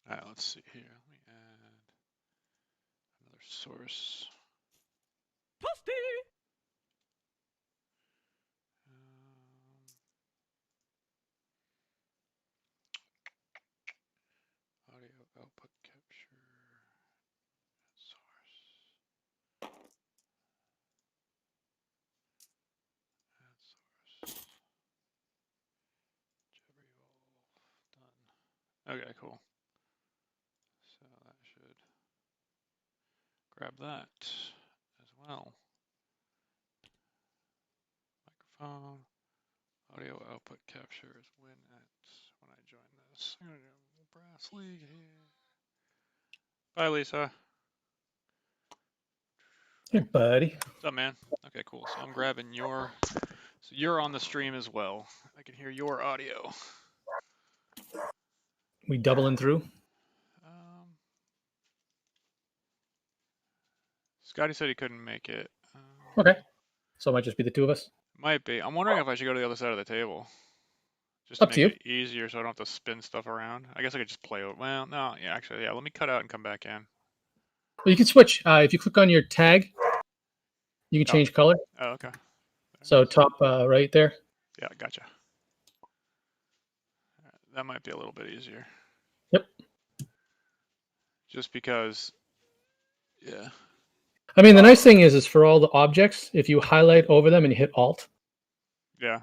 All right, let's see here. Let me add another source. Toasty! Audio output capture. Source. Add source. Done. Okay, cool. So that should grab that as well. Microphone. Audio output capture is when I join this. I'm gonna do Brass League here. Bye, Lisa. Hey, buddy. What's up, man? Okay, cool. So I'm grabbing your. So you're on the stream as well. I can hear your audio. We doubling through? Scotty said he couldn't make it. Okay. So it might just be the two of us? Might be. I'm wondering if I should go to the other side of the table. Just to Up make to you. it easier so I don't have to spin stuff around. I guess I could just play it. Well, no, yeah, actually, yeah. Let me cut out and come back in. Well, you can switch. If you click on your tag, you can change color. Oh, okay. So top right there. Yeah, gotcha. That might be a little bit easier. Yep. Just because, yeah. I mean, the nice thing is for all the objects, if you highlight over them and you hit Alt, Yeah.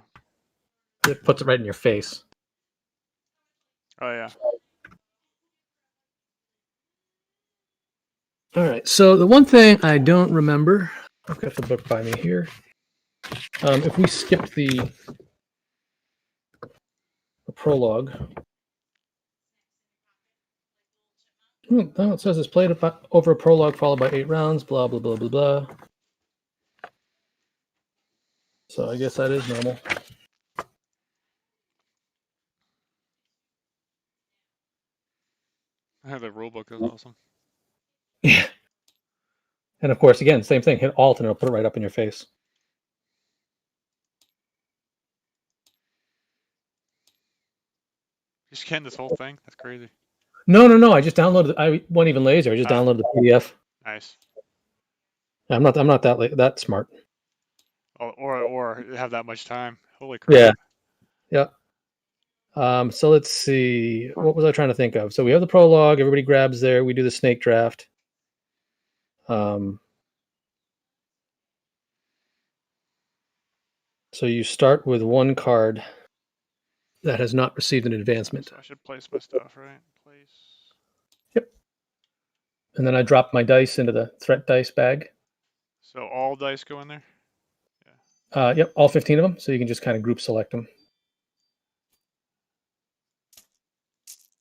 it puts it right in your face. Oh, yeah. All right. So the one thing I don't remember, I've got the book by me here. If we skip the prologue. No, it says it's played over a prologue followed by 8 rounds, blah, blah, blah, blah, blah. So I guess that is normal. The rulebook is awesome. Yeah. And of course, again, same thing. Hit Alt and it'll put it right up in your face. You scanned this whole thing? That's crazy. No. I just downloaded. I went even lazier. I just downloaded the PDF. Nice. I'm not that smart. Oh, or have that much time. Holy crap. Yeah. So let's see. What was I trying to think of? So we have the prologue. Everybody grabs there. We do the snake draft. So you start with one card that has not received an advancement. So I should place my stuff, right? Place. Yep. And then I drop my dice into the threat dice bag. So all dice go in there? Yeah. Yep, all 15 of them. So you can just kind of group select them.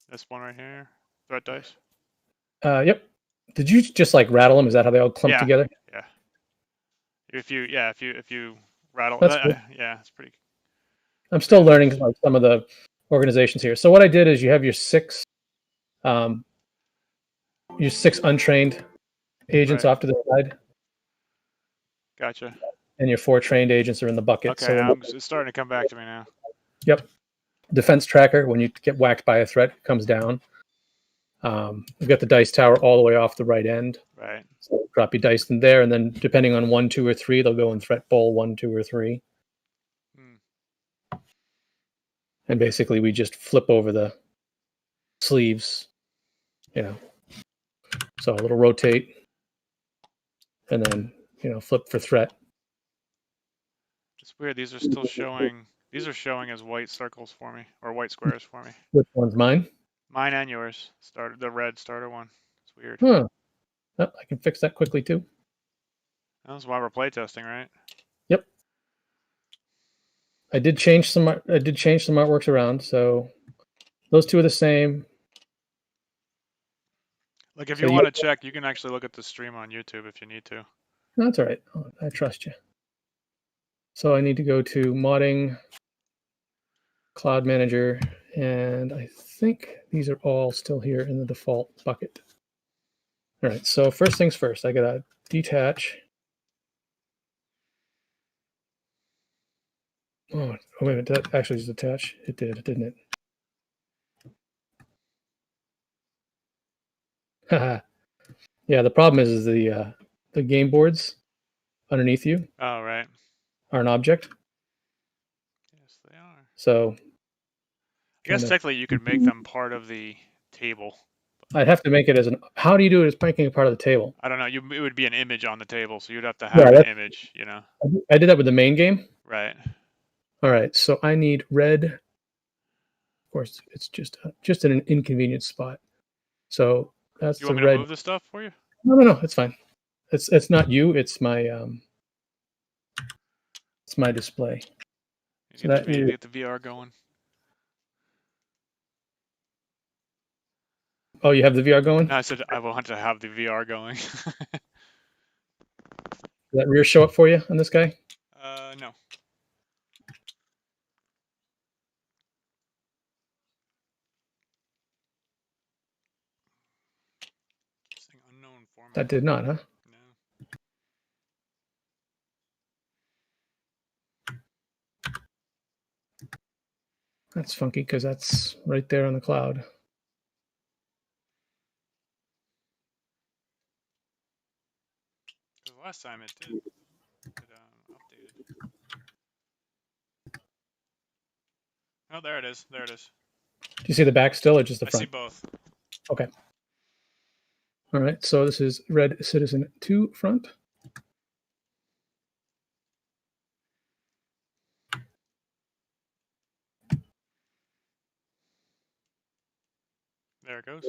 This one right here, threat dice. Yep. Did you just like rattle them? Is that how they all clump together? Yeah. If you rattle, that's cool. Yeah, it's pretty. I'm still learning like some of the organizations here. So what I did is you have your six untrained agents off to the side. Gotcha. And your 4 trained agents are in the bucket. Okay, so it's starting to come back to me now. Yep. Defense tracker, when you get whacked by a threat, comes down. We've got the dice tower all the way off the right end. Right. So drop your dice in there, and then depending on 1, 2, or 3, they'll go in threat bowl 1, 2, or 3. And basically, we just flip over the sleeves, So a little rotate, and then flip for threat. It's weird. These are still showing. These are showing as white circles for me, or white squares for me. Which one's mine? Mine and yours. The red starter one. It's weird. Huh. Oh, I can fix that quickly too. That's why we're playtesting, right? Yep. I did change some artworks around, so those two are the same. Like if you want to check, you can actually look at the stream on YouTube if you need to. No, that's all right. I trust you. So I need to go to modding, cloud manager, and I think these are all still here in the default bucket. All right, so first things first, I gotta detach. Oh wait a minute, that actually is attached. It did, didn't it? Yeah, the problem is the game boards underneath you Oh, right. are an object. Yes, they are. So I guess trying to, technically you could make them part of the table. I'd have to make it as an. How do you do it as making it part of the table? I don't know. It would be an image on the table, so you'd have to have Yeah, an image, you know? I did that with the main game. Right. All right, so I need red. Of course, it's just in an inconvenient spot. So that's You the want me to red. move this stuff for you? No, it's fine. It's not you. It's my display. You So get the that is, get the VR going. oh, you have the VR going. No, I said I want to have the VR going. Does that rear show up for you on this guy? No. Saying unknown format. That did not, huh? No. That's funky because that's right there on the cloud. Because last time it did. It updated. Oh, there it is. There it is. Do you see the back still or just the I see front? both. Okay. All right. So this is Red Citizen 2 front. There it goes.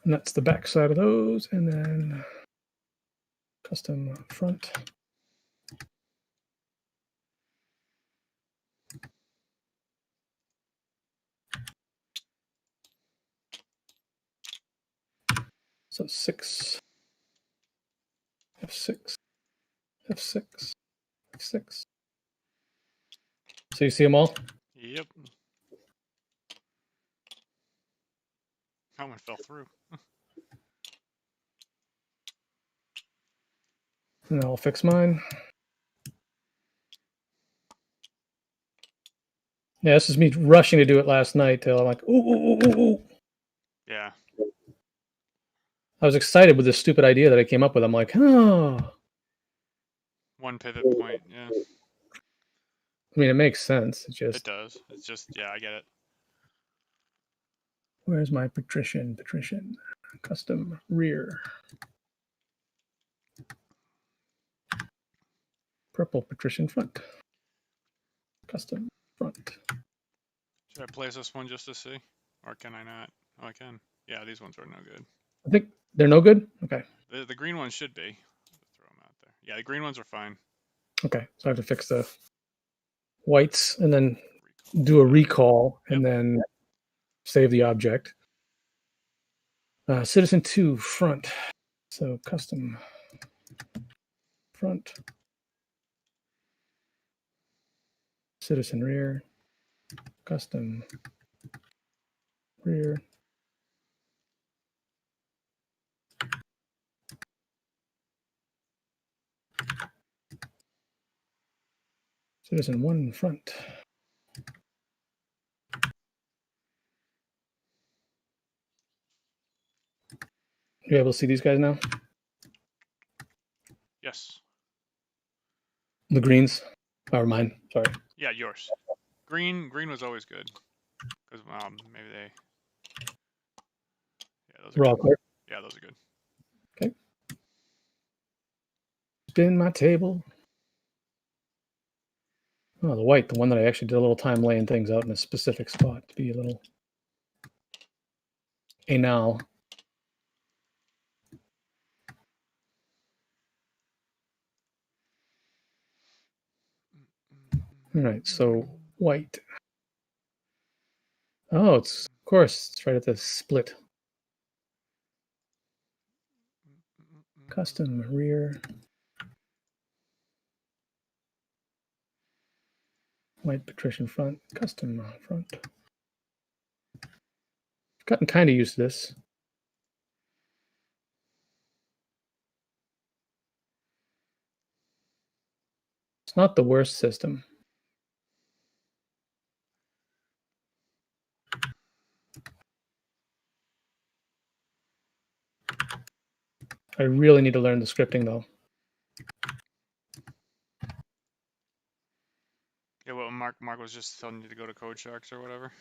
And that's the back side of those. And then custom front. So 6, F6, F6, F6. So you see them all? Yep. That one fell through. And I'll fix mine. Yeah, this is me rushing to do it last night till I'm like, ooh. Yeah. I was excited with this stupid idea that I came up with. I'm like, oh. One pivot point. Yeah. I mean, it makes sense. It It just, does. It's just, yeah, I get it. where's my patrician? Custom rear. Purple patrician front. Custom front. Should I place this one just to see? Or can I not? Oh, I can. Yeah, these ones are no good. I think they're no good. Okay. The green ones should be. Throw them out there. Yeah, the green ones are fine. Okay. So I have to fix the whites and then Recall. do a recall and Yep. then save the object. Citizen 2 front. So custom front. Citizen rear. Custom rear. Citizen 1 front. You able to see these guys now? Yes. The greens? Or mine, sorry. Yeah, yours. Green was always good. Because maybe they. Yeah, those are We're all good. clear. Yeah, those are good. Okay. Spin my table. Oh, the white, the one that I actually did a little time laying things out in a specific spot to be a little anal. All right, so white. Oh, it's of course it's right at the split. Custom rear. White patrician front. Custom front. I've gotten kind of used to this. It's not the worst system. I really need to learn the scripting though. Yeah, well, Mark was just telling you to go to Code Sharks or whatever.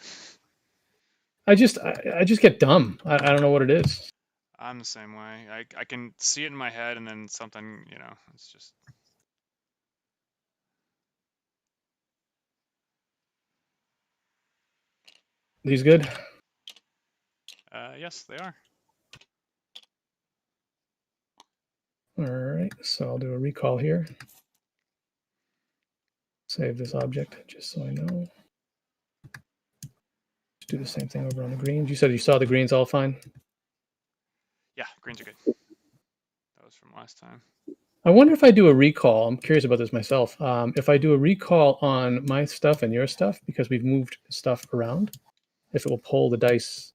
I just get dumb. I don't know what it is. I'm the same way. I can see it in my head, and then something, it's just. These good? Yes, they are. All right, so I'll do a recall here. Save this object just so I know. Just do the same thing over on the greens. You said you saw the greens all fine? Yeah, greens are good. That was from last time. I wonder if I do a recall. I'm curious about this myself. If I do a recall on my stuff and your stuff, because we've moved stuff around, if it will pull the dice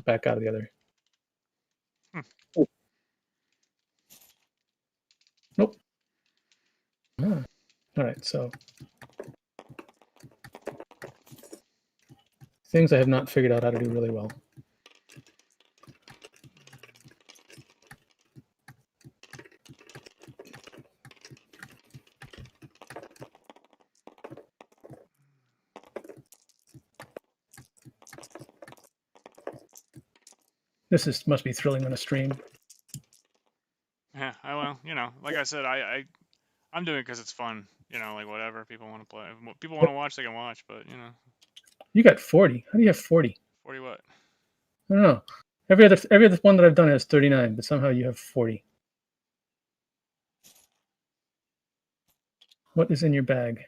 back out of the other. Nope. Ah. All right, so things I have not figured out how to do really well. This must be thrilling on a stream. Yeah, like I said, I'm doing it because it's fun. Like whatever people want to play. If people want to watch, they can watch. But You got 40. How do you have 40? 40 what? I don't know. Every other one that I've done has 39, but somehow you have 40. What is in your bag?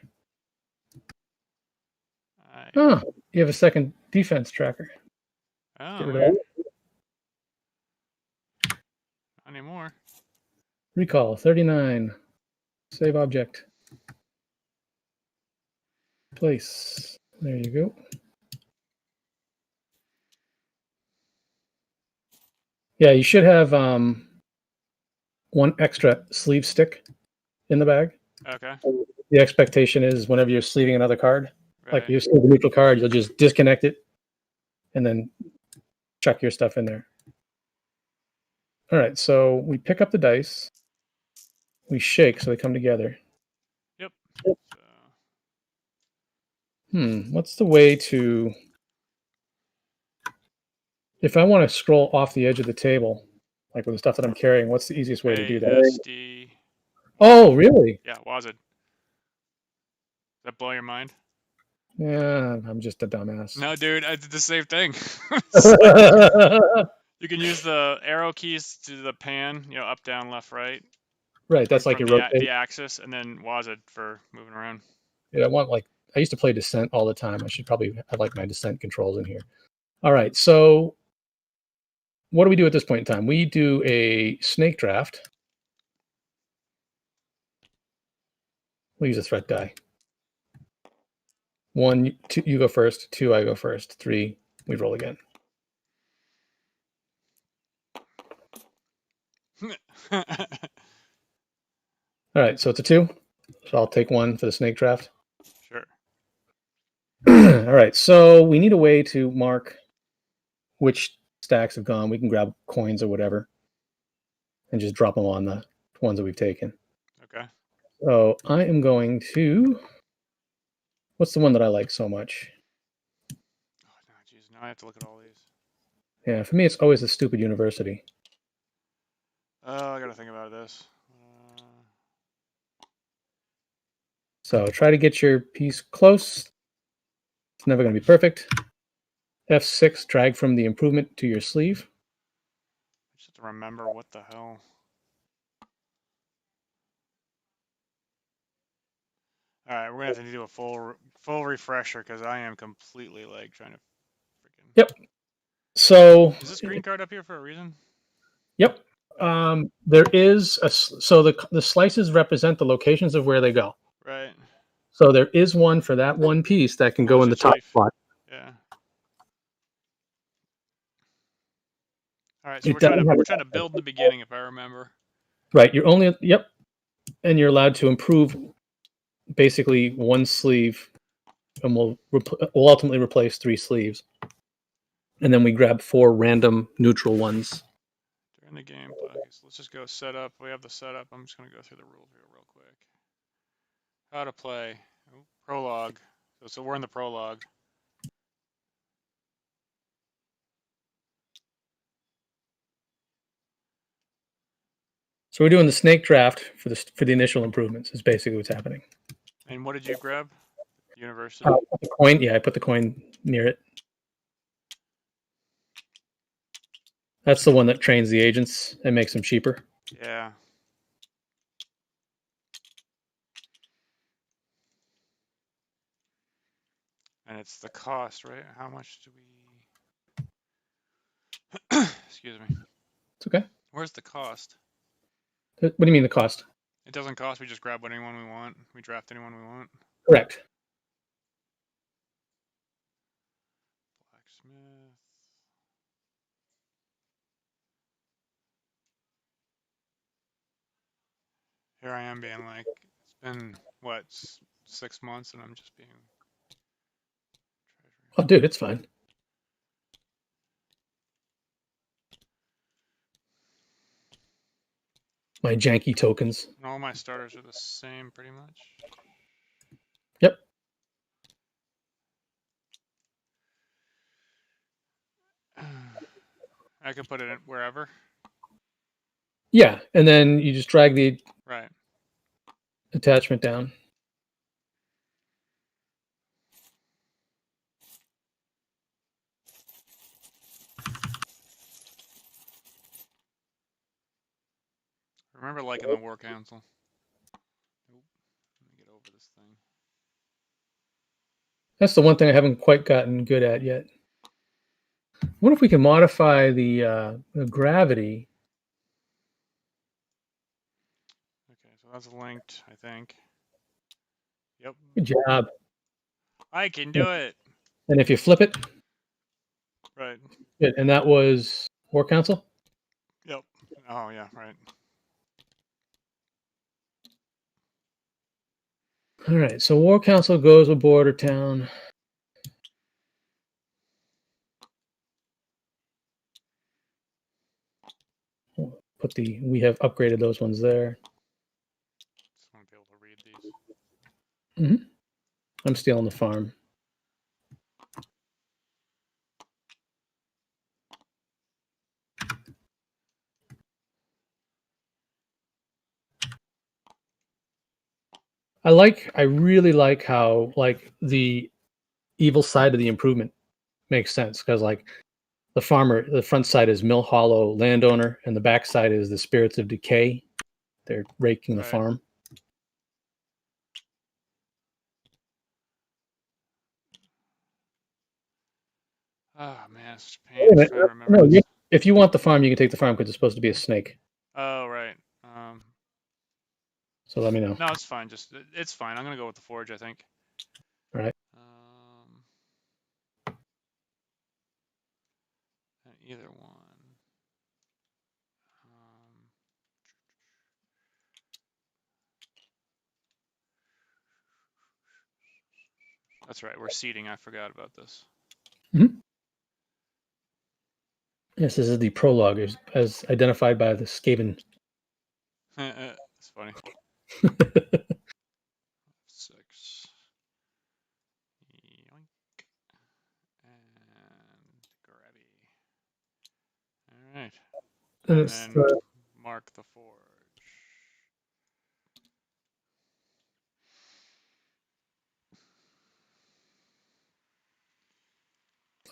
Oh, you have a second defense tracker. Oh, Get rid of that. Not anymore. Recall 39. Save object. Place. There you go. Yeah, you should have one extra sleeve stick in the bag. Okay. The expectation is whenever you're sleeving another card, Right. like you sleeve a neutral card, you'll just disconnect it and then chuck your stuff in there. All right, so we pick up the dice. We shake so they come together. Yep. What's the way to... If I want to scroll off the edge of the table, like with the stuff that I'm carrying, what's the easiest way to do that? ASD. Oh, really? Yeah, was it? Does that blow your mind? Yeah, I'm just a dumbass. No, dude, I did the same thing. You can use the arrow keys to the pan, up, down, left, right. Right, that's like your rotate. The axis, and then WASD for moving around. Yeah, I used to play Descent all the time. I should probably have my Descent controls in here. All right, so what do we do at this point in time? We do a snake draft. We'll use a threat die. 1, 2, you go first. 2, I go first. 3, we roll again. All right, so it's a 2. So I'll take 1 for the snake draft. Sure. All right, so we need a way to mark which stacks have gone. We can grab coins or whatever and just drop them on the ones that we've taken. Okay. So I am going to... What's the one that I like so much? Oh, no, geez, now I have to look at all these. Yeah, for me, it's always the stupid university. Oh, I gotta think about this. So try to get your piece close. It's never going to be perfect. F6, drag from the improvement to your sleeve. I just have to remember what the hell. All right, we're gonna have to do a full refresher because I am completely like trying to freaking. Yep. So is this green card up here for a reason? Yep. There is so the slices represent the locations of where they go. Right. So there is one for that one piece that can go in the top spot. Yeah. All right, so we're trying to build in the beginning, if I remember. Right. You're only and you're allowed to improve basically one sleeve, and we'll ultimately replace 3 sleeves. And then we grab 4 random neutral ones. During the game. Okay, so let's just go setup. We have the setup. I'm just going to go through the rules here real quick. How to play. Oh, prologue. So we're in the prologue. So we're doing the snake draft for the initial improvements. Is basically what's happening. And what did you grab? University. The coin. Yeah, I put the coin near it. That's the one that trains the agents and makes them cheaper. Yeah. And it's the cost, right? How much do we... Excuse me. It's okay. Where's the cost? What do you mean the cost? It doesn't cost. We just grab anyone we want. We draft anyone we want. Correct. Blacksmith. Here I am being like, it's been, what, 6 months and I'm just being... Oh, dude, it's fine. My janky tokens. And all my starters are the same, pretty much. Yep. I could put it in wherever. Yeah, and then you just drag the Right. attachment down. Remember liking the War Council. Oop, let me get over this thing. That's the one thing I haven't quite gotten good at yet. What if we can modify the gravity? Okay, so that's linked, I think. Yep. Good job. I can do it. And if you flip it, Right. good. And that was War Council? Yep. Oh, yeah, right. All right, so War Council goes with Border Town. We have upgraded those ones there. Just want to be able to read these. Mm-hmm. I'm stealing the farm. I really like how like the evil side of the improvement makes sense because like the front side is Mill Hollow landowner, and the back side is the spirits of decay. They're raking the Right. farm. Oh, man, it's such a pain. Just trying to remember this. If you want the farm, you can take the farm because it's supposed to be a snake. Oh, right. So let me know. No, it's fine. It's fine. I'm going to go with the Forge, I think. All right. Either one. That's right. We're seeding. I forgot about this. Mm-hmm. Yes, this is the prologue as identified by the Skaven. It's funny. 6. Yoink. And grabby. All right. And then mark the Forge.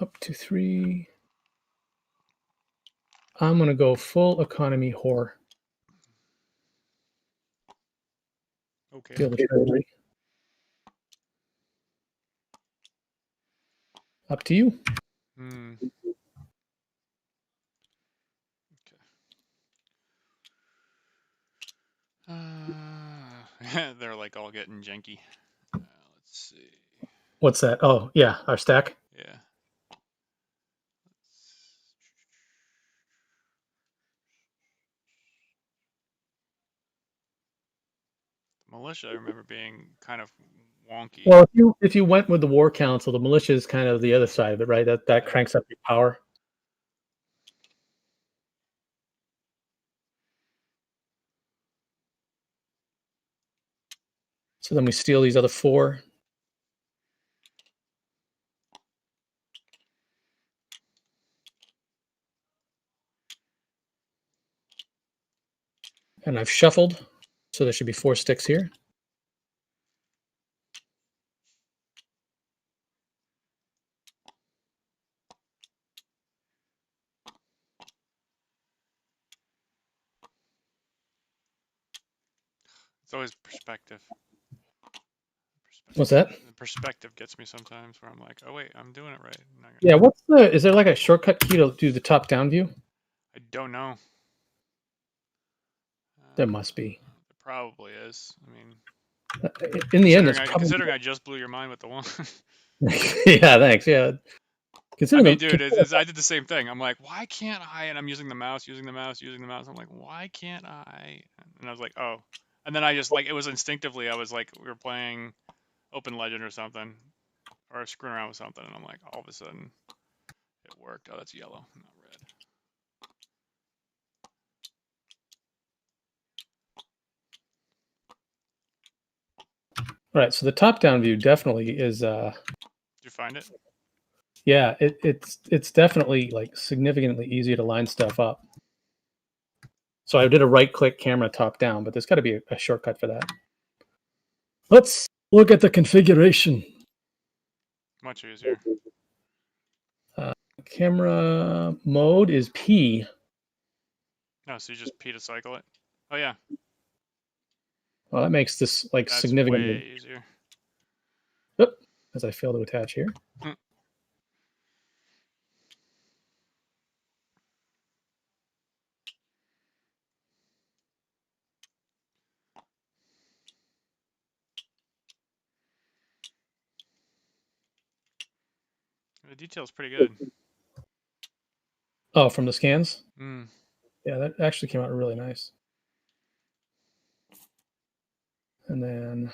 Up to 3. I'm going to go full economy whore. Okay. Up to you. Okay. They're like all getting janky. Let's see. What's that? Oh, yeah, our stack. Yeah. Militia, I remember being kind of wonky. Well, if you went with the war council, the militia is kind of the other side of it, right? That cranks up your power. So then we steal these other 4. And I've shuffled, so there should be 4 sticks here. It's always perspective. What's that? The perspective gets me sometimes, where I'm like, oh wait, I'm doing it right. Yeah, is there like a shortcut key to do the top-down view? I don't know. There must be. There probably is. I mean, in the end, it's probably... considering I just blew your mind with the one. Yeah, thanks. Yeah. I mean, dude, I did the same thing. I'm like, why can't I? And I'm using the mouse. I'm like, why can't I? And I was like, oh. And then I just, like, it was instinctively, I was like, we were playing Open Legend or something, or screwing around with something, and I'm like, all of a sudden, it worked. Oh, that's yellow, not red. All right, so the top-down view definitely is... Did you find it? Yeah, it's definitely like significantly easier to line stuff up. So I did a right-click camera top-down, but there's got to be a shortcut for that. Let's look at the configuration. Much easier. Camera mode is P. No, so you just P to cycle it? Oh, yeah. Well, that makes this like That's significantly way easier. Oop, as I fail to attach here. The detail's pretty good. Oh, from the scans? Mm. Yeah, that actually came out really nice. And then,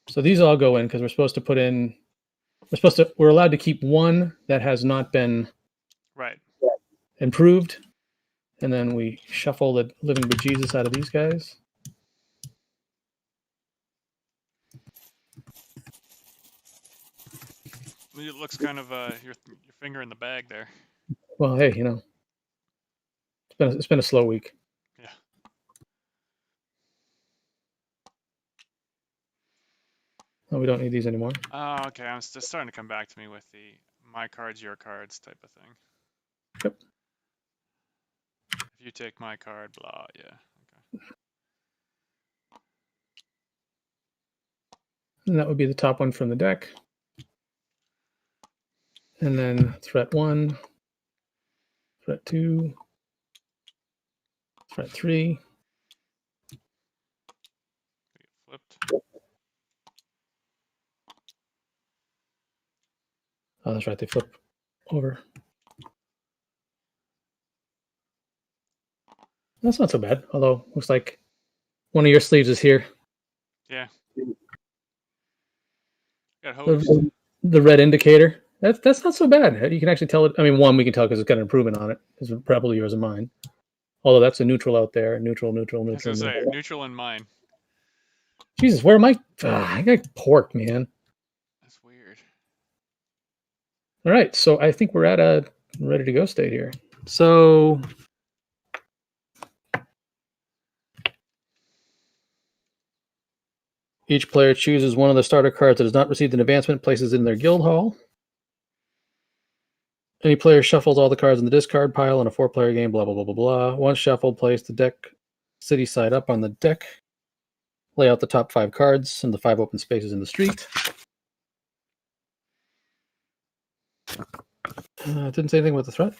so these all go in because we're supposed to put in, we're allowed to keep one that has not been right improved. And then we shuffle the living bejesus out of these guys. It looks kind of your finger in the bag there. Well, hey, you know, it's been a slow week. Yeah. Oh, we don't need these anymore. Oh, okay. I'm just starting to come back to me with the my cards, your cards type of thing. Yep. If you take my card, blah, yeah. Okay. And that would be the top one from the deck. And then threat 1, threat 2, threat 3. Get flipped. Oh, that's right. They flip over. That's not so bad. Although, looks like one of your sleeves is here. Yeah. Got hosed. The red indicator. That's not so bad. You can actually tell it. I mean, one we can tell because it's got an improvement on it. It's probably yours and mine. Although that's a neutral out there. Neutral. I was going to say, neutral in mine. Jesus, where am I? I got pork, man. That's weird. All right, so I think we're at a ready to go state here. So each player chooses one of the starter cards that has not received an advancement, places it in their guild hall. Any player shuffles all the cards in the discard pile in a 4-player game, blah, blah, blah, blah, blah. Once shuffled, place the deck city side up on the deck. Lay out the top 5 cards and the 5 open spaces in the street. Didn't say anything about the threat.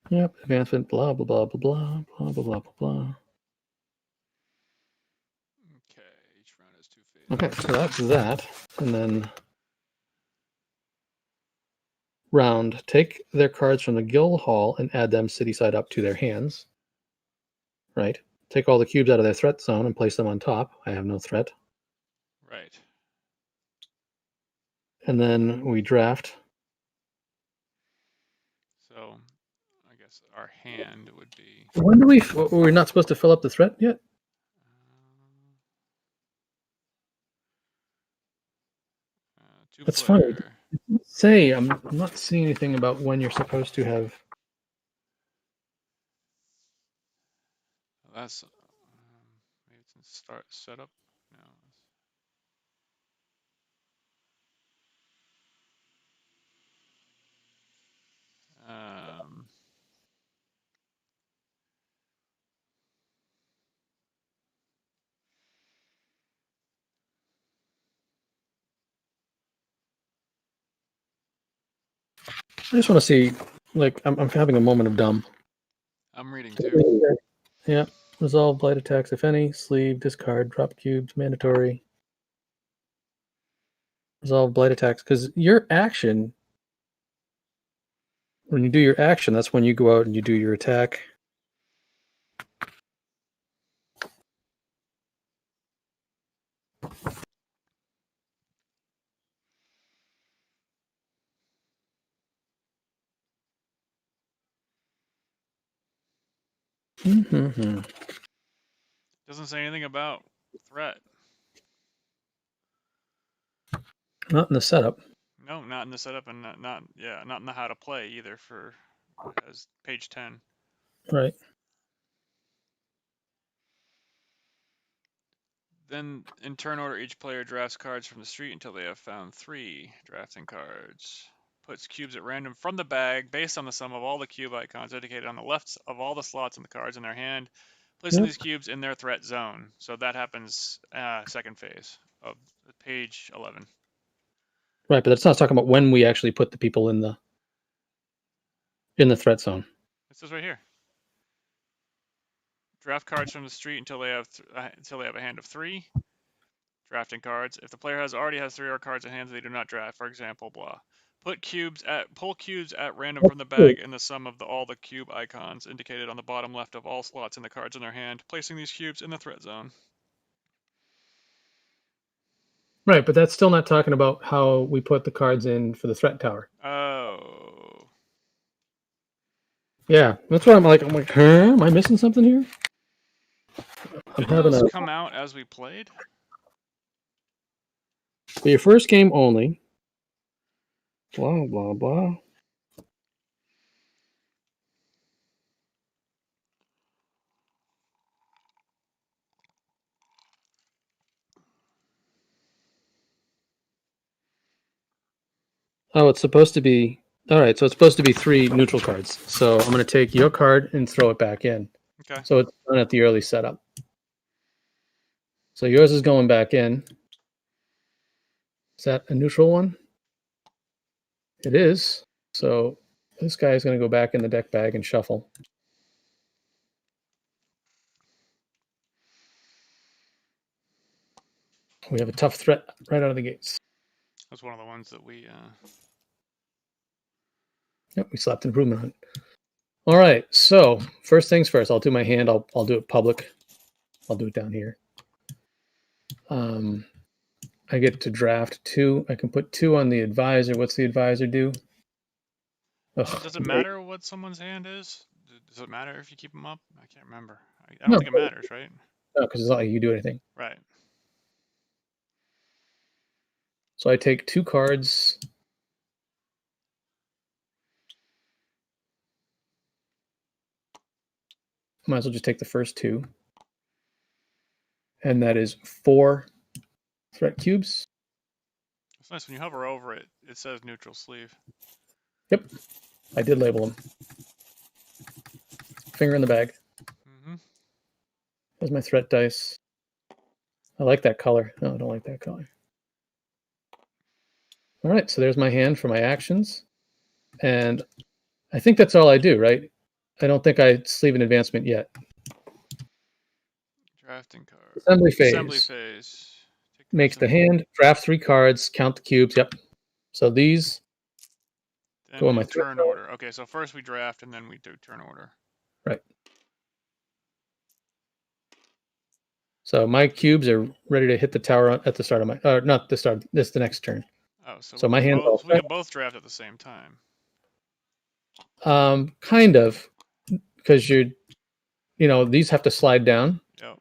Yep, advancement, blah, blah, blah, blah, blah, blah, blah, blah, blah. Okay, each round has 2 phases. Okay, so that's that. And then round, take their cards from the guild hall and add them city side up to their hands. Right. Take all the cubes out of their threat zone and place them on top. I have no threat. Right. And then we draft. So, I guess our hand would be. When do we're not supposed to fill up the threat yet? That's funny. Say, I'm not seeing anything about when you're supposed to have. That's maybe it's in start setup. No. I just want to see, like, I'm having a moment of dumb. I'm reading too. Yeah. Resolve blight attacks, if any. Sleeve, discard, drop cubes, mandatory. Resolve blight attacks. Because your action, when you do your action, that's when you go out and you do your attack. Mm-hmm. Doesn't say anything about threat. Not in the setup. No, not in the setup, and not in the how to play either. For as page 10. Right. Then, in turn order, each player drafts cards from the street until they have found 3 drafting cards. Puts cubes at random from the bag based on the sum of all the cube icons indicated on the left of all the slots in the cards in their hand, placing these cubes in their threat zone. So that happens second phase of page 11. Right, but that's not talking about when we actually put the people in the threat zone. It says right here. Draft cards from the street until they have a hand of 3 drafting cards. If the player already has 3 or cards in hand they do not draft, for example, blah. Pull cubes at random from the bag in the sum of all the cube icons indicated on the bottom left of all slots in the cards in their hand, placing these cubes in the threat zone. Right, but that's still not talking about how we put the cards in for the threat tower. Oh. Yeah, that's why I'm like, huh? Am I missing something here? Didn't those come out as we played? For your first game only. Blah, blah, blah. Oh, it's supposed to be... All right, so it's supposed to be 3 neutral cards. So I'm going to take your card and throw it back in. Okay. So it's done at the early setup. So yours is going back in. Is that a neutral one? It is. So this guy is going to go back in the deck bag and shuffle. We have a tough threat right out of the gates. That's one of the ones that we... Yep, we slapped improvement on it. All right, so first things first. I'll do my hand. I'll do it public. I'll do it down here. I get to draft 2. I can put 2 on the advisor. What's the advisor do? Does it matter what someone's hand is? Does it matter if you keep them up? I can't remember. I don't think it matters, right? No, because it's not like you do anything. Right. So I take 2 cards. Might as well just take the first 2. And that is 4 threat cubes. It's nice when you hover over it, it says neutral sleeve. Yep. I did label them. Finger in the bag. Mm-hmm. There's my threat dice. I like that color. No, I don't like that color. All right, so there's my hand for my actions. And I think that's all I do, right? I don't think I sleeve an advancement yet. Drafting card. Assembly phase. Assembly phase. Makes the hand, draft 3 cards, count the cubes. Yep. So these And go on my in turn order. Okay, so first we draft and then we do turn order. Right. So my cubes are ready to hit the tower at the start of my, not the start. This is the next turn. Oh, so my hand's all we can both draft at the same time. Kind of, because these have to slide down. Yep.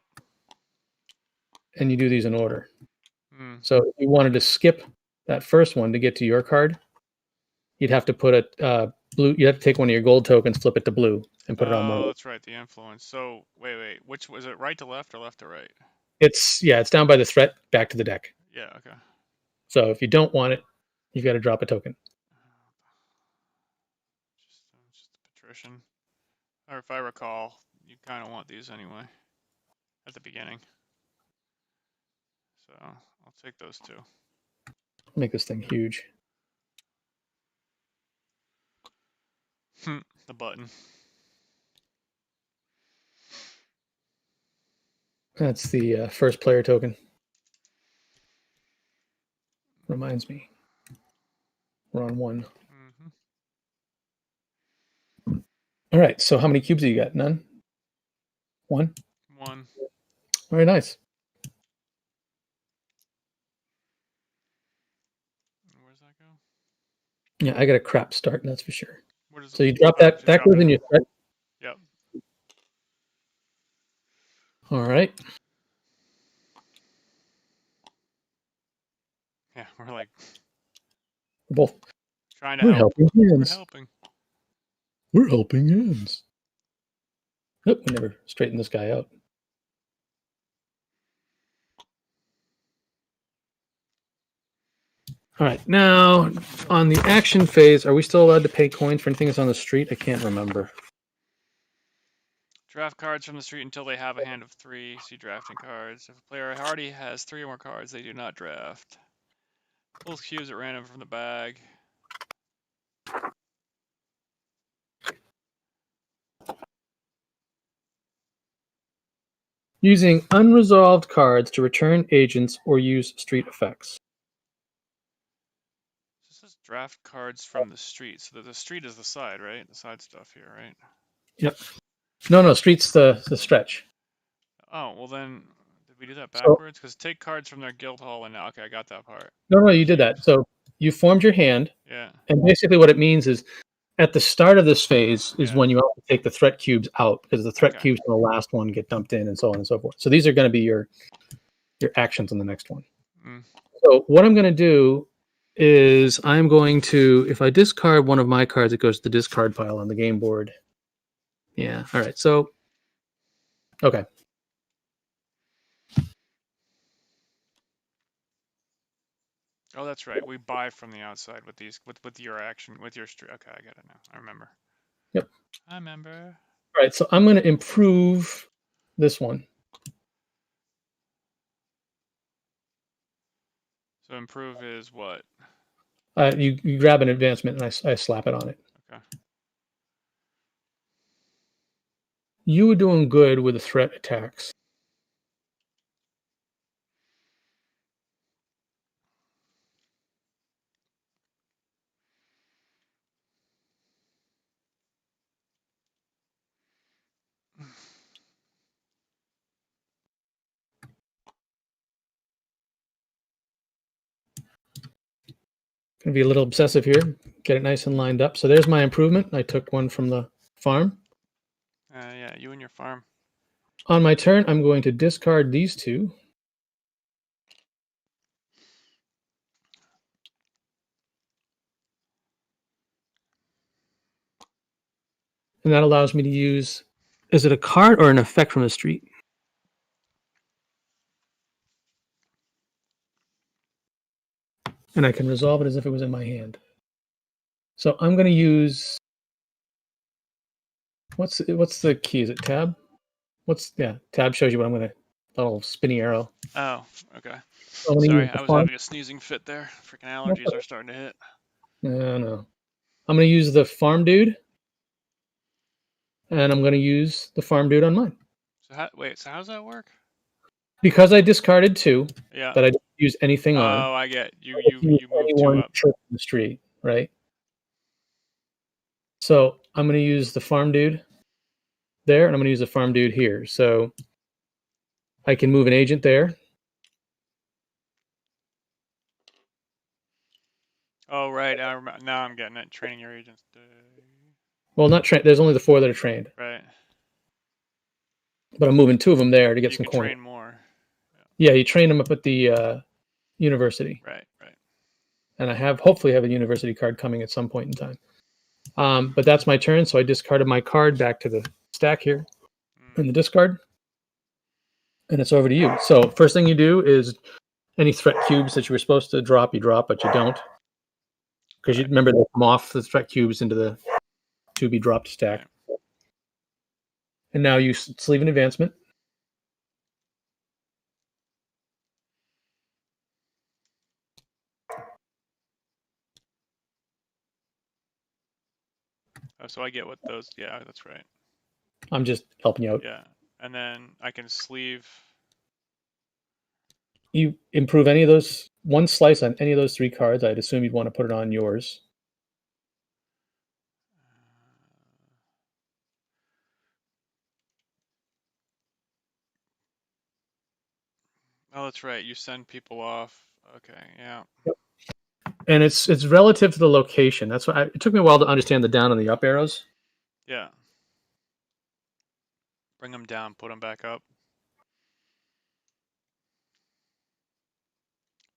And you do these in order. Mm. So if you wanted to skip that first one to get to your card, you'd have to put a blue. You have to take one of your gold tokens, flip it to blue, and put it on one. Oh, that's right, the influence. So wait, which was it? Right to left or left to right? It's down by the threat, back to the deck. Yeah. Okay. So if you don't want it, you've got to drop a token. Just a patrician. Or if I recall, you kind of want these anyway at the beginning. So I'll take those two. Make this thing huge. The button. That's the first player token. Reminds me. We're on 1. Mm-hmm. All right. So how many cubes do you got? None? 1? 1. Very nice. Where's that go? Yeah, I got a crap start, that's for sure. So you drop that. That goes in your threat. Yep. All right. Yeah, we're like both trying to help. We're helping. We're helping hands. Nope, we never straightened this guy out. All right, now on the action phase, are we still allowed to pay coins for anything that's on the street? I can't remember. Draft cards from the street until they have a hand of 3. See drafting cards. If a player already has 3 or more cards, they do not draft. Pulls cubes at random from the bag. Using unresolved cards to return agents or use street effects. This is draft cards from the street. So the street is the side, right? The side stuff here, right? Yep. No, street's the stretch. Oh, well then, did we do that backwards? Because take cards from their guild hall and now, okay, I got that part. No, you did that. So you formed your hand. Yeah. And basically what it means is at the start of this phase is when you have to take the threat cubes out because the threat cubes from the last one get dumped in and so on and so forth. So these are going to be your actions on the next one. Mm. So what I'm going to do is I'm going to, if I discard one of my cards, it goes to the discard pile on the game board. Yeah. All right. So, okay. Oh, that's right. We buy from the outside with these, with your action, with your street. Okay, I get it now. I remember. Yep. I remember. All right. So I'm going to improve this one. So improve is what? You grab an advancement and I slap it on it. Okay. You were doing good with the threat attacks. Gonna be a little obsessive here. Get it nice and lined up. So there's my improvement. I took one from the farm. Yeah, you and your farm. On my turn, I'm going to discard these 2. And that allows me to use, is it a card or an effect from the street? And I can resolve it as if it was in my hand. So I'm going to use, what's the key? Is it tab? Tab shows you what I'm going to, little spinny arrow. Oh, okay. Sorry, I was having a sneezing fit there. Freaking allergies are starting to hit. No. I'm going to use the farm dude. And I'm going to use the farm dude on mine. So how does that work? Because I discarded 2 that I didn't use anything on. Oh, I get you moved 2 up. In the street, right? So I'm going to use the farm dude there, and I'm going to use the farm dude here. So I can move an agent there. Oh, right. Now I'm getting it. Training your agents. Well, not trained. There's only the 4 that are trained. Right. But I'm moving 2 of them there to get You some can coins. train more. Yeah, you train them up at the university. Right. And I hopefully have a university card coming at some point in time. But that's my turn, so I discarded my card back to the stack here in the discard. And it's over to you. So first thing you do is any threat cubes that you were supposed to drop, you drop, but you don't. Because you remember they come off the threat cubes into the to be dropped stack. Right. And now you sleeve an advancement. Oh, so I get what those. Yeah, that's right. I'm just helping you out. Yeah, and then I can sleeve. You improve any of those, one slice on any of those 3 cards. I'd assume you'd want to put it on yours. Oh, that's right. You send people off. Okay, yeah. Yep. And it's relative to the location. That's why it took me a while to understand the down and the up arrows. Yeah. Bring them down, put them back up.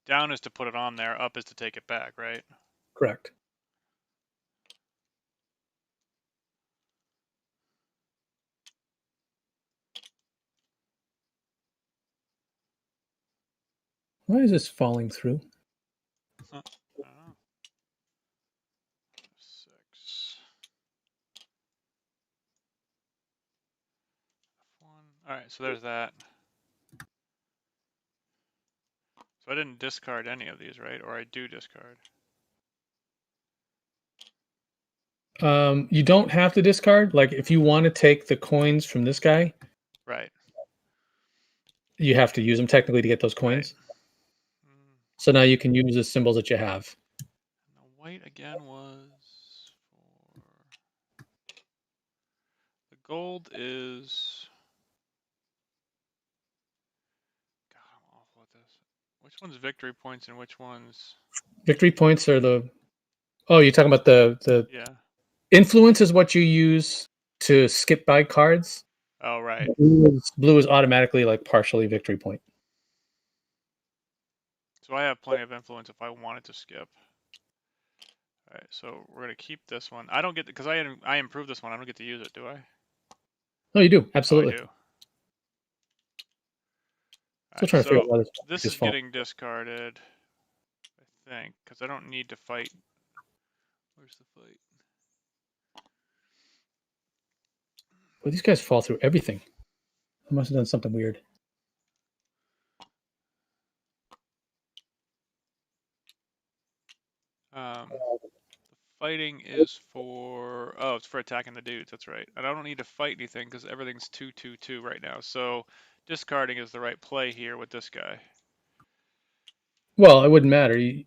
Down is to put it on there. Up is to take it back, right? Correct. Why is this falling through? I don't know. 6. F1. All right, so there's that. So I didn't discard any of these, right? Or I do discard. You don't have to discard. Like if you want to take the coins from this guy, Right. you have to use them technically to get those coins. Right. So now you can use the symbols that you have. And the white again was for the gold is. God, I'm awful at this. Which one's victory points and which one's Victory points are the. Oh, you're talking about the yeah. influence is what you use to skip by cards. Oh, right. Blue is automatically like partially victory point. So I have plenty of influence if I wanted to skip. All right, so we're gonna keep this one. I don't get because I improved this one. I don't get to use it, do I? No, you do absolutely. Oh, I do. Still trying to figure out why this is getting discarded, I think, because I don't need to fight. Where's the fight? Well, these guys fall through everything. I must have done something weird. The fighting is for it's for attacking the dudes. That's right. And I don't need to fight anything because everything's 2/2/2 right now. So discarding is the right play here with this guy. Well, it wouldn't matter. You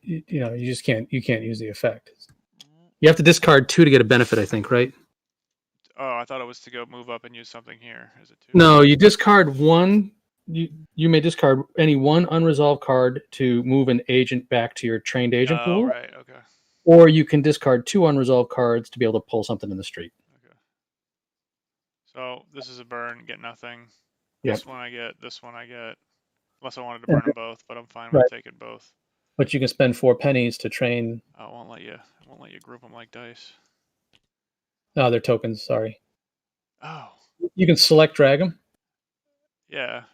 just can't use the effect. You have to discard 2 to get a benefit, I think, right? Oh, I thought it was to go move up and use something here. Is it 2? No, you discard 1. You may discard any 1 unresolved card to move an agent back to your trained agent pool. Oh, right. Okay. Or you can discard 2 unresolved cards to be able to pull something in the street. Okay. So this is a burn. Get nothing. Yep. This one I get. This one I get. Unless I wanted to burn them both, but I'm fine with taking both. But you can spend 4 pennies to train. Oh, it won't let you. It won't let you group them like dice. No, they're tokens. Sorry. Oh. You can select drag them. Yeah.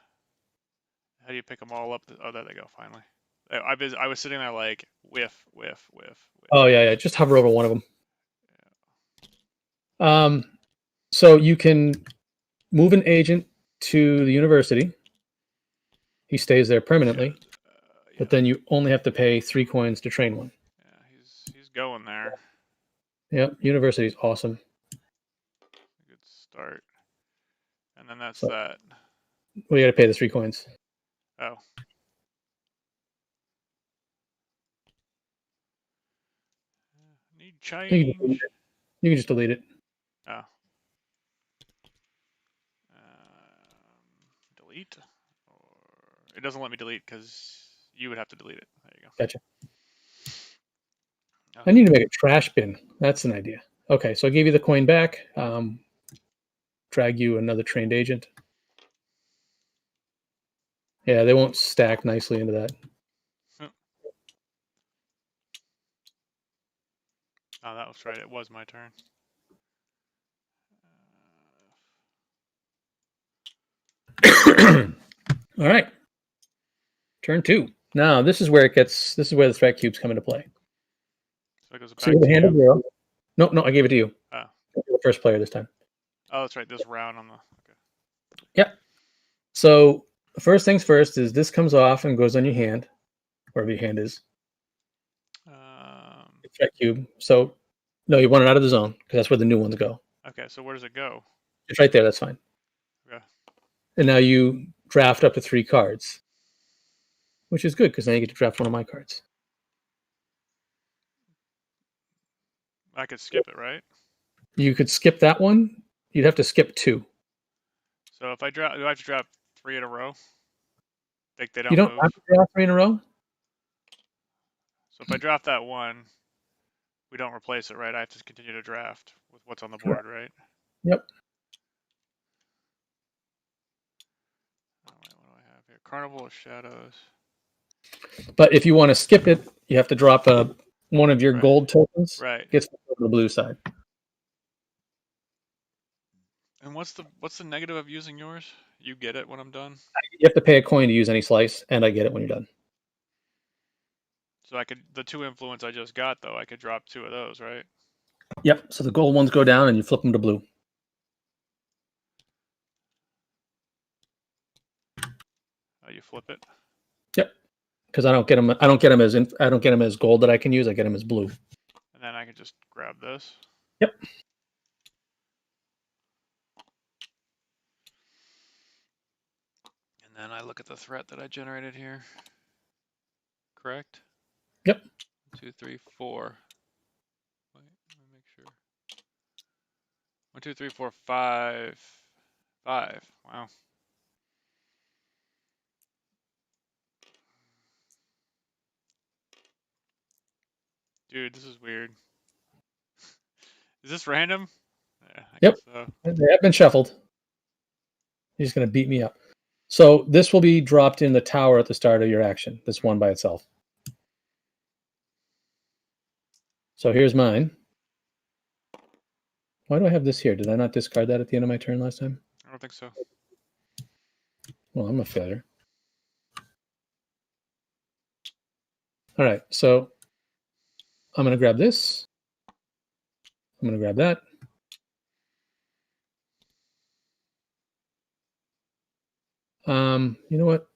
How do you pick them all up? Oh, there they go. Finally. I was sitting there like whiff. Oh yeah. Just hover over one of them. Yeah. So you can move an agent to the university. He stays there permanently. Yeah. But then you only have to pay 3 coins to train one. Yeah, he's going there. Yep, university is awesome. Good start. And then that's that. Well, you got to pay the 3 coins. Oh. Need change. You can just delete it. Oh. Delete? Or it doesn't let me delete because you would have to delete it. There you go. Gotcha. Oh. I need to make a trash bin. That's an idea. Okay, so I gave you the coin back. Drag you another trained agent. Yeah, they won't stack nicely into that. Oh, that was right. It was my turn. All right. Turn 2. Now this is where the threat cubes come into play. So it goes back So you have a hand of 0. No, I gave it to you. Oh. You're the first player this time. Oh, that's right. This round on the. Okay. Yep. So first things first is this comes off and goes on your hand, wherever your hand is. Threat cube. So no, you want it out of the zone because that's where the new ones go. Okay, so where does it go? It's right there. That's fine. Okay. And now you draft up to 3 cards, which is good because now you get to draft one of my cards. I could skip it, right? You could skip that one. You'd have to skip 2. So if I draft, do I have to draft 3 in a row? Like they don't You don't move? have to draft 3 in a row. So if I draft that one, we don't replace it, right? I have to continue to draft with what's on the board, right? Yep. Oh, wait, what do I have here? Carnival of Shadows. But if you want to skip it, you have to drop one of your gold tokens. Right. Gets over the blue side. And what's the negative of using yours? You get it when I'm done? You have to pay a coin to use any slice, and I get it when you're done. So I could, the 2 influence I just got, though, I could drop 2 of those, right? Yep. So the gold ones go down, and you flip them to blue. Oh, you flip it? Yep. Because I don't get them as gold that I can use. I get them as blue. And then I can just grab this. Yep. And then I look at the threat that I generated here. Correct? Yep. 2, 3, 4. Wait, let me make sure. 1, 2, 3, 4, 5. 5. Wow. Dude, this is weird. Is this random? Yeah, I Yep. guess so. They have been shuffled. He's going to beat me up. So this will be dropped in the tower at the start of your action. This one by itself. So here's mine. Why do I have this here? Did I not discard that at the end of my turn last time? I don't think so. Well, I'm a failure. All right, so I'm going to grab this. I'm going to grab that. You know what?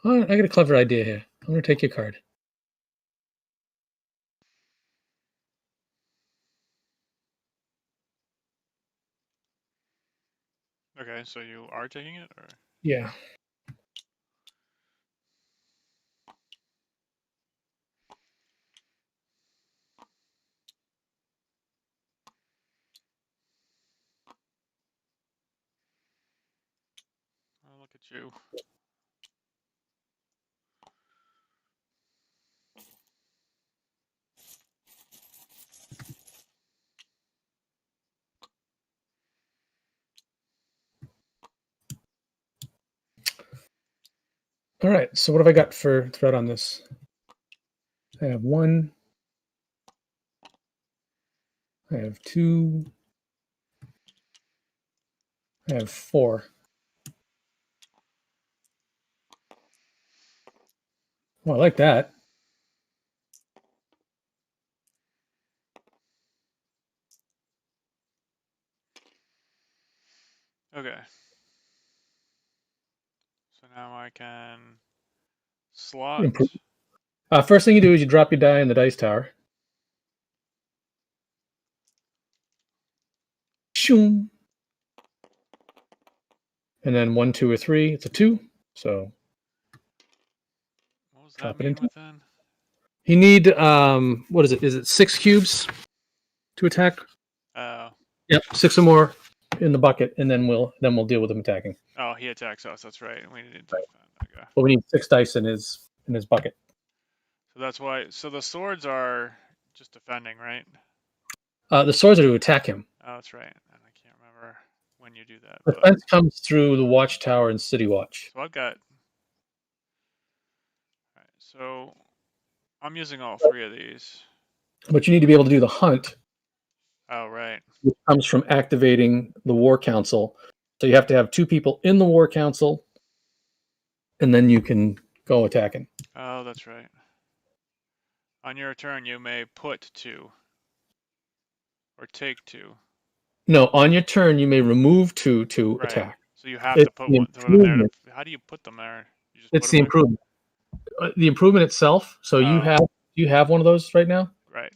Oh, I got a clever idea here. I'm going to take your card. Okay, so you are taking it, or? Yeah. Oh, look at you. All right, so what have I got for threat on this? I have 1. I have 2. I have 4. Well, I like that. Okay. So now I can slot. Improve. First thing you do is you drop your die in the dice tower. Shoom. And then 1, 2, or 3. It's a 2. So What was that drop it mean into. with then? You need what is it? Is it 6 cubes to attack? Oh. Yep, 6 or more in the bucket, and then we'll deal with him attacking. Oh, he attacks us. That's right. We need to defend. Okay. But we need 6 dice in his bucket. So that's why. So the swords are just defending, right? The swords are to attack him. Oh, that's right. And I can't remember when you do that. The fence comes through the watchtower and city watch. So I've got. All right, so I'm using all 3 of these. But you need to be able to do the hunt, Oh, right. which comes from activating the war council. So you have to have 2 people in the war council, and then you can go attacking. Oh, that's right. On your turn, you may put 2 or take 2. No, on your turn you may remove 2 to Right. attack. So you have It's to put the one throw them there. improvement. How do you put them there? You just It's put the them improvement. The improvement itself. So you Oh. have one of those right now? Right.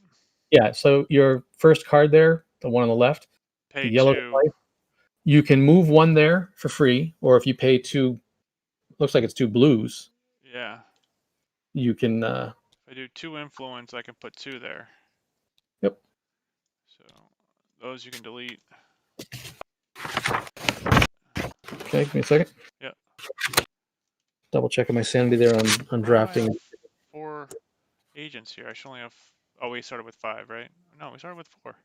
Yeah. So your first card there, the one on the left, Pay the yellow 2. light, you can move 1 there for free, or if you pay 2, looks like it's 2 blues, Yeah. you can. If I do 2 influence, I can put 2 there. Yep. So those you can delete. Okay, give me a second. Yep. Double checking my sanity there on drafting. I have 4 agents here. I should only have. Oh, we started with 5, right? No, we started with 4.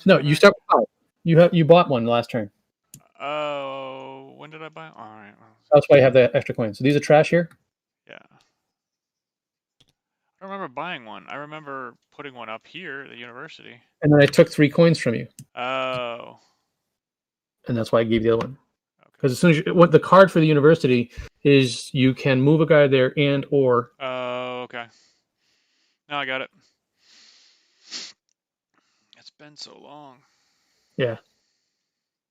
No, you start with 5. You bought one last turn. Oh, when did I buy? All right. That's why you have the extra coin. So these are trash here. Yeah. I don't remember buying one. I remember putting one up here at the university. And then I took 3 coins from you. Oh. And that's why I gave you the other one. Okay. Because as soon as what the card for the university is, you can move a guy there and or. Oh, okay. Now I got it. It's been so long. Yeah.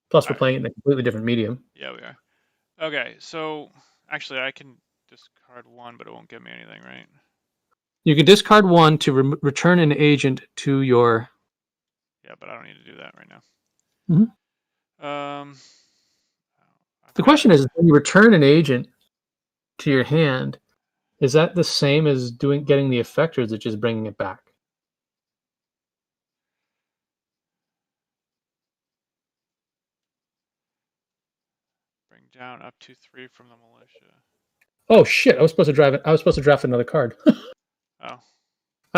Plus, All we're playing it in a completely different medium. Yeah, we are. Okay, so actually, I can discard 1, but it won't give me anything, right? You can discard 1 to return an agent to your. Yeah, but I don't need to do that right now. Mm-hmm. I've The got- question is, when you return an agent to your hand, is that the same as getting the effect, or is it just bringing it back? Bring down up to 3 from the militia. Oh shit! I was supposed to draft another card. Oh,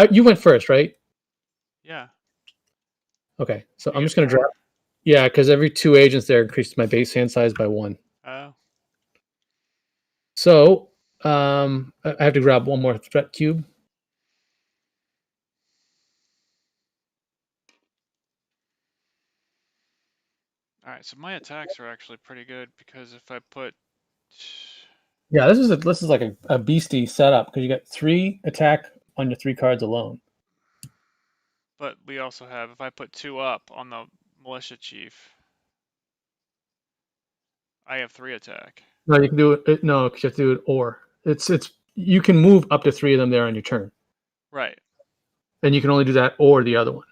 You went first, right? yeah. Okay, so You I'm get just going to 4? draft. Yeah, because every 2 agents there increases my base hand size by 1. Oh. So I have to grab 1 more threat cube. All right, so my attacks are actually pretty good because if I put. Yeah, this is like a beastie setup because you got 3 attack on your 3 cards alone. But we also have, if I put 2 up on the militia chief, I have 3 attack. No, you can do it. No, because you have to do it or. It's you can move up to 3 of them there on your turn. Right. And you can only do that or the other one.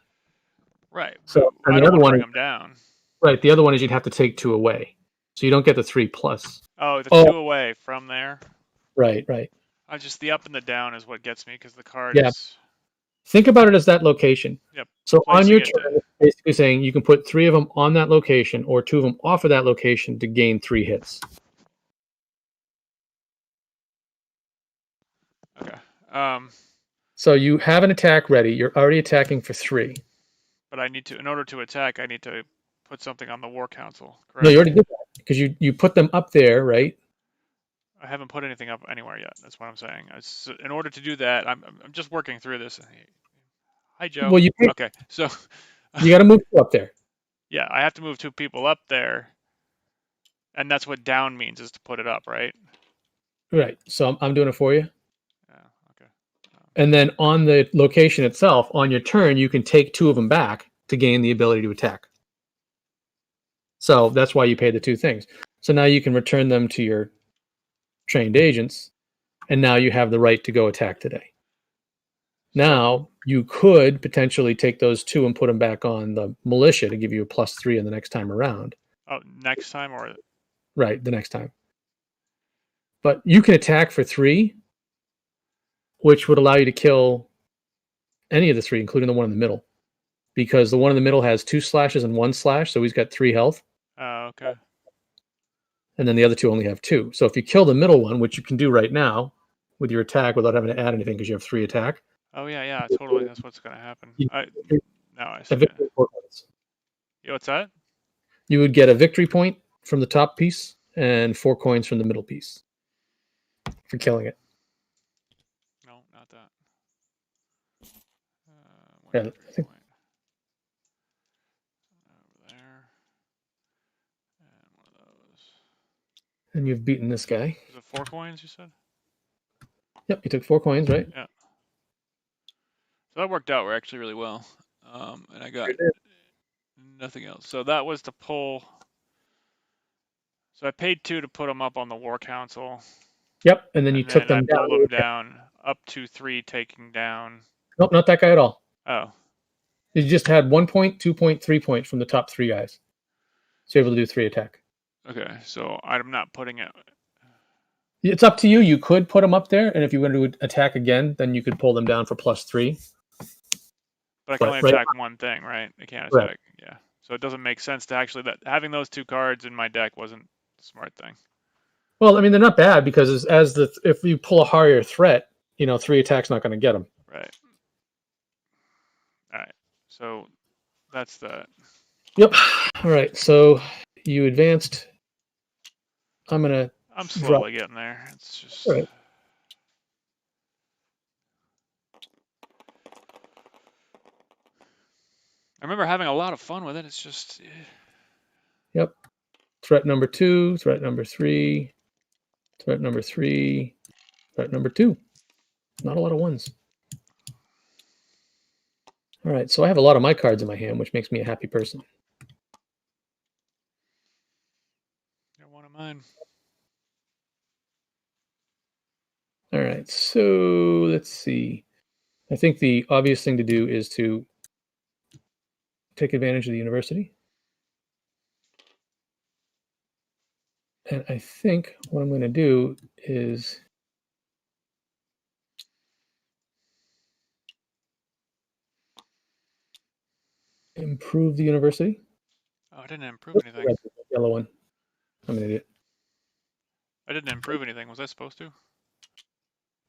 Right. So I the don't other want to one, bring them down. right? The other one is you'd have to take 2 away, so you don't get the 3 plus. Oh, the 2 away from there. Right. I just the up and the down is what gets me because the card Yeah. is. Think about it as that location. Yep. So on your Placing it turn, it's basically saying you can put 3 of them on that location or 2 of them off of that location to gain 3 hits. Okay. So you have an attack ready. You're already attacking for 3. But I need to, in order to attack, I need to put something on the war council. Correct? No, you already did that because you put them up there, right? I haven't put anything up anywhere yet. That's what I'm saying. In order to do that, I'm just working through this. Hi, Joe. Well, Okay, so you got to move 2 up there. Yeah, I have to move 2 people up there, and that's what down means, is to put it up, right? Right. So I'm doing it for you. Yeah. Okay. And then on the location itself, on your turn, you can take 2 of them back to gain the ability to attack. So that's why you pay the 2 things. So now you can return them to your trained agents and now you have the right to go attack today. Now, you could potentially take those 2 and put them back on the militia to give you a +3 in the next time around. Oh, next time or Right, the next time. But you can attack for 3, which would allow you to kill any of the 3, including the one in the middle. Because the one in the middle has 2 slashes and 1 slash, so he's got 3 health. oh, okay. And then the other 2 only have 2. So if you kill the middle one, which you can do right now with your attack without having to add anything because you have 3 attack. Oh yeah, totally. That's what's gonna happen. Now I see A it. victory point. Yeah, what's that? You would get a victory point from the top piece and 4 coins from the middle piece for killing it. No, not that. Yeah, One I think- point. Over there. And one of those. And you've beaten this guy. Is it 4 coins, you said? Yep, you took 4 coins, right? Yeah. So that worked out actually really well. And I got nothing else. So that was to pull. So I paid 2 to put them up on the War Council. Yep, and then you took them I down. pulled them down up to 3, taking down. Nope, not that guy at all. Oh, You just had 1 point, 2 point, 3 points from the top 3 guys. So you're able to do 3 attack. okay. So I'm not putting it. It's up to you. You could put them up there, and if you want to attack again, then you could pull them down for +3. But I can only right- attack one thing, right? I can't Right. attack. Yeah. So it doesn't make sense to actually that having those 2 cards in my deck wasn't a smart thing. Well, I mean, they're not bad because if you pull a higher threat, 3 attacks not going to get them. Right. All right. So that's that. Yep. All right. So you advanced. I'm slowly getting there. It's just. All right. I remember having a lot of fun with it. It's just. Yep. Threat number 2. Threat number 3. Threat number 3. Threat number 2. Not a lot of ones. All right. So I have a lot of my cards in my hand, which makes me a happy person. You're one of mine. All right. So let's see. I think the obvious thing to do is to take advantage of the university. And I think what I'm going to do is improve the university. Oh, I didn't improve anything. Yellow one. I'm an idiot. I didn't improve anything. Was I supposed to?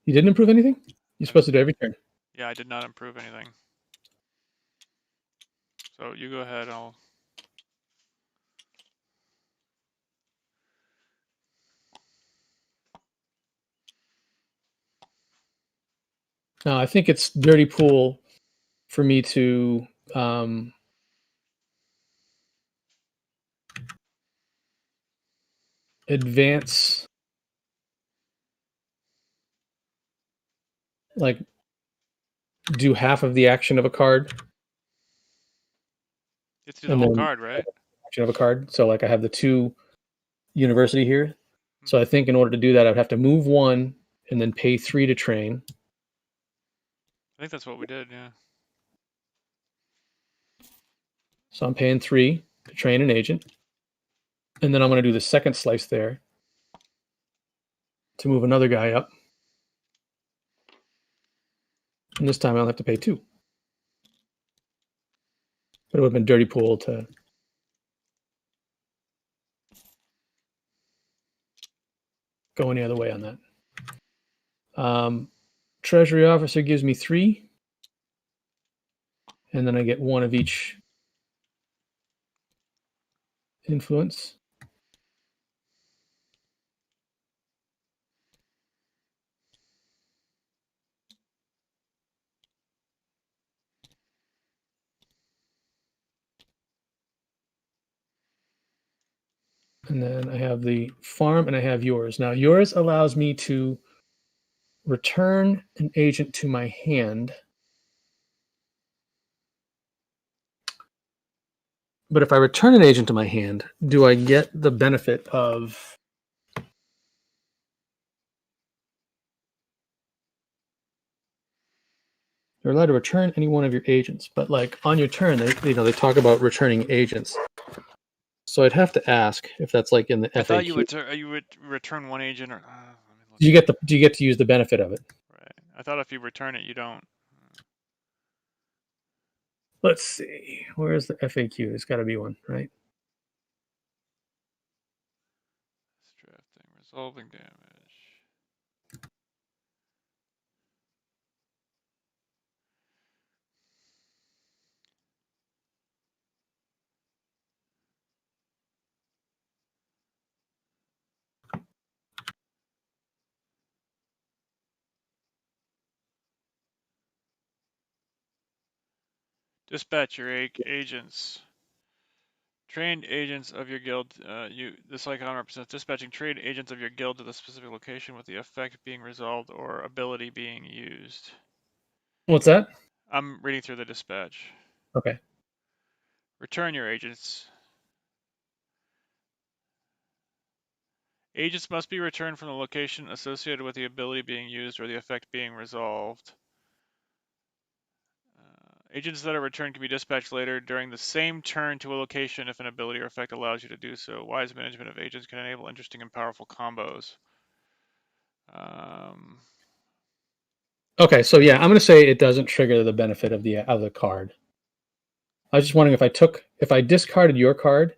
You didn't improve anything? You're supposed to do every turn. Yeah, I did not improve anything. So you go ahead. I'll. No, I think it's dirty pool for me to advance, like do half of the action of a card. It's the whole card, right? Action of a card. So like I have the 2 university here. So I think in order to do that, I'd have to move 1 and then pay 3 to train. I think that's what we did, yeah. So I'm paying 3 to train an agent. And then I'm going to do the second slice there to move another guy up. And this time I'll have to pay 2. But it would have been dirty pool to go any other way on that. Treasury officer gives me 3. And then I get 1 of each influence. And then I have the farm and I have yours. Now yours allows me to return an agent to my hand. But if I return an agent to my hand, do I get the benefit of You're allowed to return any one of your agents, but like on your turn, they talk about returning agents. So I'd have to ask if that's like in the FAQ. I thought you would return one agent, or do you get to use the benefit of it? Right. I thought if you return it, you don't. Let's see. Where's the FAQ? There's got to be one, right? Drafting, resolving damage. Dispatch your agents. Trained agents of your guild. This icon represents dispatching trained agents of your guild to the specific location with the effect being resolved or ability being used. What's that? I'm reading through the dispatch. Okay. Return your agents. Agents must be returned from the location associated with the ability being used or the effect being resolved. Agents that are returned can be dispatched later during the same turn to a location if an ability or effect allows you to do so. Wise management of agents can enable interesting and powerful combos. Okay, so yeah, I'm going to say it doesn't trigger the benefit of the card. I was just wondering if I discarded your card.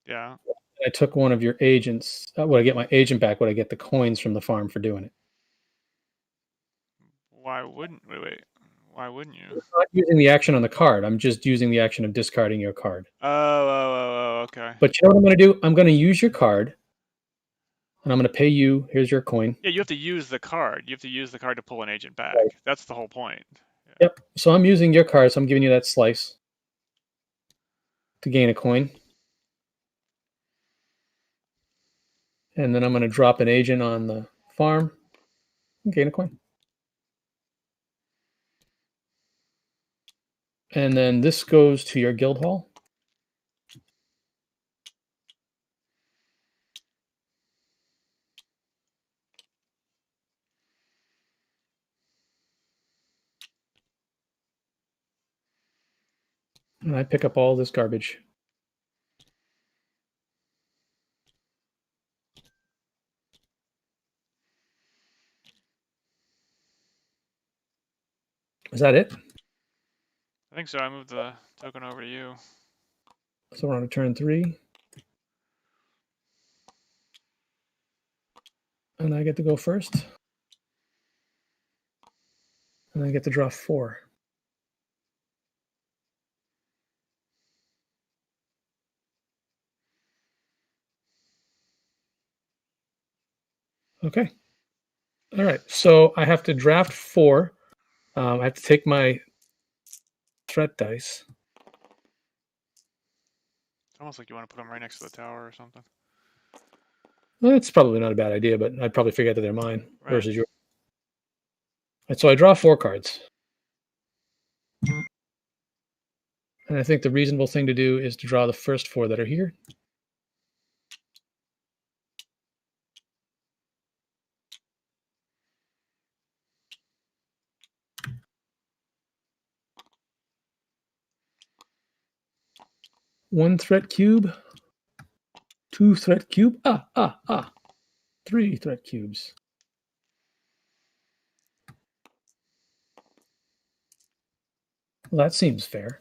Yeah. I took one of your agents. Would I get my agent back? Would I get the coins from the farm for doing it? Why wouldn't wait? Why wouldn't you? I'm not using the action on the card. I'm just using the action of discarding your card. Oh, okay. But you know what I'm going to do? I'm going to use your card, and I'm going to pay you. Here's your coin. Yeah, you have to use the card. You have to use the card to pull an agent back. Right. That's the whole point. Yeah. Yep. So I'm using your card, so I'm giving you that slice to gain a coin. And then I'm going to drop an agent on the farm and gain a coin. And then this goes to your guild hall. And I pick up all this garbage. Is that it? I think so. I moved the token over to you. So we're on to turn 3. And I get to go first. And I get to draw 4. Okay. All right. So I have to draft 4. I have to take my threat dice. It's almost like you want to put them right next to the tower or something. Well, it's probably not a bad idea, but I'd probably forget that they're mine versus yours. And so I draw 4 cards. And I think the reasonable thing to do is to draw the first 4 that are here. One threat cube, 2 threat cube, 3 threat cubes. Well, that seems fair.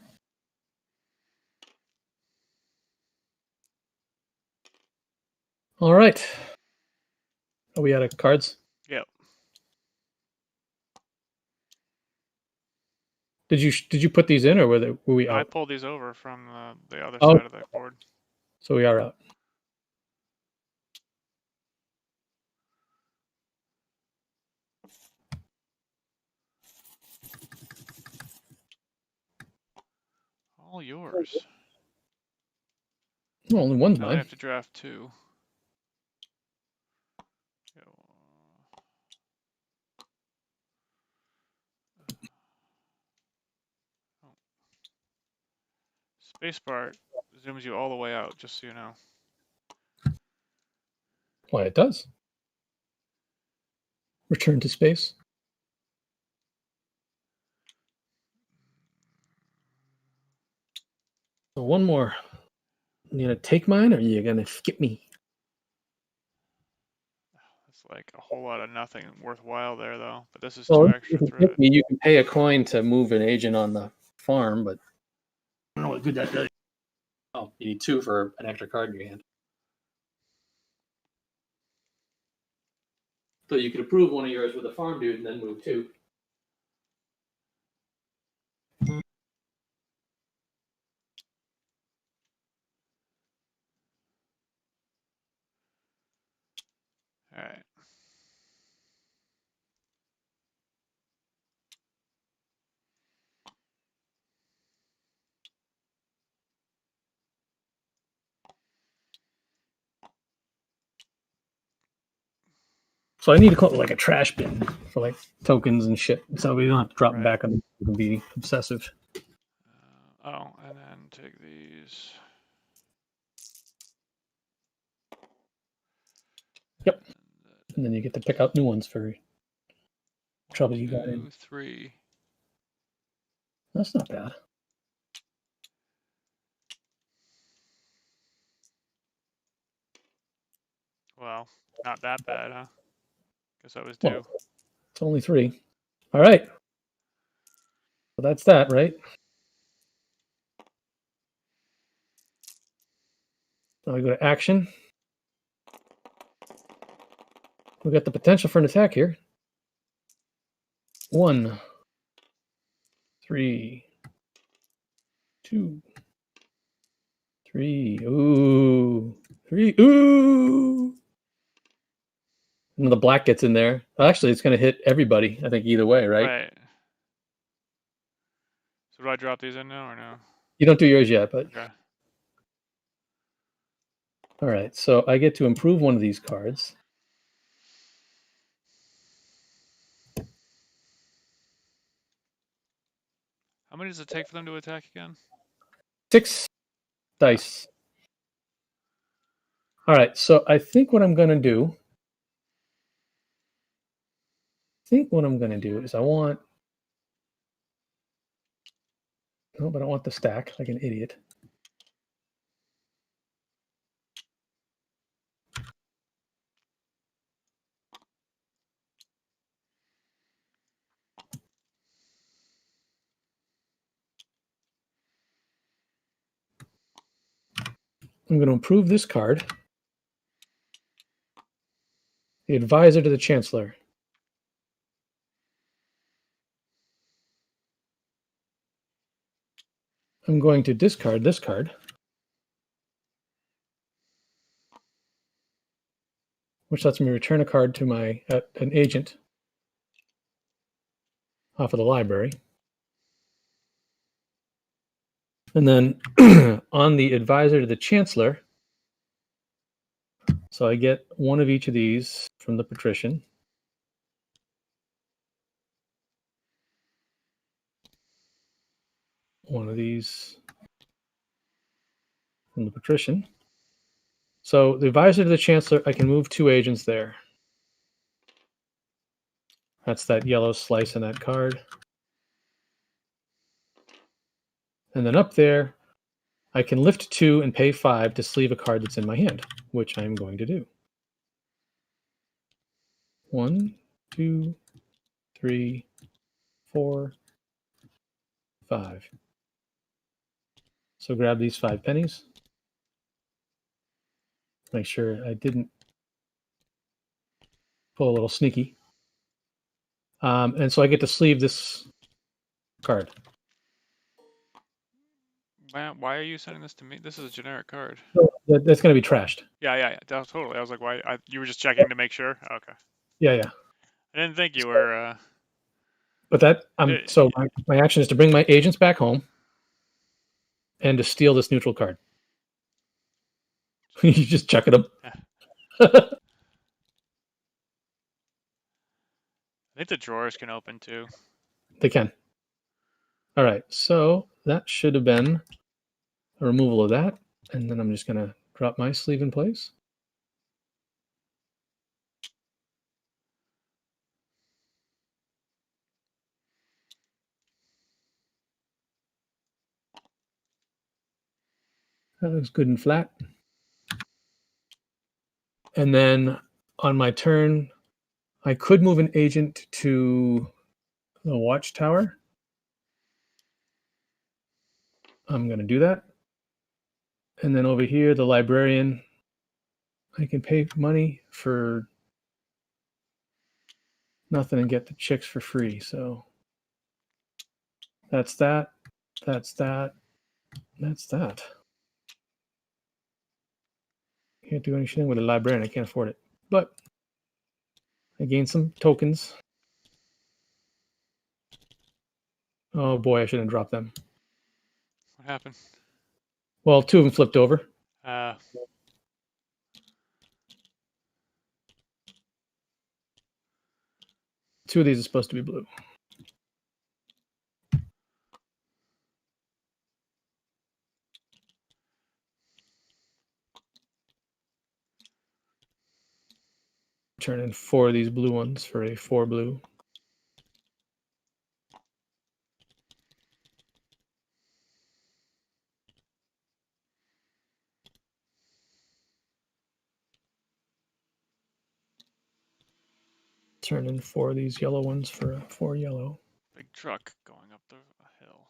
All right. Are we out of cards? Yep. Did you put these in, or were we out? I pulled these over from the other side of that board. So we are out. All yours. Well, only one's Now I mine. have to draft 2. Spacebar zooms you all the way out, just so you know. Why, it does. Return to space. So one more. You gonna take mine, or you gonna skip me? It's like a whole lot of nothing worthwhile there, though. But this is Well, 2 if extra you thread. skip me, you can pay a coin to move an agent on the farm, but I don't know what good that does. Oh, you need 2 for an extra card in your hand. So you could approve one of yours with a farm dude and then move 2. All right. So I need to call it like a trash bin for like tokens and shit, so we don't have to drop them Right. back on. We can be obsessive. Oh, and then take these. Yep. And then you get to pick out new ones for trouble you got 2, in. 3. That's not bad. Well, not that bad, huh? Guess I was Well, due. it's only 3. All right. So that's that, right? Now we go to action. We got the potential for an attack here. 1, 3, 2, 3. Ooh, 3. Ooh. And the black gets in there. Actually, it's going to hit everybody. I think either way, right? Right. So do I drop these in now or no? You don't do yours yet, but Okay. all right. So I get to improve one of these cards. How many does it take for them to attack again? 6 dice. All right. So I think what I'm going to do. Is I want. No, but I want the stack like an idiot. I'm going to improve this card. The advisor to the chancellor. I'm going to discard this card, which lets me return a card to my an agent off of the library. And then on the advisor to the chancellor, so I get one of each of these from the patrician. One of these from the patrician. So the advisor to the chancellor, I can move 2 agents there. That's that yellow slice in that card. And then up there, I can lift 2 and pay 5 to sleeve a card that's in my hand, which I'm going to do. 1, 2, 3, 4, 5. So grab these 5 pennies. Make sure I didn't pull a little sneaky. And so I get to sleeve this card. Why are you sending this to me? This is a generic card. So that's going to be trashed. Yeah. Totally. I was like, why? You were just checking to make sure? Okay. Yeah. I didn't think you were. But that so my action is to bring my agents back home and to steal this neutral card. You just chuck it up. I think the drawers can open too. They can. All right, so that should have been a removal of that, and then I'm just going to drop my sleeve in place. That looks good and flat. And then on my turn, I could move an agent to the watchtower. I'm going to do that. And then over here, the librarian, I can pay money for nothing and get the chicks for free. So that's that. That's that. That's that. Can't do anything with a librarian. I can't afford it. But I gained some tokens. Oh boy, I shouldn't have dropped them. What happened? Well, 2 of them flipped over. Two of these are supposed to be blue. Turn in 4 of these blue ones for a 4 blue. Turn in 4 of these yellow ones for a 4 yellow. Big truck going up the hill.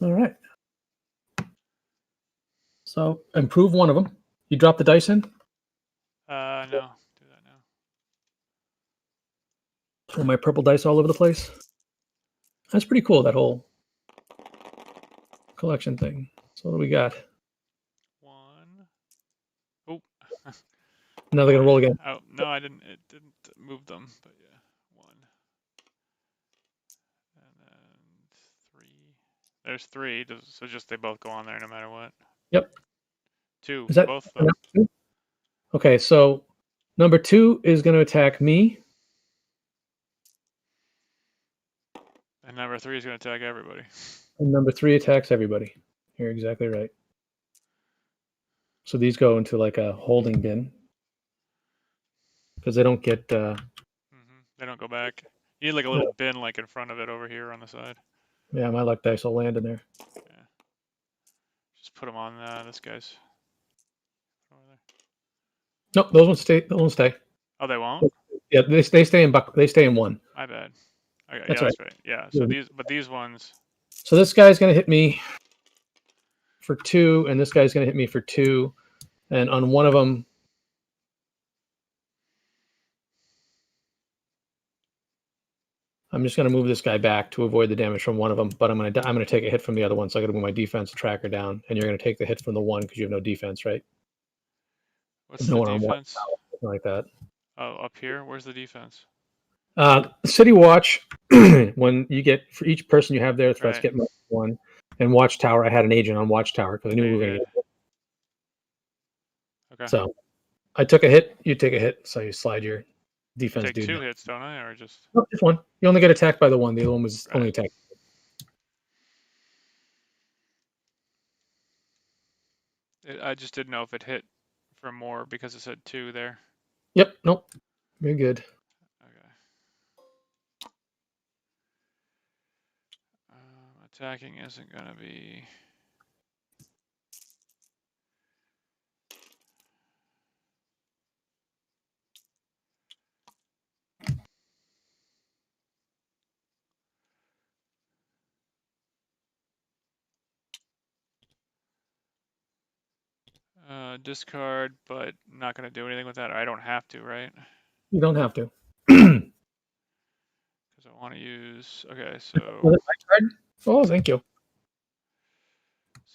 All All right. So improve one of them. You drop the dice in. No, do that now. Throw my purple dice all over the place. That's pretty cool, that whole collection thing. So what do we got? 1. Oh. Now they're gonna roll again. Oh no, I didn't. It didn't move them, but yeah, 1. And then 3. There's 3. So just they both go on there no matter what. Yep. 2. Is that Both of them. Okay, so number 2 is going to attack me. And number 3 is going to attack everybody. And number 3 attacks everybody. You're exactly right. So these go into like a holding bin because they don't get. They don't go back. You need like a little bin like in front of it over here on the side. Yeah, my luck dice will land in there. Yeah. Just put them on this guy's. Over there. Nope, those ones stay. Those ones stay. Oh, they won't. Yeah, they stay in buck. They stay in 1. My bad. Okay, That's yeah, right. that's right. Yeah. So these ones. So this guy's going to hit me for 2, and this guy's going to hit me for 2, and on one of them, I'm just going to move this guy back to avoid the damage from one of them. But I'm going to take a hit from the other one, so I got to move my defense tracker down, and you're going to take the hit from the one because you have no defense, right? What's the defense? Something like that. Oh, up here. Where's the defense? City Watch. When you get for each person you have there, threats get -1. And Watchtower, I had an agent on Watchtower because I knew we were going to get it. Okay. So I took a hit. You take a hit. So you slide your defense. I take 2 hits, don't I, or just? No, just 1. You only get attacked by the one. The other one was only attacked. I just didn't know if it hit for more because it said 2 there. Yep. Nope. You're good. Okay. Attacking isn't going to be. Discard, but not going to do anything with that. I don't have to, right? You don't have to. Because I want to use. Okay, so. Was it my card? Oh, thank you.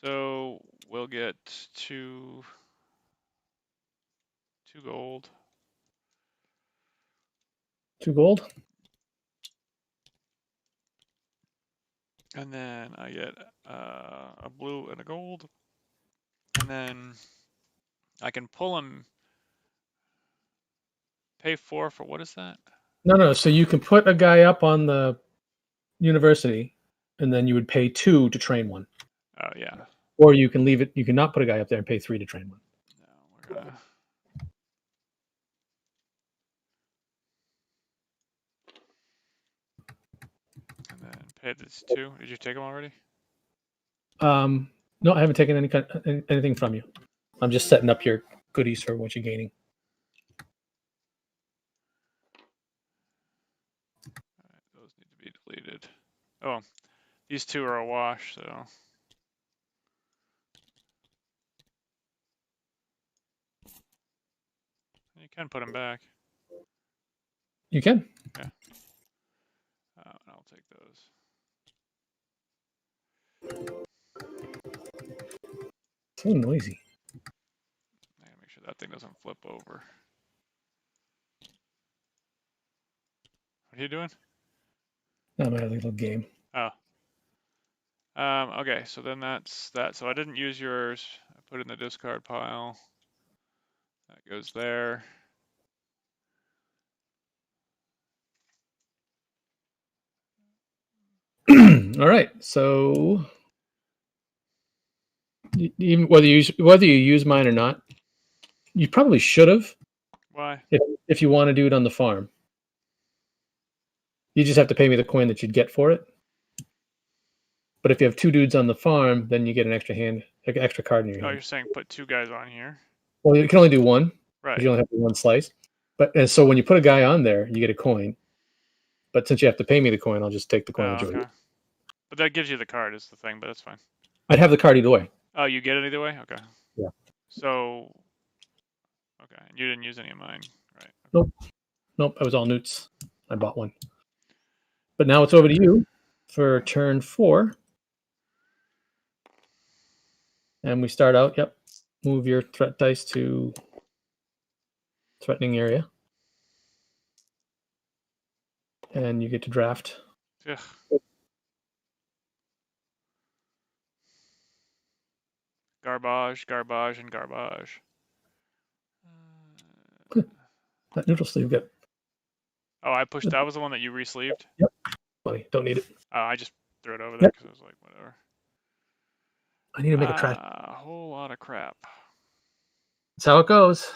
So we'll get 2 gold. 2 gold. And then I get a blue and a gold. And then I can pull them. Pay 4 for what is that? No. So you can put a guy up on the university, and then you would pay 2 to train one. Oh yeah. Or you can leave it. You can not put a guy up there and pay 3 to train one. No, we're gonna. Pay this 2. Did you take them already? No, I haven't taken anything from you. I'm just setting up your goodies for what you're gaining. Alright, those need to be deleted. Oh, these 2 are a wash, so. You can put them back. You can. And I'll take those. So noisy. I gotta make sure that thing doesn't flip over. What are you doing? I'm at a little game. Oh. Okay, so then that's that. So I didn't use yours. I put it in the discard pile. That goes there. All right. So even whether you use mine or not, you probably should have. Why? If you want to do it on the farm, you just have to pay me the coin that you'd get for it. But if you have 2 dudes on the farm, then you get an extra card in your Oh, hand. you're saying put 2 guys on here? Well, you can only do 1 Right. because you only have 1 slice. And so when you put a guy on there, you get a coin. But since you have to pay me the coin, I'll just take the coin. Oh, okay. But that gives you the card is the thing, but that's fine. I'd have the card either way. Oh, you get it either way? Okay. Yeah. So, okay. You didn't use any of mine, right? Okay. Nope. I was all Newts. I bought 1. But now it's over to you for turn 4. And we start out, yep. Move your threat dice to threatening area. And you get to draft. Ugh. Garbage, garbage, and garbage. That neutral sleeve, good. Oh, I pushed. That was the one that you re-sleeved? Yep. Funny, don't need it. Oh, I just threw it over there because I was like, whatever. I need to make a trash. A whole lot of crap. That's how it goes.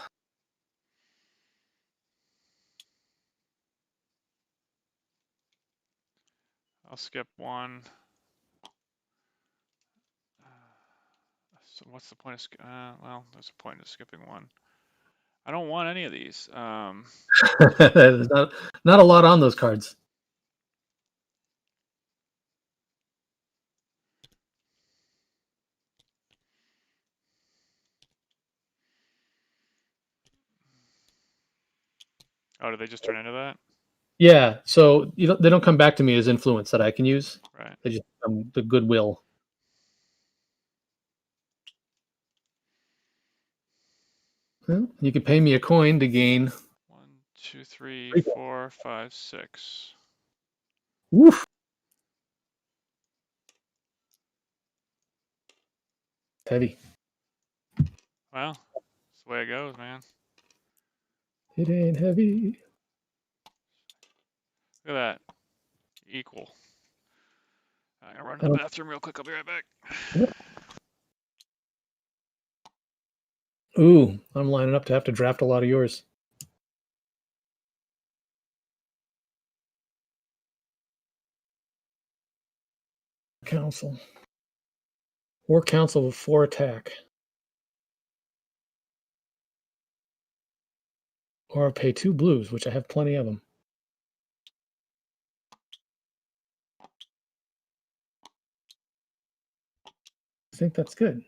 I'll skip 1. So what's the point of well, there's a point of skipping 1. I don't want any of these. There's not a lot on those cards. Oh, did they just turn into that? Yeah, so they don't come back to me as influence that I can use. Right. They just the goodwill. Well, you can pay me a coin to gain. 1, 2, 3, 4, 5, 6. Woof. Heavy. Well, that's the way it goes, man. It ain't heavy. Look at that. Equal. I'm gonna run to the bathroom real quick. I'll be right back. Yep. Ooh, I'm lining up to have to draft a lot of yours. Council. Or council with 4 attack. Or I'll pay 2 blues, which I have plenty of them. I think that's good.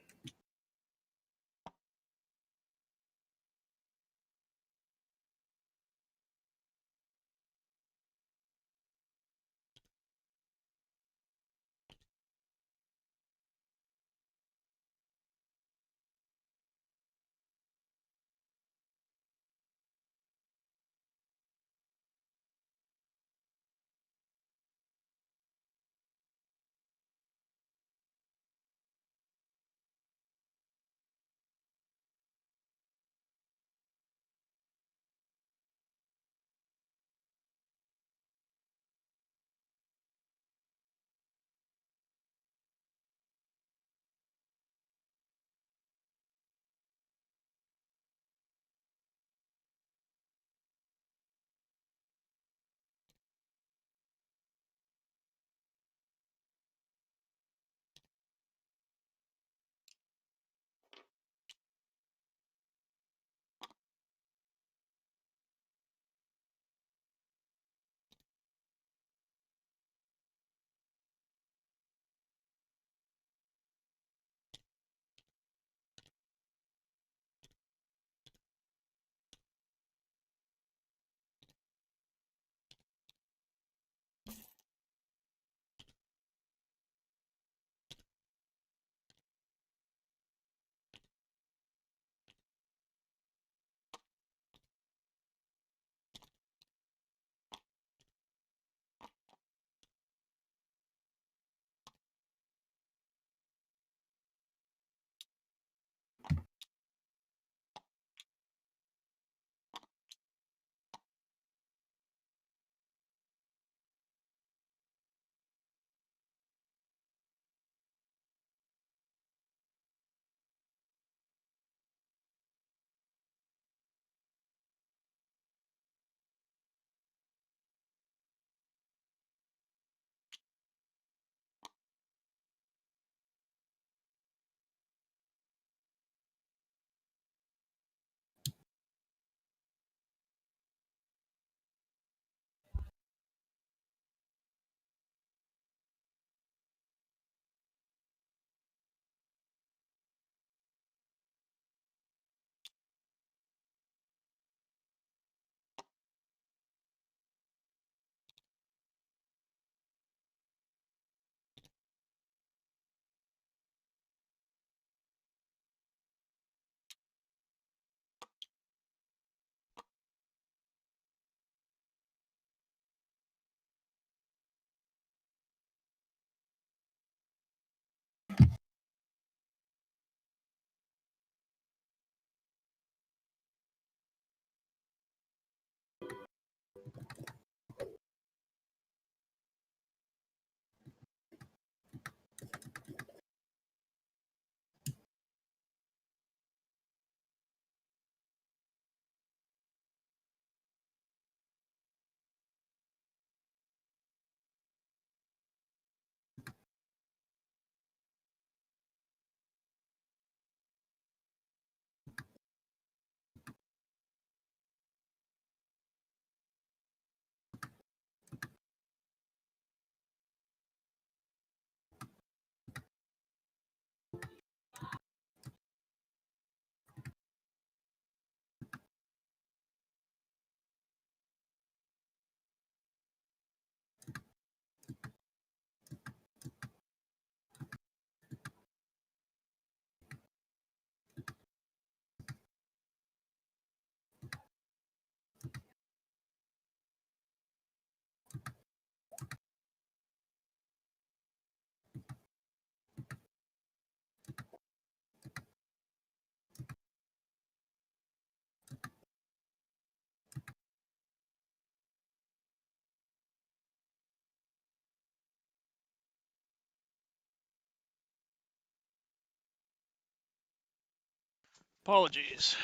Apologies.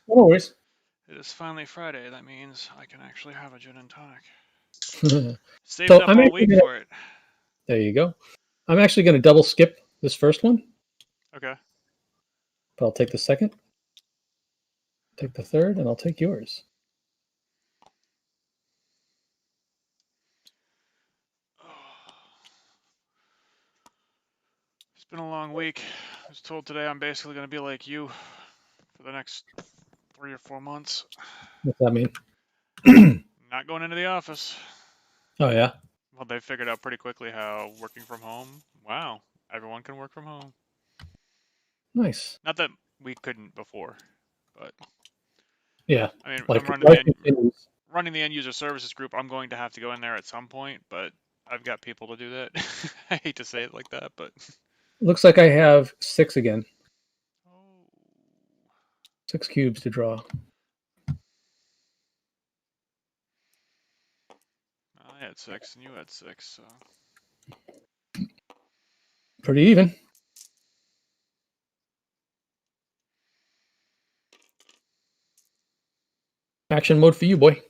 No worries. It is finally Friday. That means I can actually have a gin and tonic. So Saved up I'm all actually week gonna, for it. there you go. I'm actually going to double skip this first one, Okay. but I'll take the second, take the third, and I'll take yours. It's been a long week. I was told today I'm basically going to be like you for the next 3 or 4 months. What's that mean? Not going into the office. Oh, yeah? Well, they figured out pretty quickly how working from home, wow, everyone can work from home. Nice. Not that we couldn't before, but Yeah. I mean, Like, I'm life continues. running the end user services group. I'm going to have to go in there at some point, but I've got people to do that. I hate to say it like that, but Looks like I have 6 again. oh, 6 cubes to draw. I had 6 and you had 6, so Pretty even. Action mode for you, boy.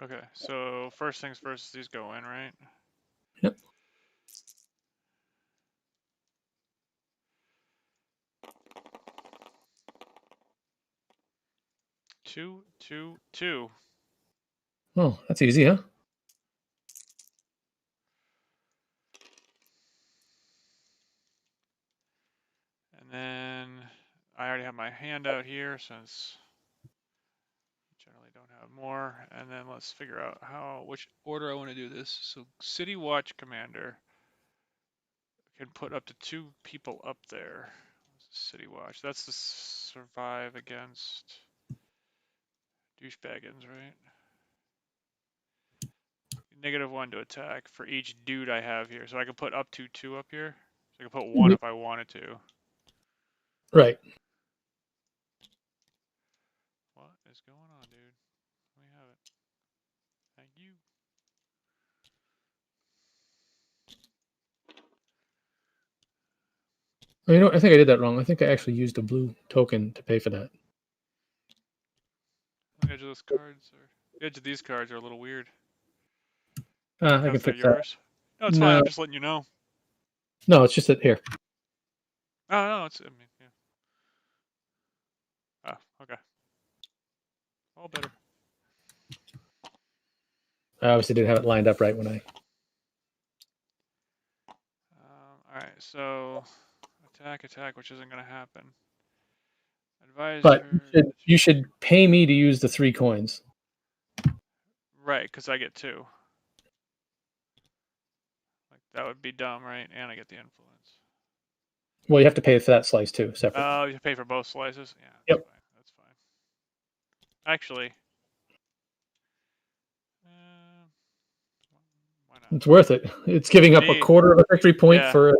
okay. So first things first, these go in, right? Yep. Two, two, two. Oh, that's easy, huh? And then I already have my handout here since generally don't have more. And then let's figure out which order I want to do this. So City Watch Commander can put up to 2 people up there. City Watch. That's the survive against douchebaggins, right? -1 to attack for each dude I have here. So I can put up to 2 up here. So I can put 1 if I wanted to. Right. What is going on, dude? Let me have it. Thank you. Oh, you know, I think I did that wrong. I think I actually used a blue token to pay for that. The edge of those cards, or the edge of these cards are a little weird. I can Because they're fix that. yours. No, it's fine. I'm just letting you know. No, it's just that here. Oh no, it's. I mean, yeah. Oh, okay. All better. I obviously didn't have it lined up right when I. All right. So attack, which isn't gonna happen. Advisor. But you should pay me to use the 3 coins. Right, because I get 2. Like that would be dumb, right? And I get the influence. Well, you have to pay for that slice too, separate. Oh, you pay for both slices? Yeah. Yep. Fine. That's fine. Actually, why not? It's worth it. It's giving up a quarter of a victory point for.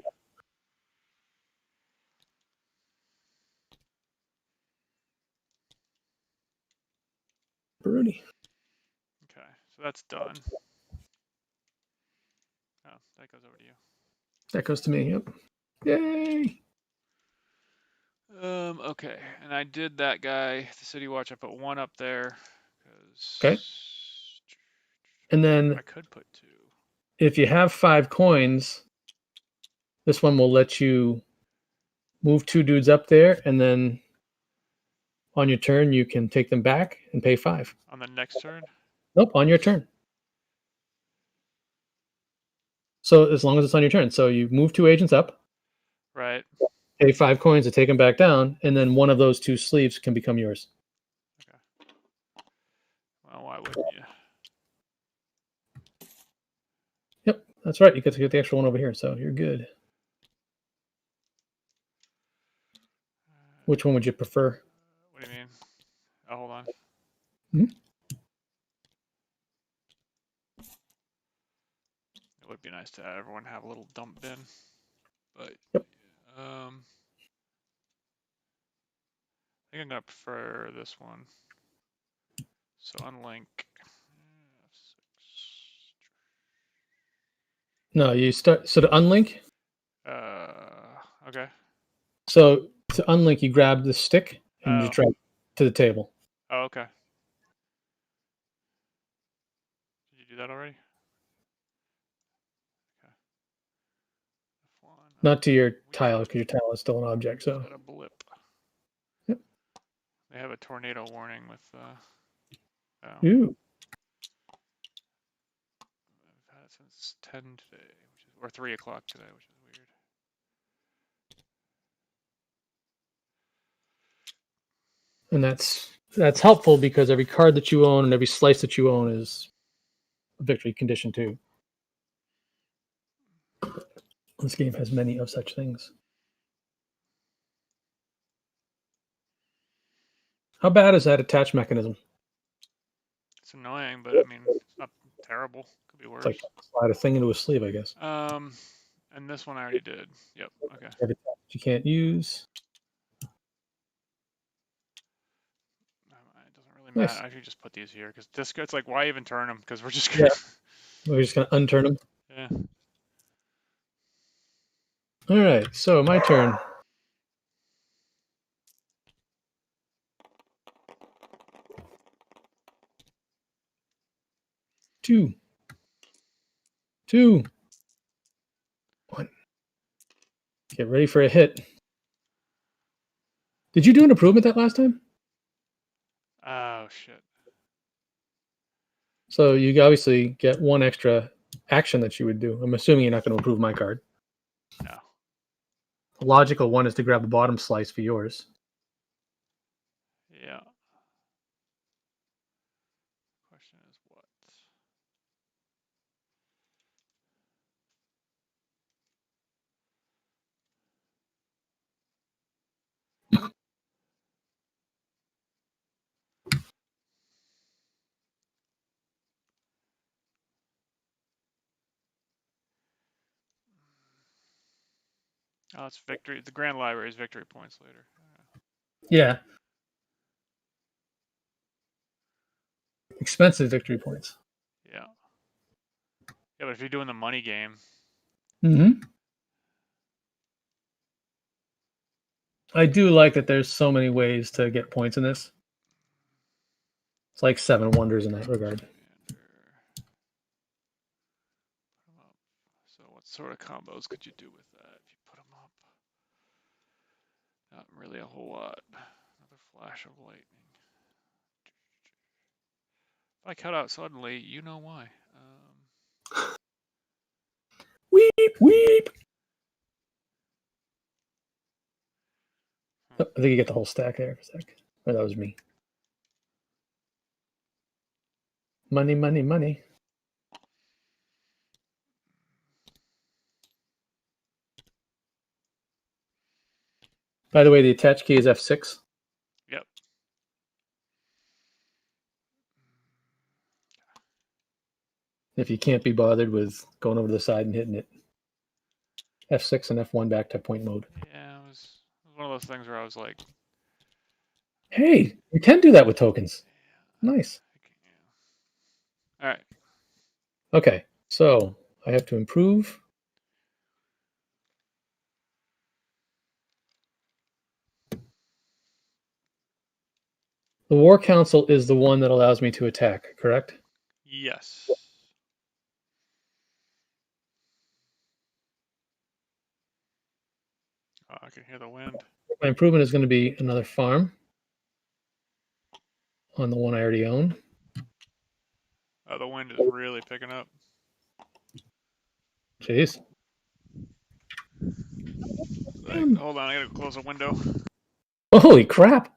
Bruni. Okay, so that's done. Oh, that goes over to you. That goes to me. Yep. Yay. Okay, and I did that guy, the City Watch. I put 1 up there. Okay. And then I could put 2. If you have 5 coins, this one will let you move 2 dudes up there, and then on your turn you can take them back and pay 5. On the next turn? Nope, on your turn. So as long as it's on your turn. So you move 2 agents up. Right. Pay 5 coins to take them back down, and then one of those 2 sleeves can become yours. Okay. Well, why wouldn't you? Yep, that's right. You get to get the extra one over here, so you're good. Which one would you prefer? What do you mean? Oh, hold on. Hmm? It would be nice to have everyone have a little dump bin, but yep. I think I'm gonna prefer this one. So unlink. No, you start. So to unlink. Okay. So to unlink, you grab the stick and you drag to the table. Oh, okay. Did you do that already? Okay. F1. Not to your Weird. tile, because your tile is still an object. So Got a blip. Yep. They have a tornado warning with. Oh. Ooh. I've had it since 10 today, or 3 o'clock today, which is weird. And that's helpful because every card that you own and every slice that you own is a victory condition too. This game has many of such things. How bad is that attach mechanism? It's annoying, but I mean, it's not terrible. Could be worse. It's like slide a thing into a sleeve, I guess. And this one I already did. Yep. Okay. You can't use. It doesn't really matter. Nice. I should just put these here because this. It's like, why even turn them? Because we're just gonna. We're just gonna unturn them. Yeah. All right. So my turn. Two. 1. Get ready for a hit. Did you do an improvement that last time? Oh shit. So you obviously get 1 extra action that you would do. I'm assuming you're not going to improve my card. No. The logical one is to grab the bottom slice for yours. Yeah. Question is what? Oh, it's victory. The Grand Library is victory points later. Yeah. Expensive victory points. Yeah. Yeah, but if you're doing the money game. Mm-hmm. I do like that there's so many ways to get points in this. It's like 7 wonders in that regard. So what sort of combos could you do with that if you put them up? Not really a whole lot. Another flash of lightning. If I cut out suddenly, you know why. Weep, weep. I think you get the whole stack there for a sec. Or that was me. Money, money, money. By the way, the attach key is F6. Yep. If you can't be bothered with going over to the side and hitting it, F6 and F1 back to point mode. Yeah, it was one of those things where I was like, hey, you can do that with tokens. Nice. All right. Okay, so I have to improve. The War Council is the one that allows me to attack, correct? Yes. Oh, I can hear the wind. My improvement is going to be another farm on the one I already own. Oh, the wind is really picking up. Jeez. Like, hold on, I gotta close a window. Holy crap.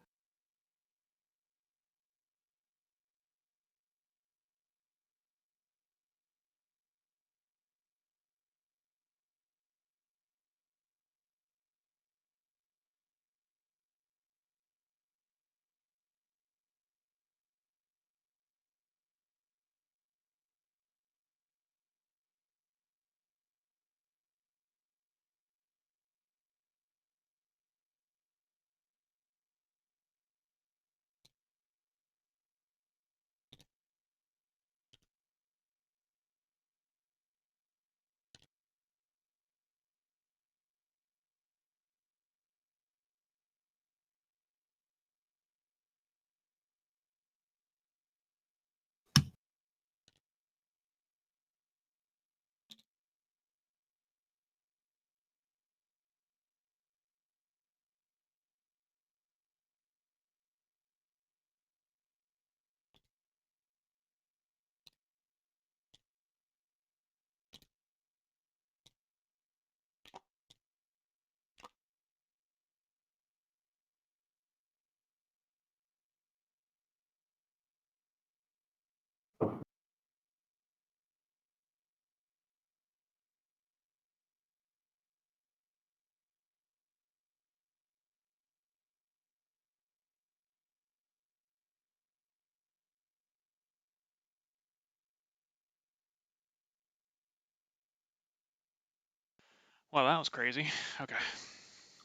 Well, that was crazy. Okay.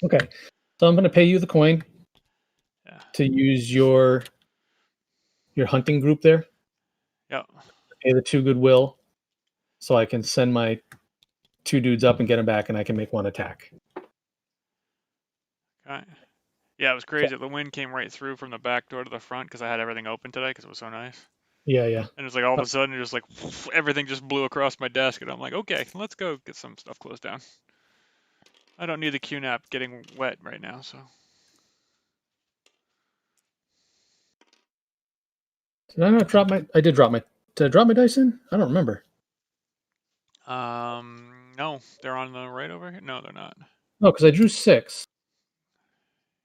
Okay. So I'm going to pay you the coin Yeah. to use your hunting group there. Yep. Pay the 2 goodwill so I can send my 2 dudes up and get them back, and I can make 1 attack. Okay. Yeah, it was So, crazy. The wind came right through from the back door to the front because I had everything open today because it was so nice. yeah. And it was like all of a sudden, it just like everything just blew across my desk, and I'm like, okay, let's go get some stuff closed down. I don't need the QNAP getting wet right now, so. Did I not drop my? I did drop my. Did I drop my dice in? I don't remember. No, they're on the right over here. No, they're not. No, because I drew 6.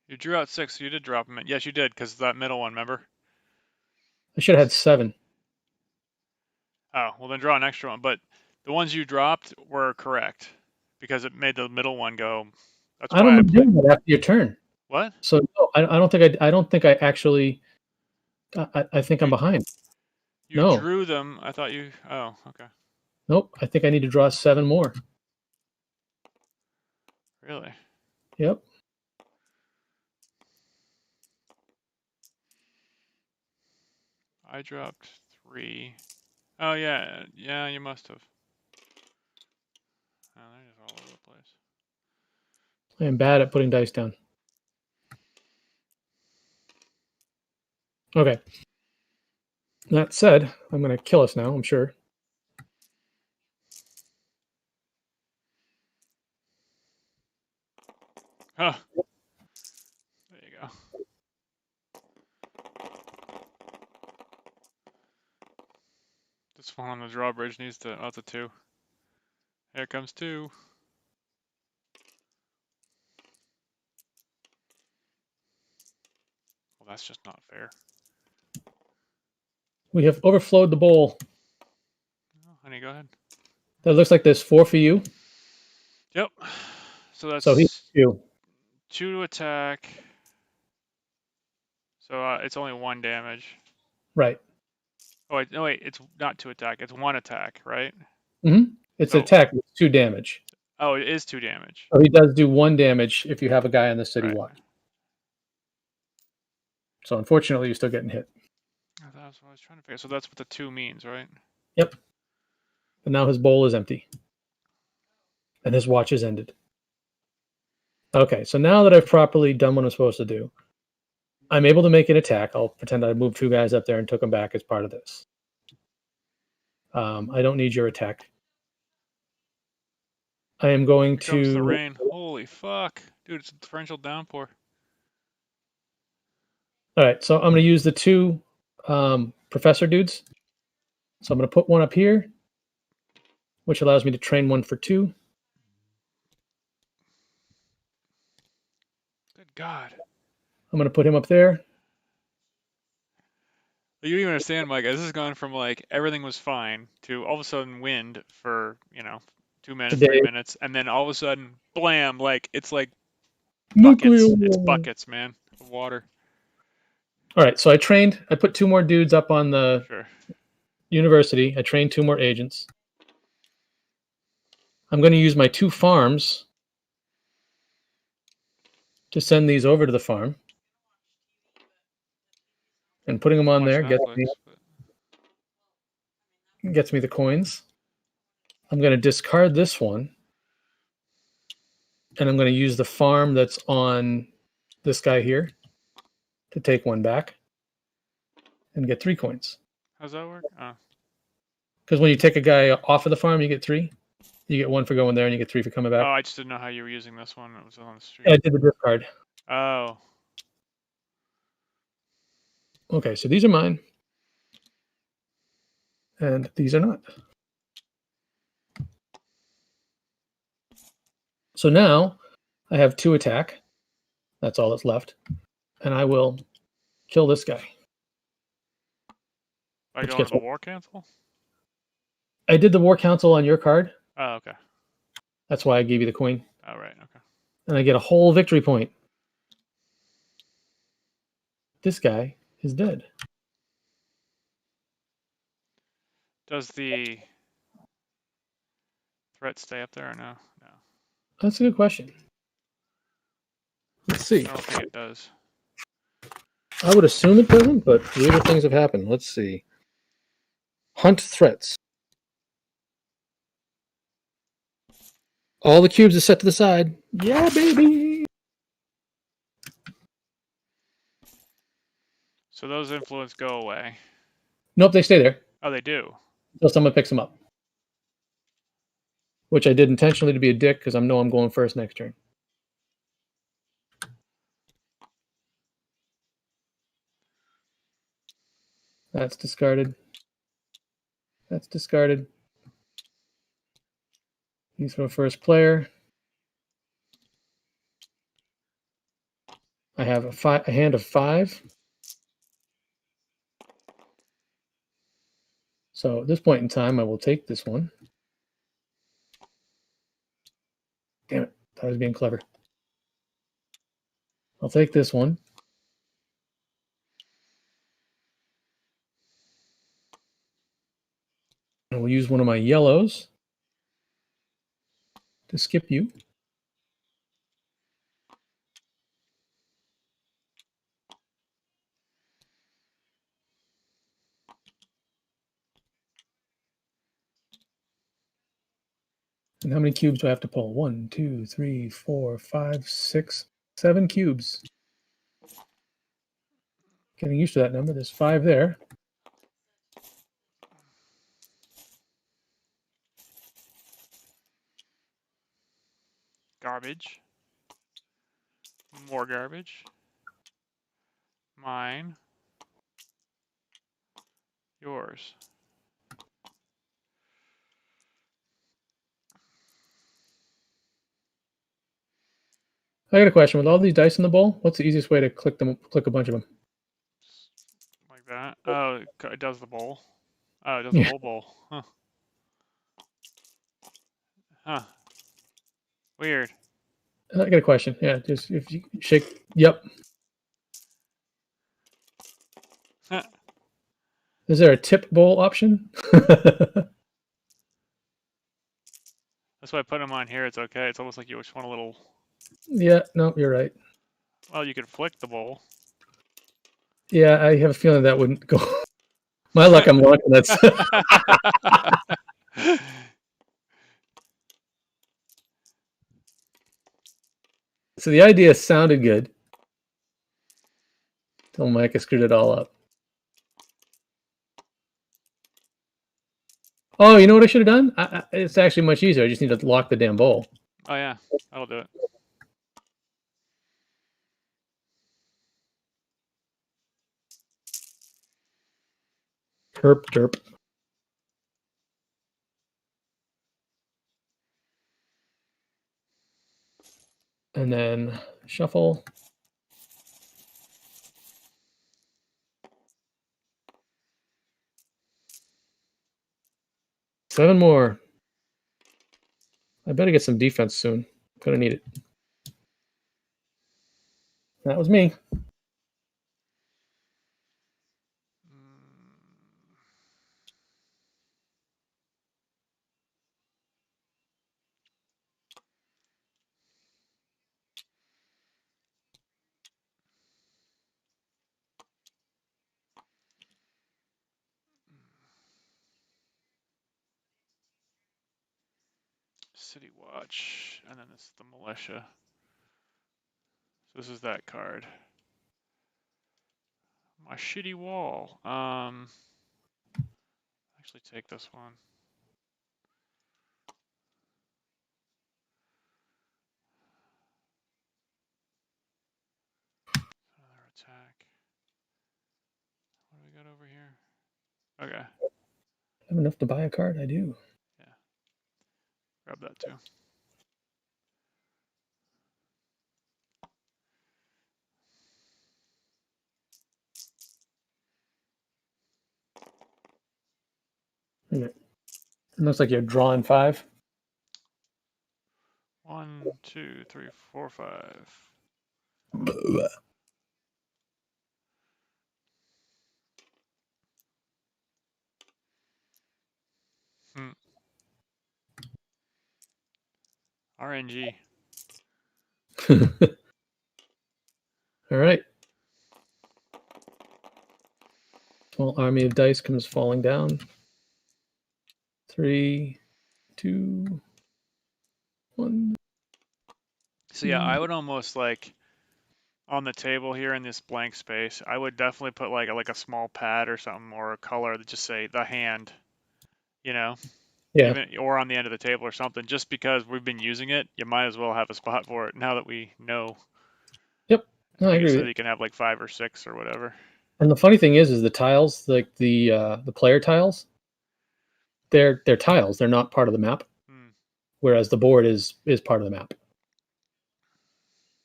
You drew out 6, so you did drop them in. Yes, you did, because that middle one, remember? I should have had 7. Oh, well then draw an extra one. But the ones you dropped were correct because it made the middle one go. That's I don't why I remember doing that after your turn. What? So no, I don't think I don't think I actually. I think I'm behind. You No. drew them. I thought you. Oh, okay. Nope. I think I need to draw 7 more. Really? Yep. I dropped 3. Oh yeah, yeah. You must have. Oh, they're just all over the place. I am bad at putting dice down. Okay. That said, I'm going to kill us now, I'm sure. Oh. There you go. This one on the drawbridge needs to. Oh, it's a 2. Here comes 2. Well, that's just not fair. We have overflowed the bowl. Oh, honey, go ahead. That looks like there's 4 for you. Yep. So that's So he's 2. 2 to attack. So it's only 1 damage. Right. Oh wait, no wait, it's not 2 attack. It's 1 attack, right? Mm-hmm. It's So, an attack with 2 damage. Oh, it is 2 damage. So he does do 1 damage if you have a guy on the city Right. watch. So unfortunately, you're still getting hit. Oh, that's what I was trying to figure. So that's what the 2 means, right? Yep. But now his bowl is empty. And his watch is ended. Okay, so now that I've properly done what I'm supposed to do, I'm able to make an attack. I'll pretend I moved 2 guys up there and took them back as part of this. I don't need your attack. I am going Here comes the to. rain. Holy fuck. Dude, it's a torrential downpour. All right, so I'm going to use the 2 professor dudes. So I'm going to put 1 up here, which allows me to train 1 for 2. Good God. I'm going to put him up there. You don't even understand, Micah. This has gone from like everything was fine to all of a sudden wind for, 2 minutes, 3 minutes, and then all of a sudden, blam, like it's like Nuclear buckets. war. It's buckets, man, of water. All right, so I put 2 more dudes up on the university. I trained 2 more agents. I'm going to use my 2 farms to send these over to the farm. And putting them on there gets me the coins. I'm going to discard this one. And I'm going to use the farm that's on this guy here to take 1 back and get 3 coins. How's that work? Oh. Because when you take a guy off of the farm, you get 3. You get 1 for going there, and you get 3 for coming back. Oh, I just didn't know how you were using this one. It was on the street. Yeah, I did the discard. Oh. Okay, so these are mine. And these are not. So now I have 2 attack. That's all that's left. And I will kill this guy. I go into the war council? I did the war council on your card. Oh, okay. That's why I gave you the coin. Oh, right, okay. And I get a whole victory point. This guy is dead. Does the threat stay up there or no? No. That's a good question. Let's see. I don't think it does. I would assume it doesn't, but weirder things have happened. Let's see. Hunt threats. All the cubes are set to the side. Yeah, baby. So those influence go away. Nope, they stay there. Oh, they do. Until someone picks them up. Which I did intentionally to be a dick because I know I'm going first next turn. That's discarded. That's discarded. He's for first player. I have a hand of 5. So at this point in time, I will take this one. Damn it. Thought I was being clever. I'll take this one. And we'll use one of my yellows to skip you. And how many cubes do I have to pull? 1, 2, 3, 4, 5, 6, 7 cubes. Getting used to that number. There's 5 there. Garbage. More garbage. Mine. Yours. I got a question. With all these dice in the bowl, what's the easiest way to click a bunch of them? Like that. Oh, it does the bowl. Oh, it does Yeah. the whole bowl. Huh. Huh. Weird. I got a question. Yeah, just if you shake. Yep. Huh. Is there a tip bowl option? That's why I put them on here. It's okay. It's almost like you just want a little. Yeah, no, you're right. Well, you could flick the bowl. Yeah, I have a feeling that wouldn't go. My luck, I'm launching that. So the idea sounded good until Micah screwed it all up. Oh, you know what I should have done? It's actually much easier. I just need to lock the damn bowl. Oh yeah, that'll do it. Herp derp. And then shuffle. Seven more. I better get some defense soon. Gonna need it. That was me. City Watch, and then this is the militia. So this is that card. My shitty wall. Actually take this one. Another attack. What do we got over here? Okay. I have enough to buy a card. I do. Yeah. Grab that too. It looks like you're drawing 5. 1, 2, 3, 4, 5. RNG. All right. Small army of dice comes falling down. 3, 2, 1. So yeah, I would almost like on the table here in this blank space, I would definitely put like a small pad or something or a color that just say the hand, you know, Yeah. even or on the end of the table or something. Just because we've been using it, you might as well have a spot for it now that we know. Yep. No, I Like I agree said, with you. you can have like 5 or 6 or whatever. And the funny thing is the tiles, like the player tiles, they're tiles. They're not part of the map, whereas the board is part of the map.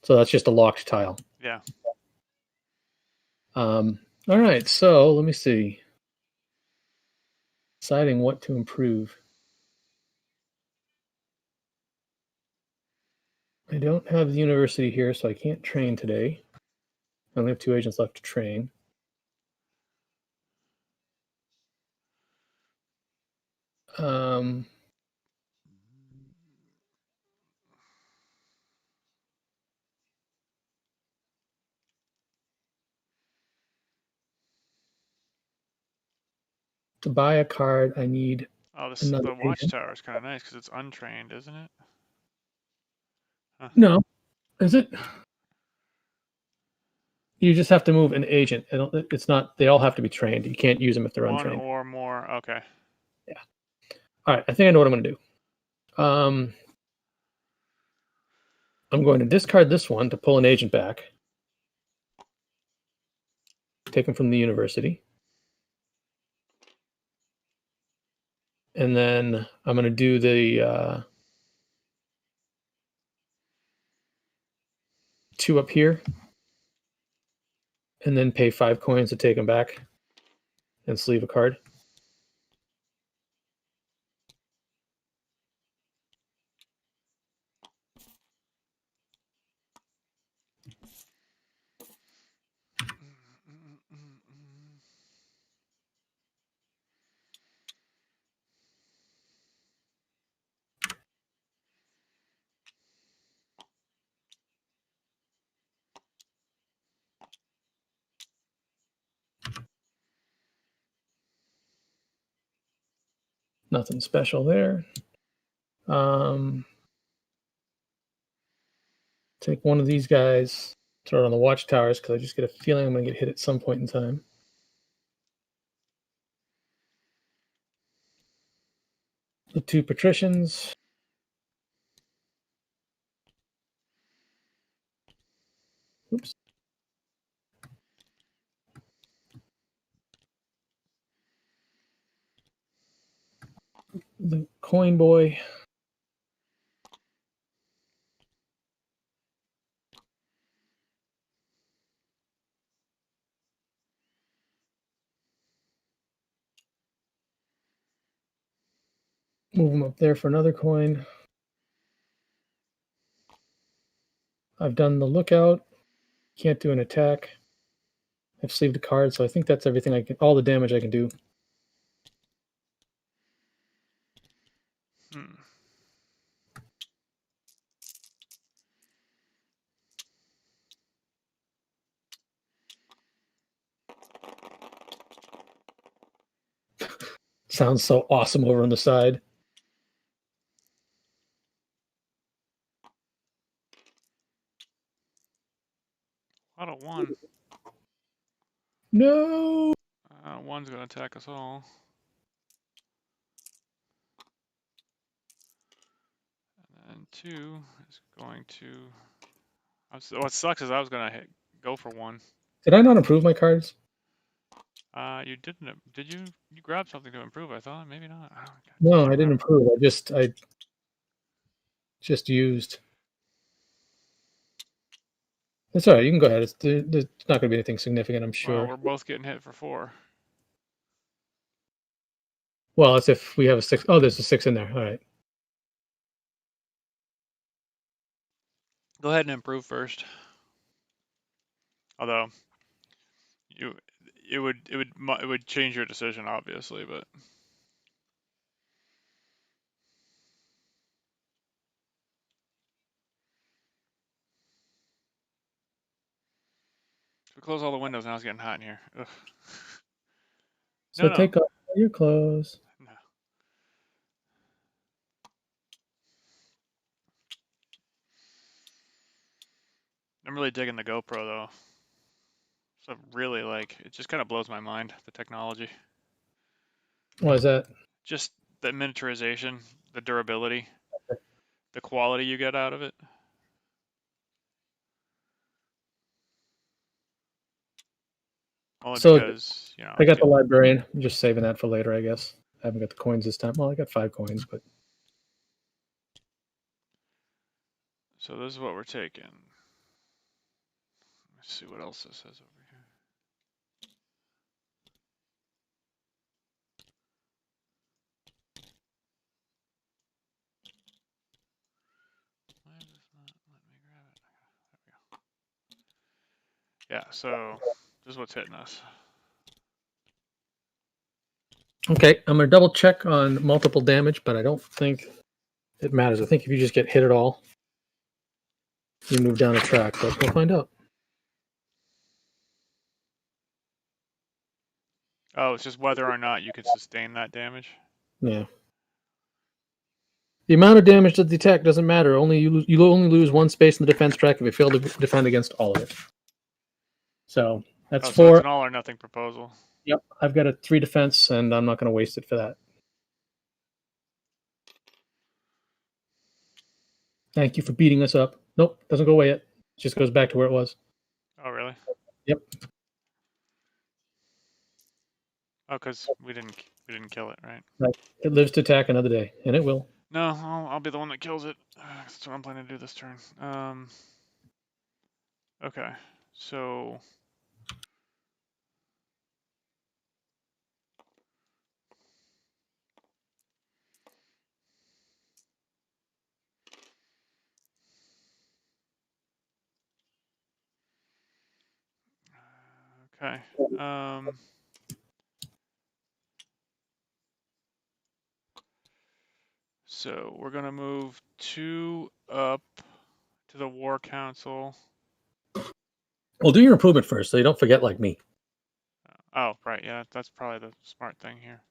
So that's just a locked tile. Yeah. All right. So let me see. Deciding what to improve. I don't have the university here, so I can't train today. I only have 2 agents left to train. To buy a card, I need Oh, another the agent. watchtower is kind of nice because it's untrained, isn't it? Huh. No, is it? You just have to move an agent. It's not. They all have to be trained. You can't use them if they're One untrained. or more. Okay. Yeah. All right. I think I know what I'm going to do. I'm going to discard this one to pull an agent back. Take him from the university. And then I'm going to do the 2 up here. And then pay 5 coins to take him back and sleeve a card. Nothing special there. Take one of these guys, throw it on the watchtowers because I just get a feeling I'm going to get hit at some point in time. The 2 patricians. Oops. The coin boy. Move him up there for another coin. I've done the lookout. Can't do an attack. I've sleeved a card, so I think that's everything I can. All the damage I can do. Sounds so awesome over on the side. What a 1. No. 1's going to attack us all. And 2 is going to... What sucks is I was going to go for 1. Did I not improve my cards? You didn't... Did you? You grabbed something to improve, I thought. Maybe not. No, I didn't improve. I just used. That's all right. You can go ahead. There's not going to be anything significant, I'm sure. Well, we're both getting hit for 4. Well, that's if we have a 6. Oh, there's a 6 in there. All right. Go ahead and improve first. Although, it would change your decision, obviously, but... we close all the windows. Now it's getting hot in here. Ugh. So No. take off your clothes. No. I'm really digging the GoPro though. So really, like, it just kind of blows my mind, the technology. Why is that? Just the miniaturization, the durability, the quality you get out of it. Only So because, you know, I got the librarian. I'm just saving that for later, I guess. I haven't got the coins this time. Well, I got 5 coins, but so this is what we're taking. Let's see what else this says over here. Why does this not let me grab it? There we go. Yeah, so this is what's hitting us. okay. I'm gonna double check on multiple damage, but I don't think it matters. I think if you just get hit at all, you move down the track. But we'll find out. Oh, it's just whether or not you can sustain that damage. Yeah. The amount of damage to the attack doesn't matter. Only you only lose 1 space in the defense track if you fail to defend against all of it. So that's Oh, so it's 4. an all or nothing proposal. Yep, I've got a 3 defense, and I'm not going to waste it for that. Thank you for beating us up. Nope, doesn't go away yet. It just goes back to where it was. Oh, really? Yep. Oh, because we didn't kill it, right? Right. It lives to attack another day, and it will. No, I'll be the one that kills it. That's what I'm planning to do this turn. Okay, so okay. So we're gonna move 2 up to the War Council. Well, do your improvement first, so you don't forget like me. Oh, right. Yeah, that's probably the smart thing here.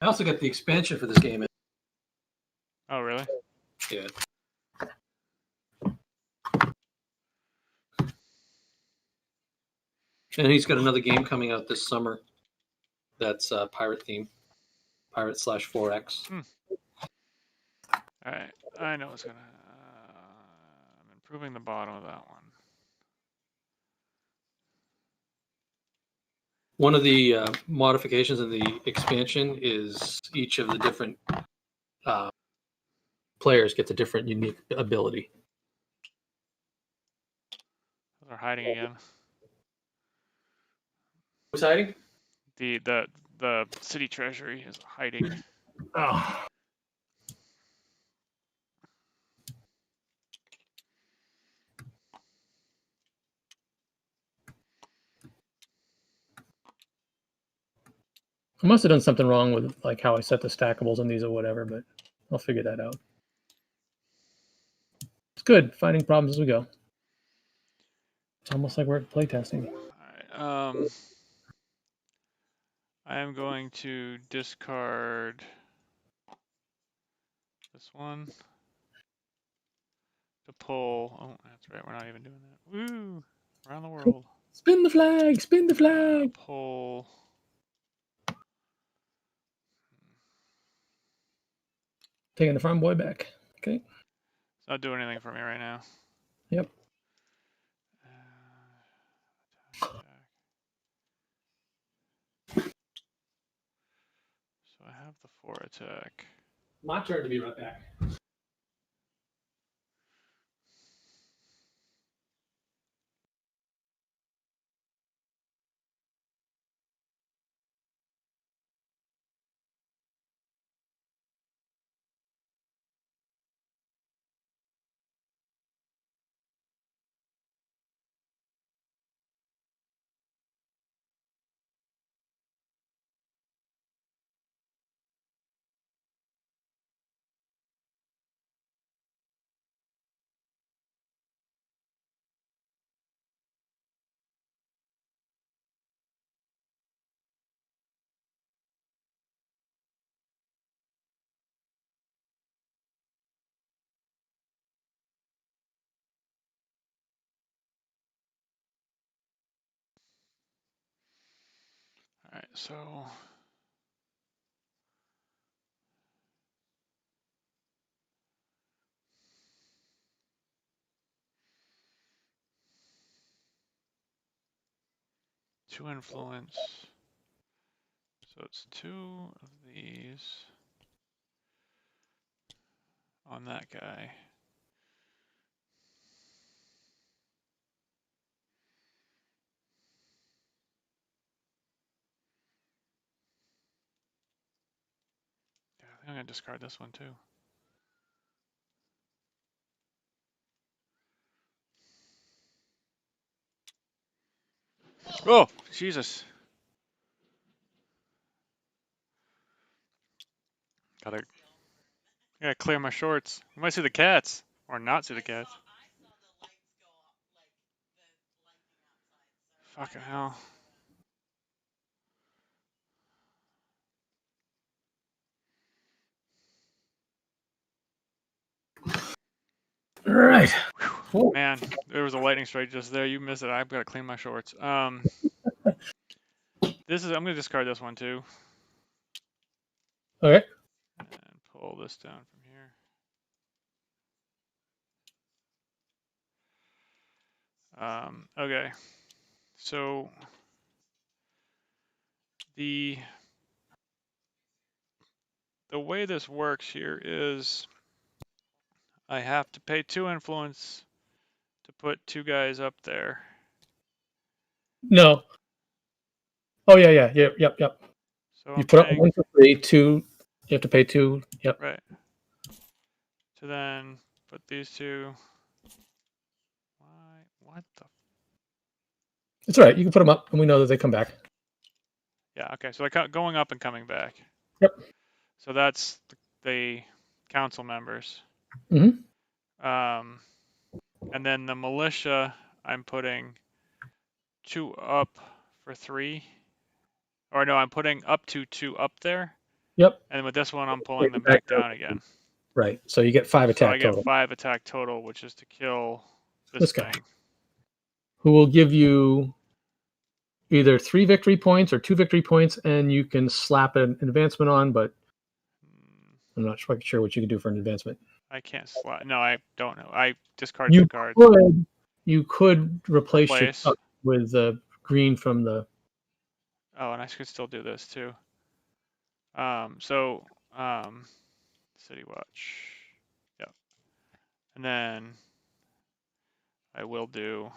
I also got the expansion for this game. Oh, really? Yeah. And he's got another game coming out this summer that's pirate theme. Pirate/4X. All right. I know it's gonna. I'm improving the bottom of that one. One of the modifications in the expansion is each of the different players gets a different unique ability. They're hiding again. Who's hiding? The city treasury is hiding. Oh. I must have done something wrong with like how I set the stackables on these or whatever, but I'll figure that out. It's good finding problems as we go. It's almost like we're playtesting. All right. I am going to discard this one to pull. Oh, that's right. We're not even doing that. Woo! Around the world. Spin the flag! Spin the flag! Pull. Taking the farm boy back. Okay. It's not doing anything for me right now. Yep. So I have the 4 attack. My turn to be right back. so. Two influence. So it's 2 of these on that guy. Yeah, I think I'm gonna discard this one too. Oh, Jesus. Gotta clear my shorts. You might see the cats. Or not see the cats. Fucking hell. All right. Whew. Man, there was a lightning strike just there. You missed it. I've got to clean my shorts. This is. I'm gonna discard this one too. Okay. And pull this down from here. Okay. So the way this works here is I have to pay 2 influence to put 2 guys up there. No. Oh yeah. Yep. So You I'm put up paying, 1 for free. 2. You have to pay 2. Yep. right. To then put these 2. Why? What the? It's all right. You can put them up, and we know that they come back. Yeah. Okay. So they're going up and coming back. Yep. So that's the council members. Mm-hmm. And then the militia, I'm putting 2 up for 3. Or no, I'm putting up to 2 up there. Yep. And with this one, I'm pulling them back down again. Right. So you get 5 So attack I get total. 5 attack total, which is to kill This thing. guy, who will give you either 3 victory points or 2 victory points, and you can slap an advancement on, but I'm not quite sure what you can do for an advancement. I can't slap. No, I don't know. I discard 2 cards. You could replace your tuck with the green from the. Oh, and I could still do this too. City Watch. Yep. And then I will do.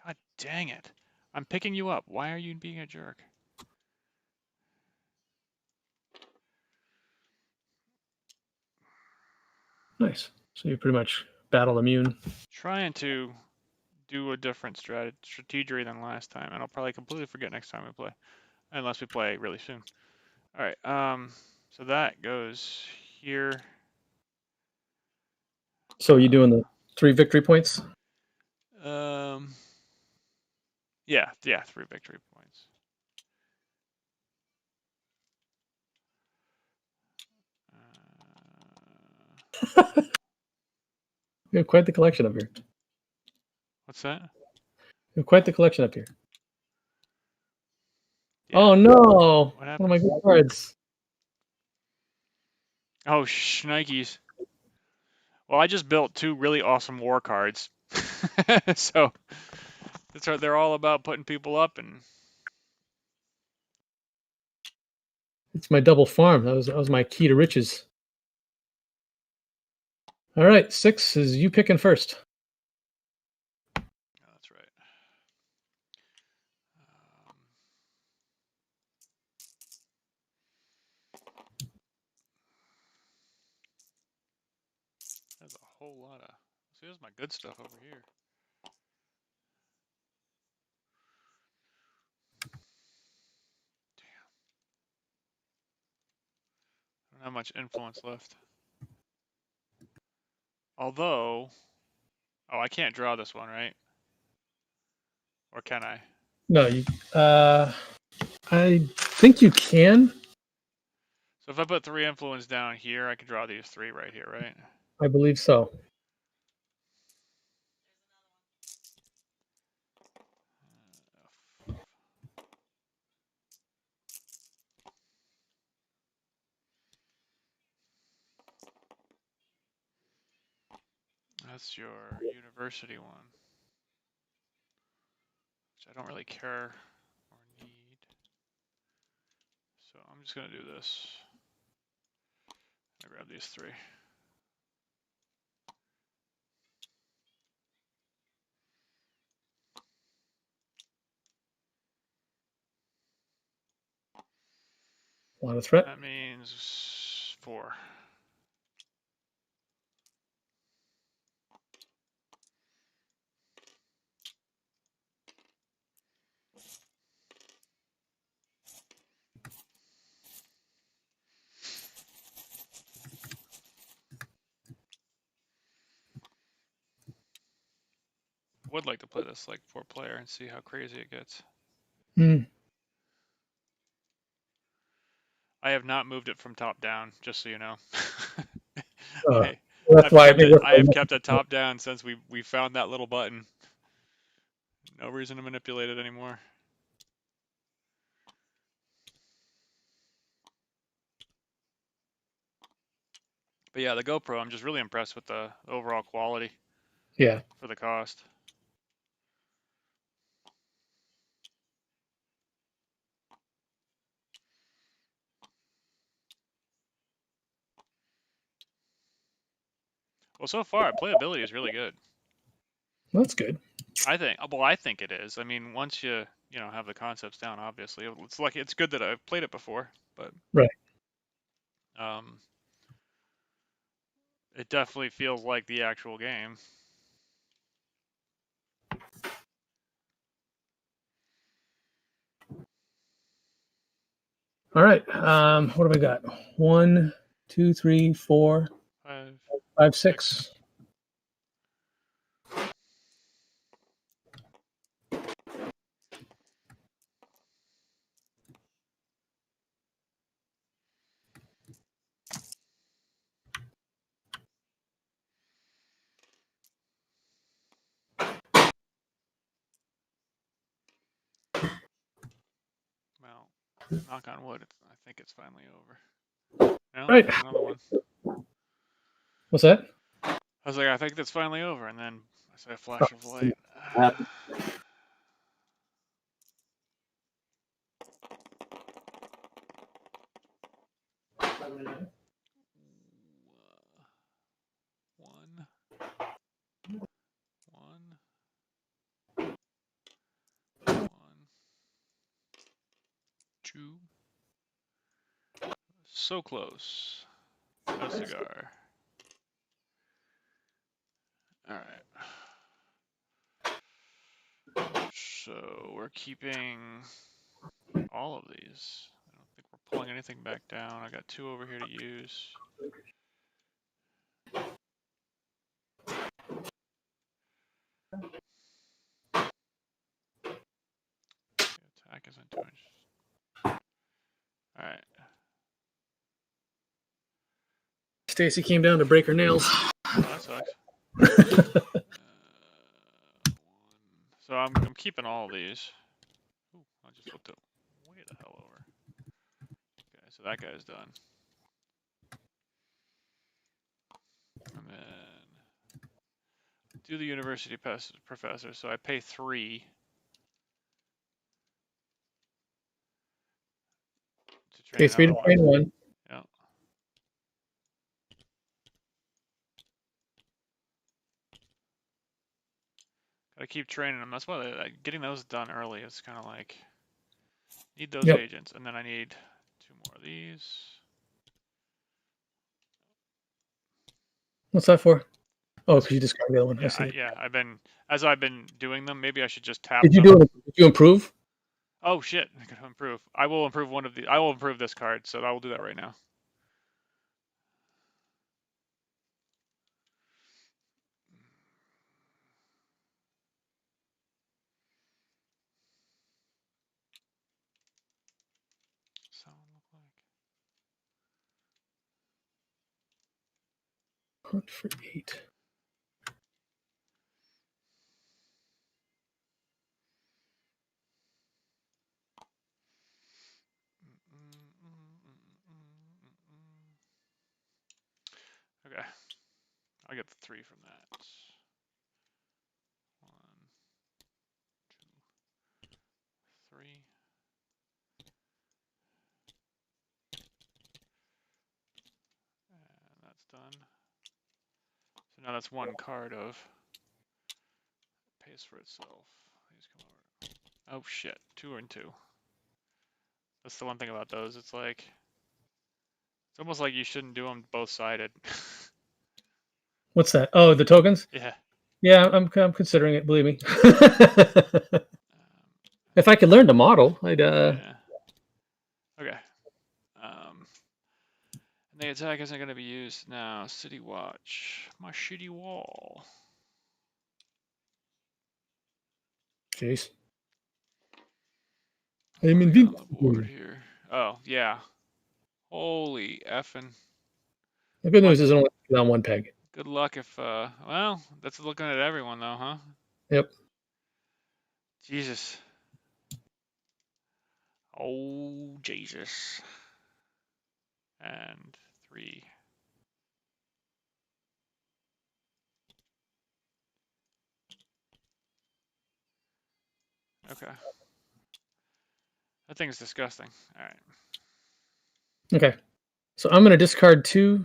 God dang it! I'm picking you up. Why are you being a jerk? Nice. So you're pretty much battle immune. Trying to do a different strategy than last time, and I'll probably completely forget next time we play, unless we play really soon. All right. So that goes here. So are you doing the 3 victory points? Yeah, 3 victory points. You have quite the collection up here. What's that? You have quite the collection up here. Yeah. Oh no! What happened? One of my good cards. Oh, shnikes. Well, I just built 2 really awesome war cards. So they're all about putting people up and. It's my double farm. That was my key to riches. All right, 6 is you picking first. Oh, that's right. There's a whole lot of. See, there's my good stuff over here. Damn. I don't have much influence left. Although, oh, I can't draw this one, right? Or can I? No, I think you can. So if I put 3 influence down here, I can draw these 3 right here, right? I believe so. That's your university one, which I don't really care or need. So I'm just gonna do this. I grab these 3. A lot of threat. That means 4. Would like to play this like 4-player and see how crazy it gets. I have not moved it from top down, just so you know. That's why I have kept it top down since we found that little button. No reason to manipulate it anymore. But yeah, the GoPro, I'm just really impressed with the overall quality. Yeah. For the cost. Well, so far, playability is really good. That's good. I think it is. I mean, once you have the concepts down, obviously, it's good that I've played it before, but right. It definitely feels like the actual game. All right. What do we got? 1, 2, 3, 4, 5, 6. Well, knock on wood. I think it's finally over. No, Right. there's another one. What's that? I was like, I think that's finally over, and then I saw a flash of light. One. 2. So close. No cigar. Alright. So we're keeping all of these. I don't think we're pulling anything back down. I got 2 over here to use. Attack isn't too much. Alright. Stacy came down to break her nails. Oh, that sucks. So I'm keeping all these. Ooh, I just flipped it way the hell over. Okay, so that guy's done. And then do the university professor. So I pay 3 to train Pay 3 to train 1. Yeah. Gotta keep training them. That's why getting those done early is kind of like need those agents, and then I need 2 more of these. What's that for? Oh, because you discarded the other one. Yeah, I see. I've been doing them. Maybe I should just tap. Did you improve? Oh shit! I gotta improve. I will improve one of the. I will improve this card, so I will do that right now. Hunt for 8. Okay. I get the 3 from that. 1, 2, 3. And that's done. So now that's 1 card of pays for itself. These come over. Oh shit, 2 and 2. That's the one thing about those. It's like it's almost like you shouldn't do them both sided. What's that? Oh, the tokens? Yeah. Yeah, I'm considering it. Believe me. Um, If I could learn to model, I'd. yeah. Okay. And the attack isn't going to be used now. City Watch. My shitty wall. Jeez. What I'm do we got on the board invincible. here? Oh yeah. Holy effing. The good news Luck. is it only on one peg. Good luck if well, that's looking at everyone though, huh? Yep. Jesus. Oh Jesus. And 3. Okay. That thing's disgusting. All right. Okay. So I'm going to discard 2.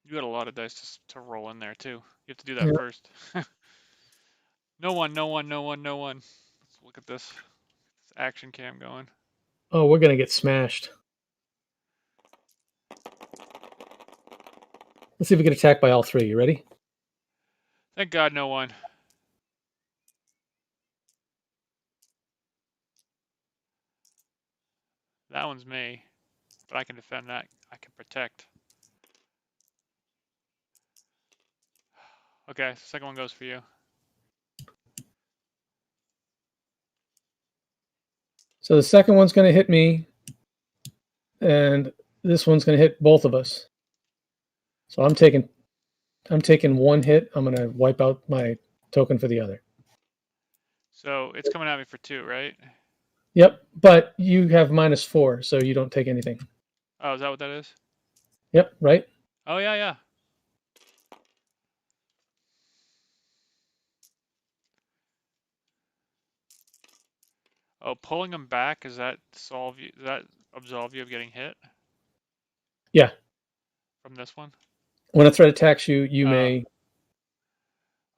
You got a lot of dice to roll in there too. You have to do that Yeah. first. No one. Let's look at this. This action cam going. Oh, we're going to get smashed. Let's see if we get attacked by all 3. You ready? Thank God no one. That one's me. But I can defend that. I can protect. Okay, second one goes for you. So the second one's going to hit me, and this one's going to hit both of us. So I'm taking 1 hit. I'm going to wipe out my token for the other. So it's coming at me for 2, right? Yep, but you have -4, so you don't take anything. Oh, is that what that is? Yep, right? Oh yeah, yeah. Oh, pulling them back, does that absolve you of getting hit? Yeah. From this one? When a threat attacks you, you Uh, may.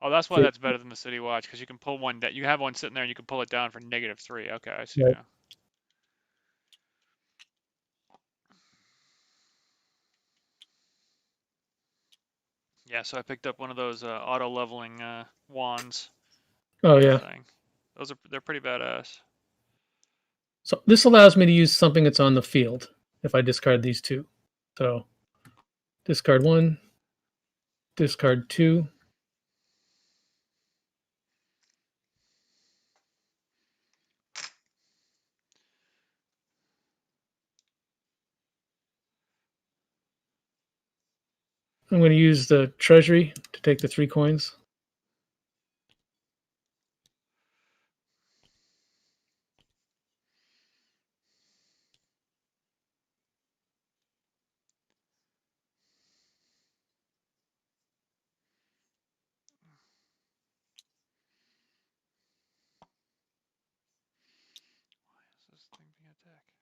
Oh, that's why that's better than the City Watch, because you can pull one you have one sitting there and you can pull it down for -3. Okay, I see Right. now. Yeah, so I picked up one of those auto leveling wands. Oh yeah. Thing. They're pretty badass. So this allows me to use something that's on the field if I discard these 2. So discard 1, discard 2. I'm going to use the treasury to take the 3 coins. Why is this thing being attacked?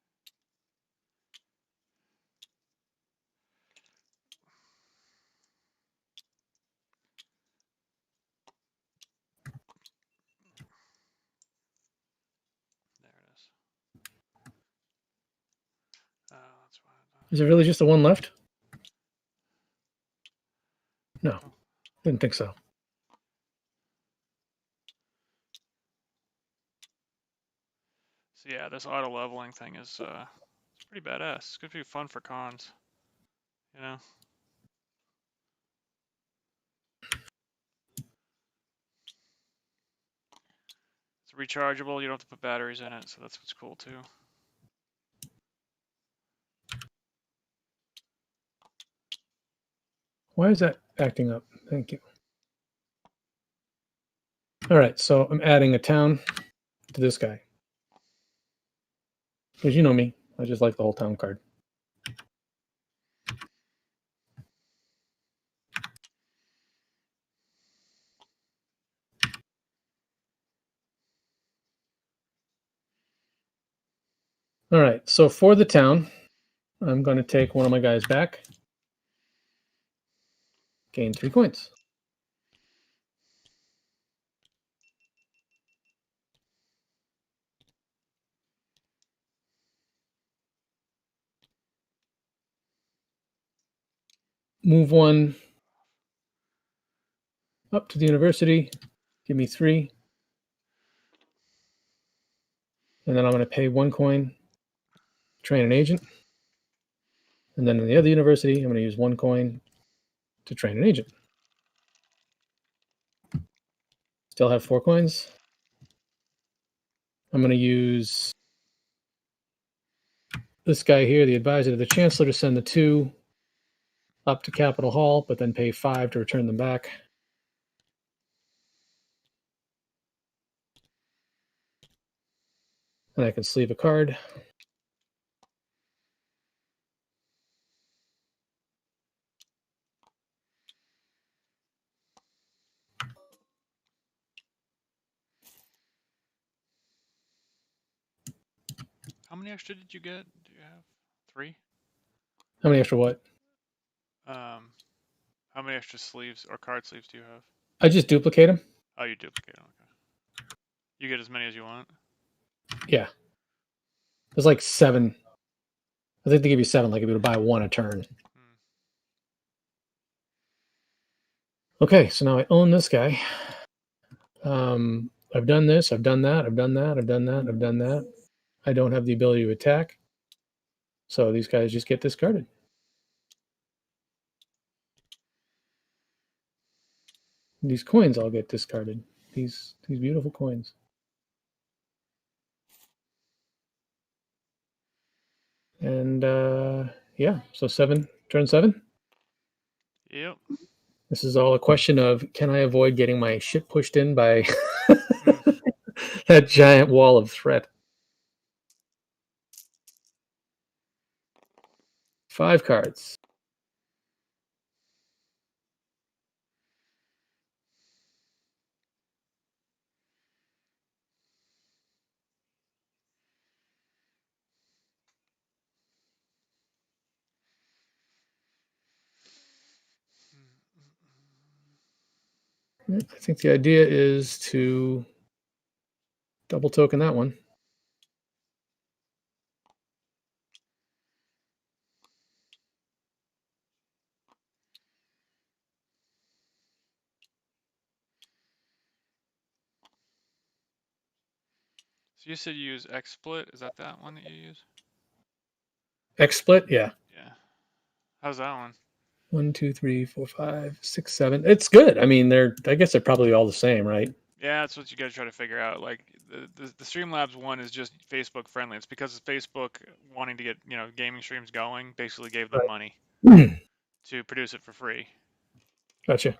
There it is. Oh, that's why. Is there really just the one left? No, Oh. didn't think so. So yeah, this auto leveling thing is it's pretty badass. It's gonna be fun for cons. You know. It's rechargeable. You don't have to put batteries in it, so that's what's cool too. Why is that acting up? Thank you. All right, so I'm adding a town to this guy. Because you know me, I just like the whole town card. All right. So for the town, I'm going to take one of my guys back. Gain 3 coins. Move one up to the university. Give me 3. And then I'm going to pay 1 coin to train an agent. And then in the other university, I'm going to use 1 coin to train an agent. Still have 4 coins. I'm going to use this guy here, the advisor to the chancellor, to send the 2 up to Capitol Hall, but then pay 5 to return them back. And I can sleeve a card. How many extra did you get? Do you have 3? How many extra what? How many extra sleeves or card sleeves do you have? I just duplicate them. Oh, you duplicate them. Okay. You get as many as you want. Yeah. There's like 7. I think they give you 7, like if you were to buy 1 a turn. Okay, so now I own this guy. I've done this, I've done that, I've done that, I've done that, I've done that. I don't have the ability to attack. So these guys just get discarded. These coins all get discarded. These beautiful coins. And yeah, so 7, turn 7. Yep. This is all a question of, can I avoid getting my shit pushed in by that giant wall of threat? 5 cards. I think the idea is to double token that one. So you said you use XSplit. Is that one that you use? XSplit, yeah. Yeah. How's that one? 1, 2, 3, 4, 5, 6, 7. It's good. I mean, I guess they're probably all the same, right? Yeah, that's what you guys try to figure out. Like the Streamlabs one is just Facebook friendly. It's because Facebook wanting to get gaming streams going basically gave them money to produce it for free. Gotcha.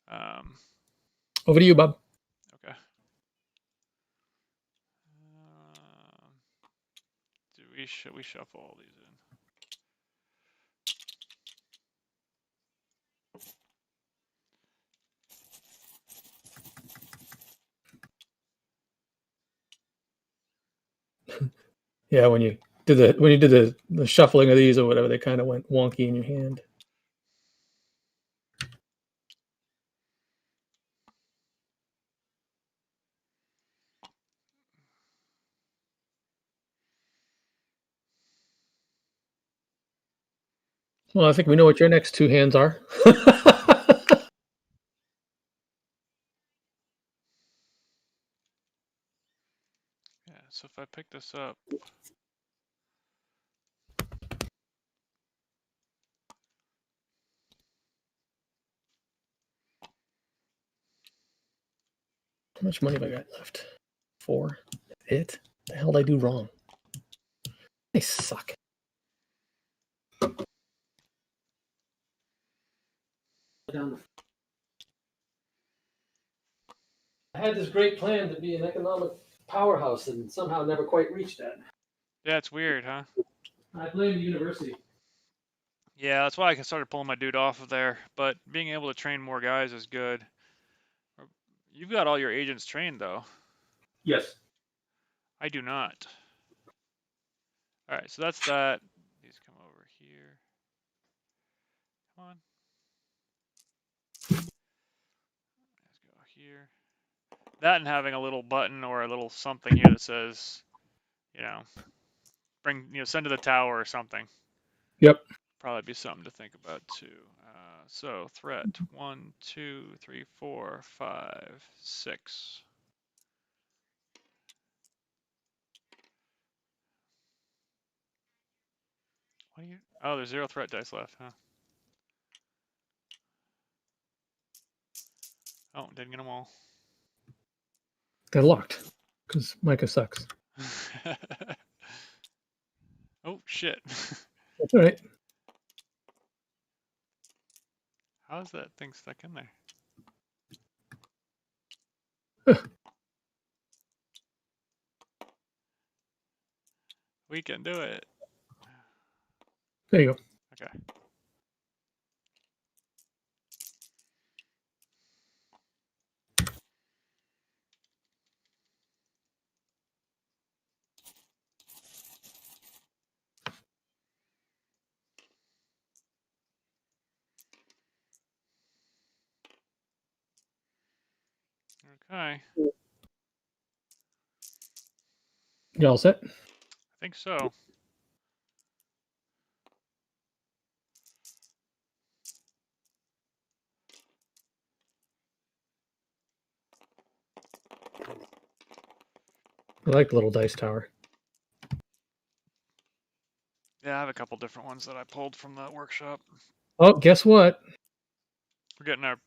Um, Over to you, Bob. okay. Do we shuffle all these in? Yeah, when you did the shuffling of these or whatever, they kind of went wonky in your hand. Well, I think we know what your next 2 hands are. Yeah, so if I pick this up, How much money have I got left? 4. It? The hell did I do wrong? I suck. I had this great plan to be an economic powerhouse and somehow never quite reached that. yeah, it's weird, huh? I blame the university. Yeah, that's why I started pulling my dude off of there. But being able to train more guys is good. You've got all your agents trained, though. Yes. I do not. All right, so that's that. These come over here. Come on. Let's go here. That and having a little button or a little something here that says, you know, send to the tower or something. Yep. Probably be something to think about too. So threat 1, 2, 3, 4, 5, 6. What are you? Oh, there's 0 threat dice left, huh? Oh, didn't get them all. They're locked because Micah sucks. Oh shit! That's all right. How's that thing stuck in there? We can do it. There you go. Okay. Okay. You all set? I think so. I like the little dice tower. Yeah, I have a couple different ones that I pulled from the workshop. Oh, guess what? We're getting our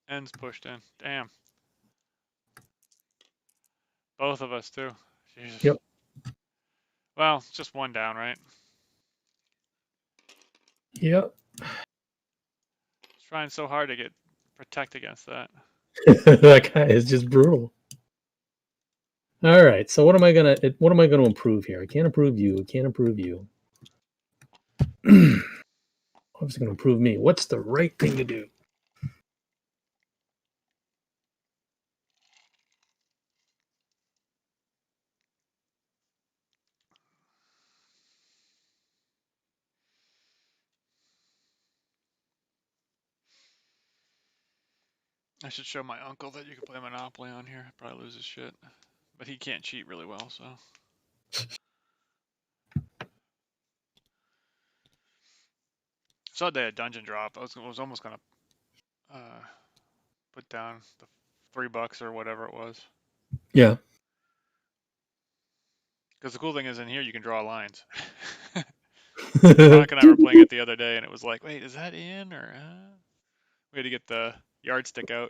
ends pushed in. Damn. Both of us too. Jesus. Yep. Well, just one down, right? Yep. Trying so hard to protect against that. That guy is just brutal. All right. So what am I gonna improve here? I can't improve you. I can't improve you. I was gonna improve me. What's the right thing to do? I should show my uncle that you can play Monopoly on here. Probably lose his shit. But he can't cheat really well, so. Saw they had dungeon drop. I was almost gonna put down the $3 or whatever it was. Yeah. Because the cool thing is in here you can draw lines. Veronica and I were playing it the other day, and it was like, wait, is that in or? We had to get the yardstick out.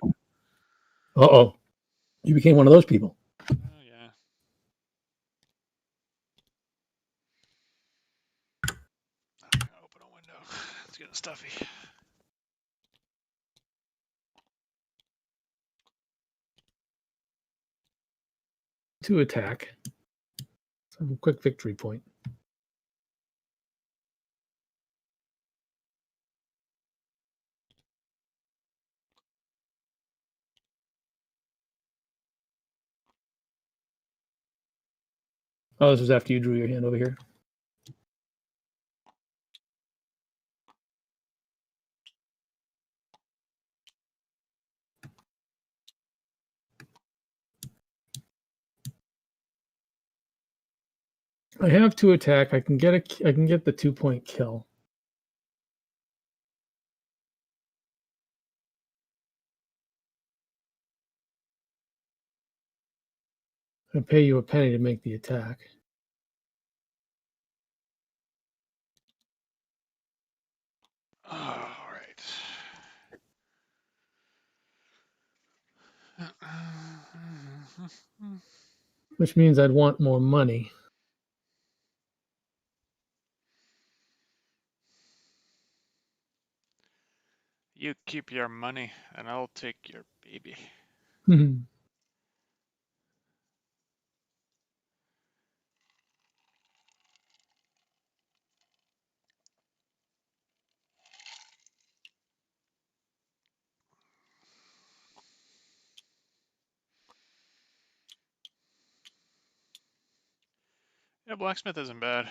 Uh-oh. You became one of those people. Oh yeah. I'm gonna open a window. It's getting stuffy. To attack. Some quick victory point. Oh, this was after you drew your hand over here. I have to attack. I can get the 2-point kill. I pay you a penny to make the attack. All right. Which means I'd want more money. You keep your money, and I'll take your baby. Yeah, blacksmith isn't bad.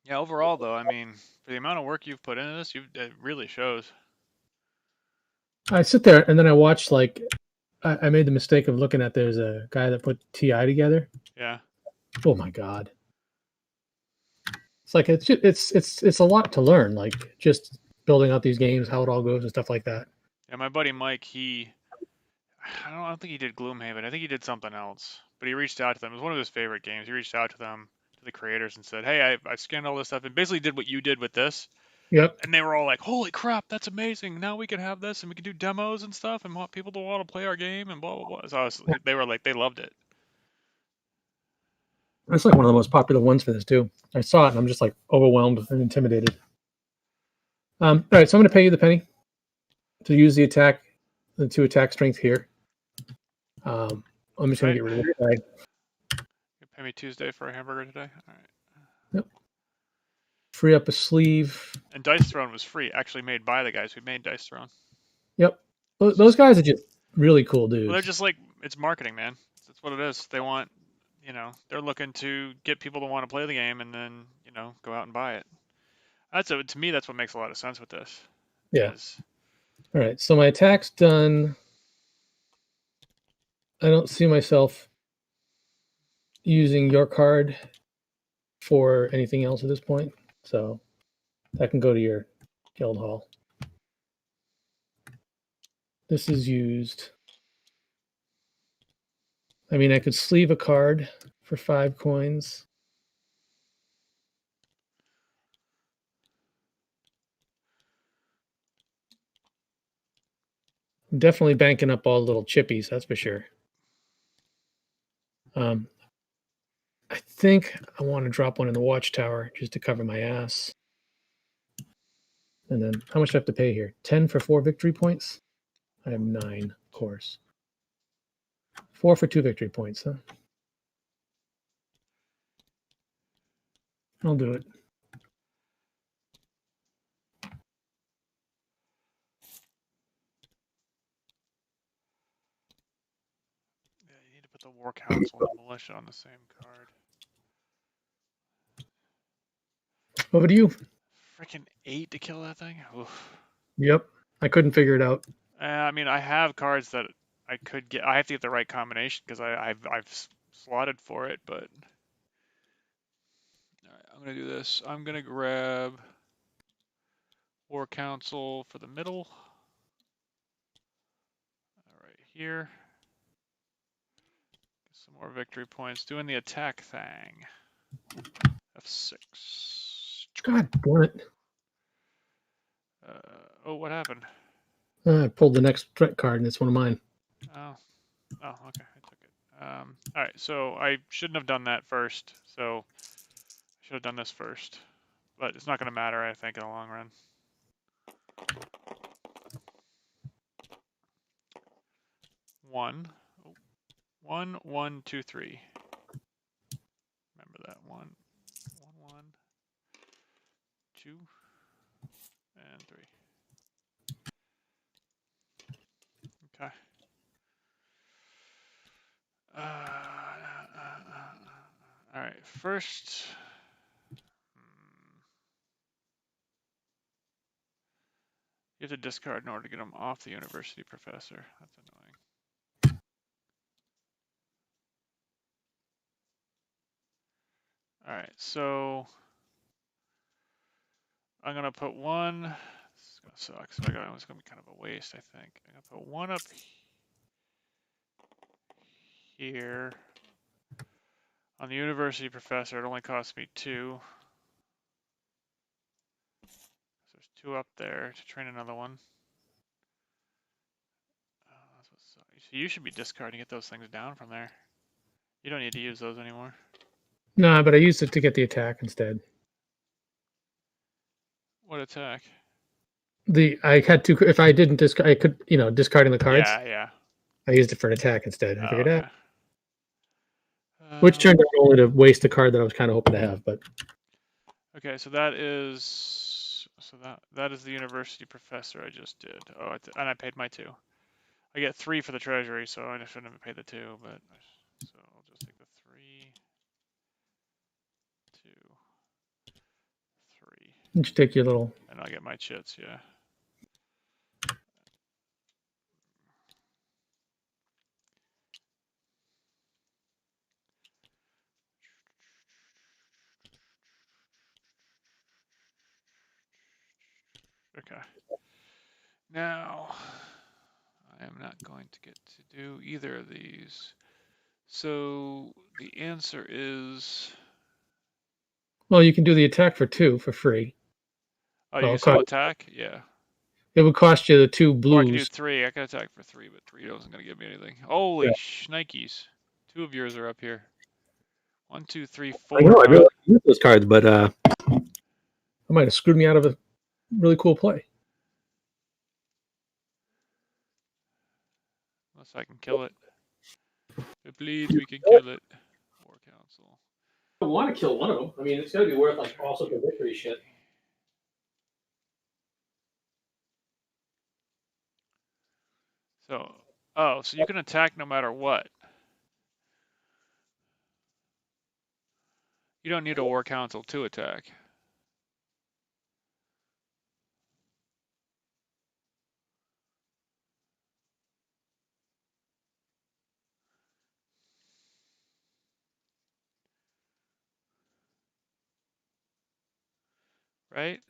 Yeah, overall though, I mean, for the amount of work you've put into this, it really shows. I sit there and then I watch like I made the mistake of looking at there's a guy that put TI together. Yeah. Oh my god. It's like it's a lot to learn, like just building out these games, how it all goes and stuff like that. Yeah, my buddy Mike, I don't think he did Gloomhaven. I think he did something else. But he reached out to them. It was one of his favorite games. He reached out to them, to the creators, and said, "Hey, I scanned all this stuff and basically did what you did with this." Yep. And they were all like, "Holy crap, that's amazing! Now we can have this and we can do demos and stuff and want people to want to play our game and blah blah blah." So they were like, they loved it. It's like one of the most popular ones for this too. I saw it and I'm just like overwhelmed and intimidated. All right, so I'm going to pay you the penny to use the two attack strength here. I'm just going to get rid of the guy. You pay me Tuesday for a hamburger today. All right. Yep. Free up a sleeve. And Dice Throne was free, actually made by the guys who made Dice Throne. Yep. Those guys are just really cool dudes. Well, they're just like, it's marketing, man. That's what it is. They want, they're looking to get people to want to play the game and then, go out and buy it. To me, that's what makes a lot of sense with this. Yeah. All right. So my attack's done. I don't see myself using your card for anything else at this point. So that can go to your guild hall. This is used. I mean, I could sleeve a card for 5 coins. I'm definitely banking up all the little chippies, that's for sure. I think I want to drop one in the watchtower just to cover my ass. And then how much do I have to pay here? 10 for 4 victory points? I have 9, of course. 4 for 2 victory points, huh? I'll do it. Yeah, you need to put the War Council and the Militia on the same card. Over to you. Freaking 8 to kill that thing? Oof. Yep. I couldn't figure it out. I mean, I have cards that I could get. I have to get the right combination because I've slotted for it, but. Alright, I'm going to do this. I'm going to grab War Council for the middle. Right here. Get some more victory points. Doing the attack thing. F6. God damn it. Oh, what happened? I pulled the next threat card and it's one of mine. Oh, okay, I took it. All right, so I shouldn't have done that first. So I should have done this first, but it's not going to matter, I think, in the long run. One, 1, 2, 3. Remember that 1, 1, 1, 2, and 3. Okay. All right. First, you have to discard in order to get them off the university professor. That's annoying. All right. So I'm gonna put one. This is gonna suck. So it's gonna be kind of a waste, I think. I'm gonna put one up here. On the university professor, it only costs me 2. So there's 2 up there to train another one. So you should be discarding to get those things down from there. You don't need to use those anymore. No, but I used it to get the attack instead. What attack? I had to, if I didn't discard, I could, discarding the cards. Yeah. I used it for an attack instead. I figured out. Okay. Which turned out only to waste a card that I was kind of hoping to have, but. Okay, so that is that is the university professor I just did. Oh, and I paid my 2. I get 3 for the treasury, so I shouldn't have paid the 2. But so I'll just take the 3, 2, 3. You should take your little. And I'll get my chits. Yeah. Okay. Now, I am not going to get to do either of these. So the answer is. Well, you can do the attack for 2 for free. Oh, Well, you can still attack? Yeah. it would cost you the 2 Or I can do blues. 3. I can attack for 3, but 3 isn't going to give me anything. Holy shnikes. 2 of yours are up here. 1, 2, 3, 4. I know. I really like to use those cards, but I might have screwed me out of a really cool play. Unless I can kill it. Please, we can kill it. War Council. I want to kill one of them. I mean, it's got to be worth like all sorts of victory shit. So, oh, so you can attack no matter what. You don't need a War Council to attack. Right?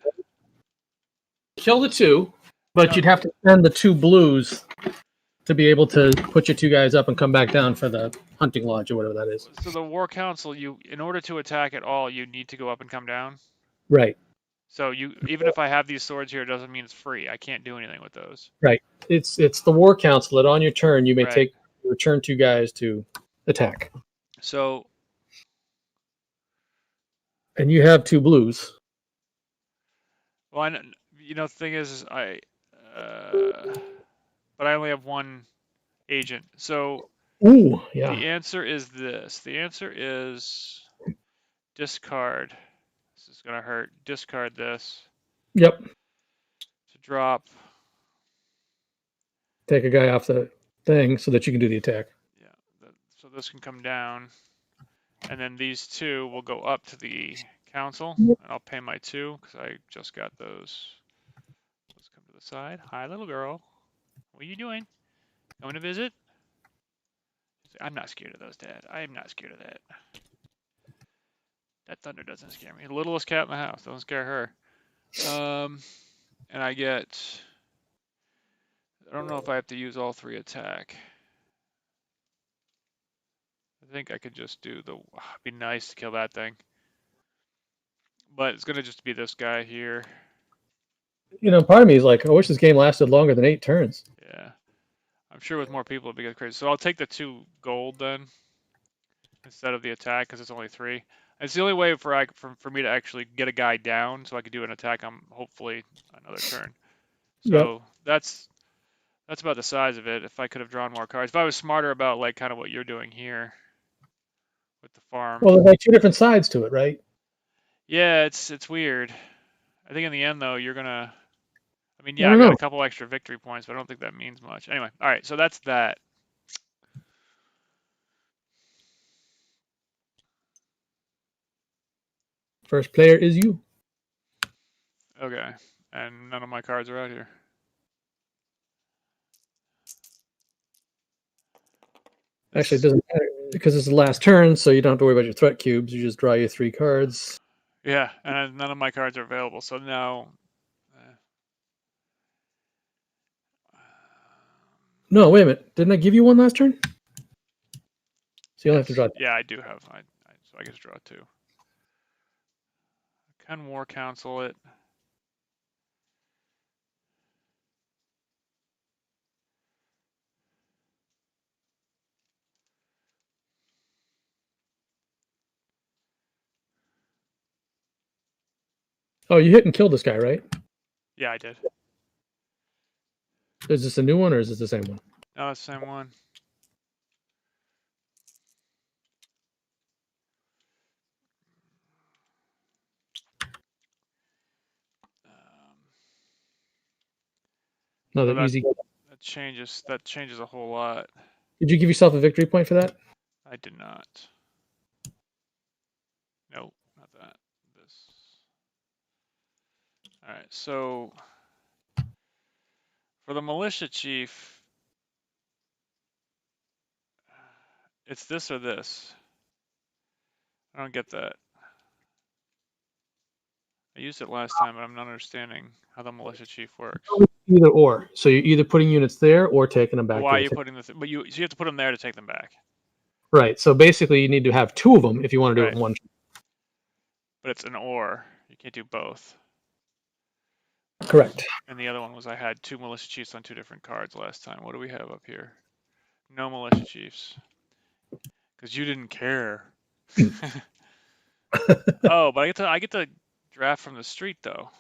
Kill the 2, but you'd have to spend the 2 blues to be able to put your 2 guys up and come back down for the hunting lodge or whatever that is. So the War Council, in order to attack at all, you need to go up and come down. Right. So even if I have these swords here, it doesn't mean it's free. I can't do anything with those. Right. It's the War Council that on your turn you may Right. return 2 guys to attack. So. And you have 2 blues. Well, the thing is but I only have 1 agent. So. Ooh, yeah. The answer is this. The answer is discard. This is going to hurt. Discard this. Yep. To drop. Take a guy off the thing so that you can do the attack. Yeah. So this can come down. And then these 2 will go up to the council. And I'll pay my 2 because I just got those. Let's come to the side. Hi, little girl. What are you doing? Coming to visit? I'm not scared of those, Dad. I am not scared of that. That thunder doesn't scare me. The littlest cat in the house. Don't scare her. And I get. I don't know if I have to use all 3 attack. I think I could just do the. It'd be nice to kill that thing. But it's gonna just be this guy here. Part of me is like, I wish this game lasted longer than 8 turns. Yeah. I'm sure with more people it'd be crazy. So I'll take the 2 gold then. Instead of the attack, because it's only 3. It's the only way for me to actually get a guy down, so I could do an attack on hopefully another turn. So that's about the size of it. If I could have drawn more cards, if I was smarter about like kind of what you're doing here with the farm. Well, there's like 2 different sides to it, right? Yeah, it's weird. I think in the end though, you're gonna. I mean, yeah, I I don't got know. a couple extra victory points, but I don't think that means much. Anyway, all right, so that's that. First player is you. Okay, and none of my cards are out here. Actually, it doesn't matter because it's the last turn, so you don't have to worry about your threat cubes. You just draw your 3 cards. Yeah, and none of my cards are available, so now. No, wait a minute. Didn't I give you 1 last turn? So you only have to draw. Yeah, I do have. So I get to draw 2. Can War Council it? Oh, you hit and killed this guy, right? Yeah, I did. Is this a new one or is this the same one? No, it's the same one. Another that- easy. That changes a whole lot. Did you give yourself a victory point for that? I did not. Nope, not that. This. All right, so for the militia chief, it's this or this. I don't get that. I used it last time, but I'm not understanding how the militia chief works. Either or. So you're either putting units there or taking them back. But why are you putting the? But so you have to put them there to take them back. Right. So basically, you need to have two of them if you want to do it in one. But it's an or. You can't do both. Correct. And the other one was I had 2 militia chiefs on 2 different cards last time. What do we have up here? No militia chiefs. Because you didn't care. Oh, but I get to draft from the street though.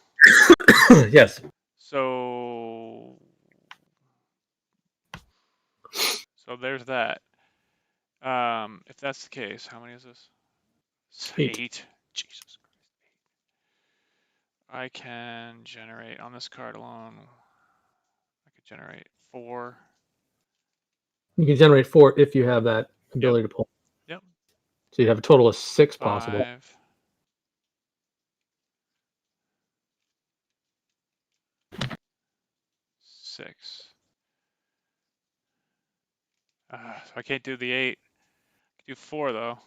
Yes. So there's that. If that's the case, how many is this? 8. Jesus Christ. 8. I can generate on this card alone. I could generate 4. You can generate 4 if you have that ability to pull. Yep. So you have a total of 6 5. possible. 6. So I can't do the 8. I can do 4 though.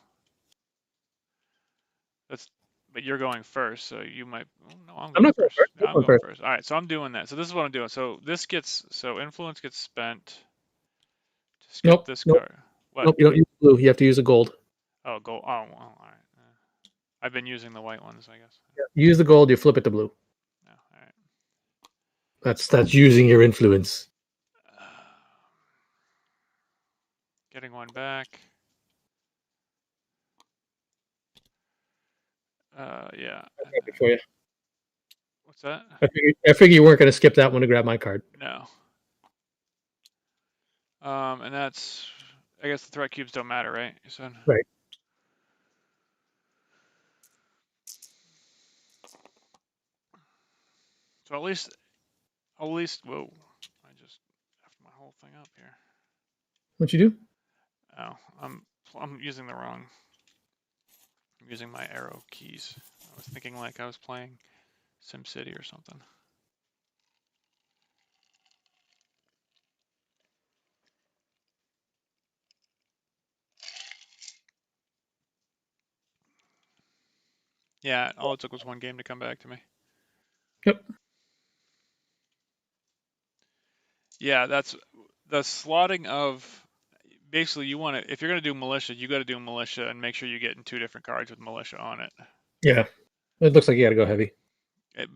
But you're going first, so you might. Oh, no, I'm going first. Yeah, I'm going first. All right, so I'm doing that. So this is what I'm doing. So influence gets spent to skip this card. What? Nope, you don't use blue. You have to use a gold. Oh, gold. Oh, well, all right. I've been using the white ones, I guess. Yeah. Use the gold. You flip it to blue. Oh, all right. That's using your influence. Getting one back. Yeah. For you. What's that? I figured you weren't going to skip that one to grab my card. No. And that's. I guess the threat cubes don't matter, right? You said. Right. So at least, whoa! I just effed my whole thing up here. What'd you do? Oh, I'm using the wrong. I'm using my arrow keys. I was thinking like I was playing SimCity or something. Yeah, all it took was one game to come back to me. Yep. Yeah, that's the slotting of. Basically, you want to, if you're going to do militia, you got to do militia and make sure you get in 2 different cards with militia on it. Yeah. It looks like you got to go heavy.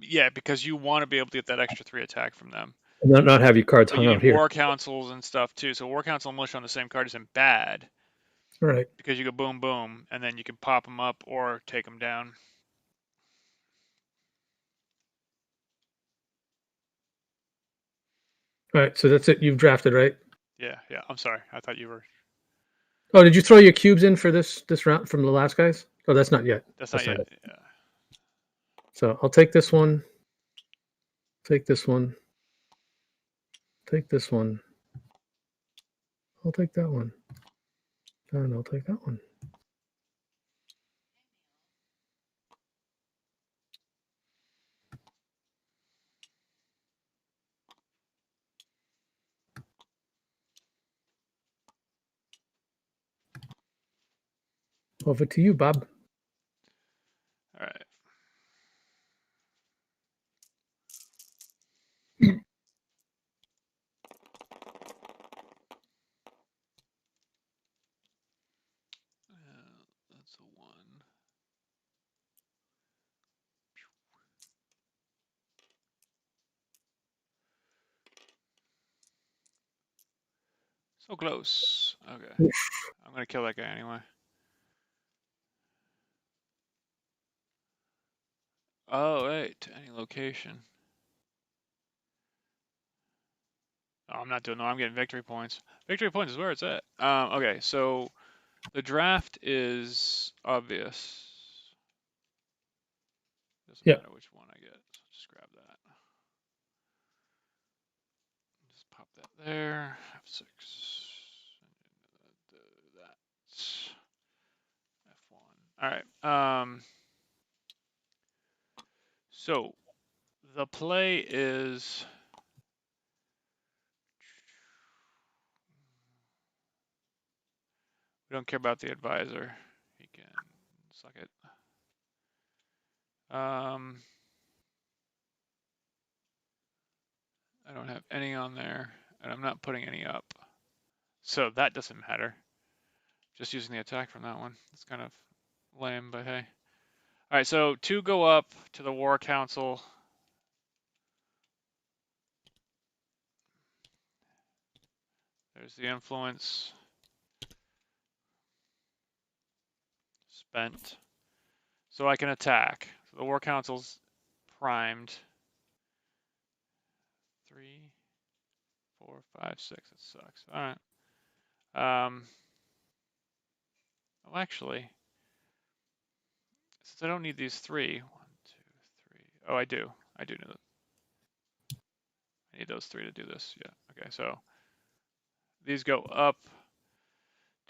Yeah, because you want to be able to get that extra 3 attack from them. Not have your cards hung out here. War councils and stuff too. So war council and militia on the same card isn't bad. Right. Because you go boom, boom, and then you can pop them up or take them down. All right, so that's it. You've drafted, right? Yeah. I'm sorry. I thought you were. Oh, did you throw your cubes in for this round from the last guys? Oh, that's not yet. That's not yet. Yeah. So I'll take this one. Take this one. Take this one. I'll take that one. And I'll take that one. Over to you, Bob. All right. That's a 1. So close. Okay. Oof. I'm going to kill that guy anyway. Oh, wait. To any location. Oh, I'm not doing no. I'm getting victory points. Victory points is where it's at. Okay, so the draft is obvious. Doesn't matter which one I get. So just grab that. there. F6. Do that. F1. All right. So the play is. We don't care about the advisor. He can suck it. I don't have any on there, and I'm not putting any up. So that doesn't matter. Just using the attack from that one. It's kind of lame, but hey. All right, so 2 go up to the War Council. There's the influence. Spent. So I can attack. So the War Council's primed. 3, 4, 5, 6. It sucks. All right. Oh, actually, since I don't need these 3. 1, 2, 3. Oh, I do. I do need them. I need those 3 to do this. Yeah. Okay. So these go up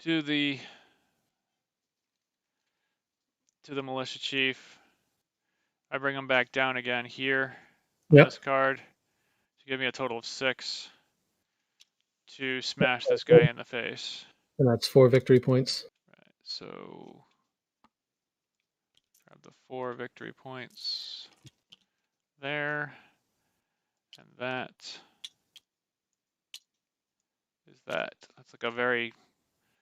to the militia chief. I bring them back down again here. Yep. This card to give me a total of 6 to smash this guy in the face. And that's 4 victory points. Right. So grab the 4 victory points there, and that is that. That's like a very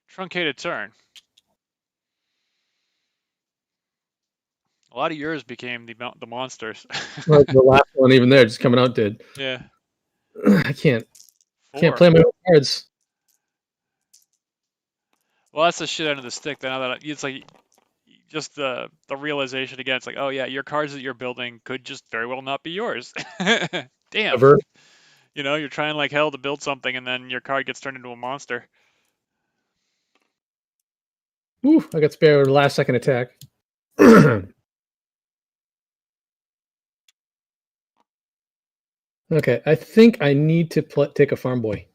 truncated turn. A lot of yours became the monsters. Well, the last one, even there, just coming out did. Yeah. I can't 4. play my own cards. Well, that's the shit end of the stick. Now that it's like just the realization again. It's like, oh yeah, your cards that you're building could just very well not be yours. Damn. Ever. You know, you're trying like hell to build something, and then your card gets turned into a monster. Ooh, I got spared the last second attack. Okay, I think I need to take a farm boy.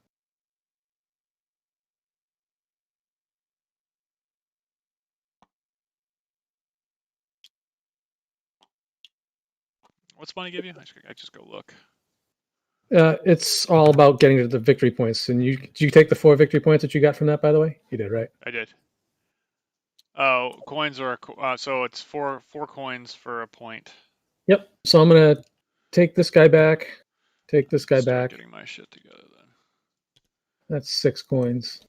What's money give you? I just go look. It's all about getting to the victory points. And did you take the 4 victory points that you got from that, by the way? You did, right? I did. Oh, coins are so it's 4 coins for a point. Yep. So I'm gonna take this guy back. Take this guy back. Getting my shit together then. That's 6 coins.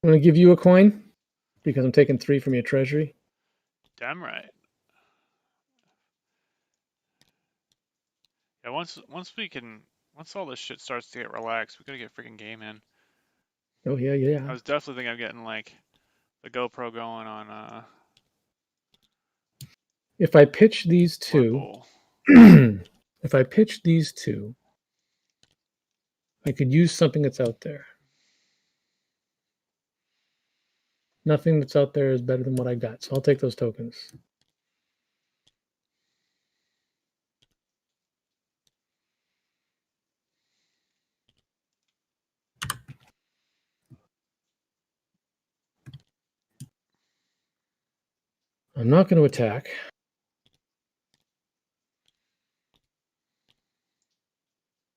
I'm gonna give you a coin because I'm taking 3 from your treasury. Damn right. Yeah, once all this shit starts to get relaxed, we gotta get freaking game in. Oh yeah. I was definitely thinking of getting like the GoPro going on. If I pitch these 2, if I pitch these 2, I could use something that's out there. Nothing that's out there is better than what I got, so I'll take those tokens. I'm not going to attack.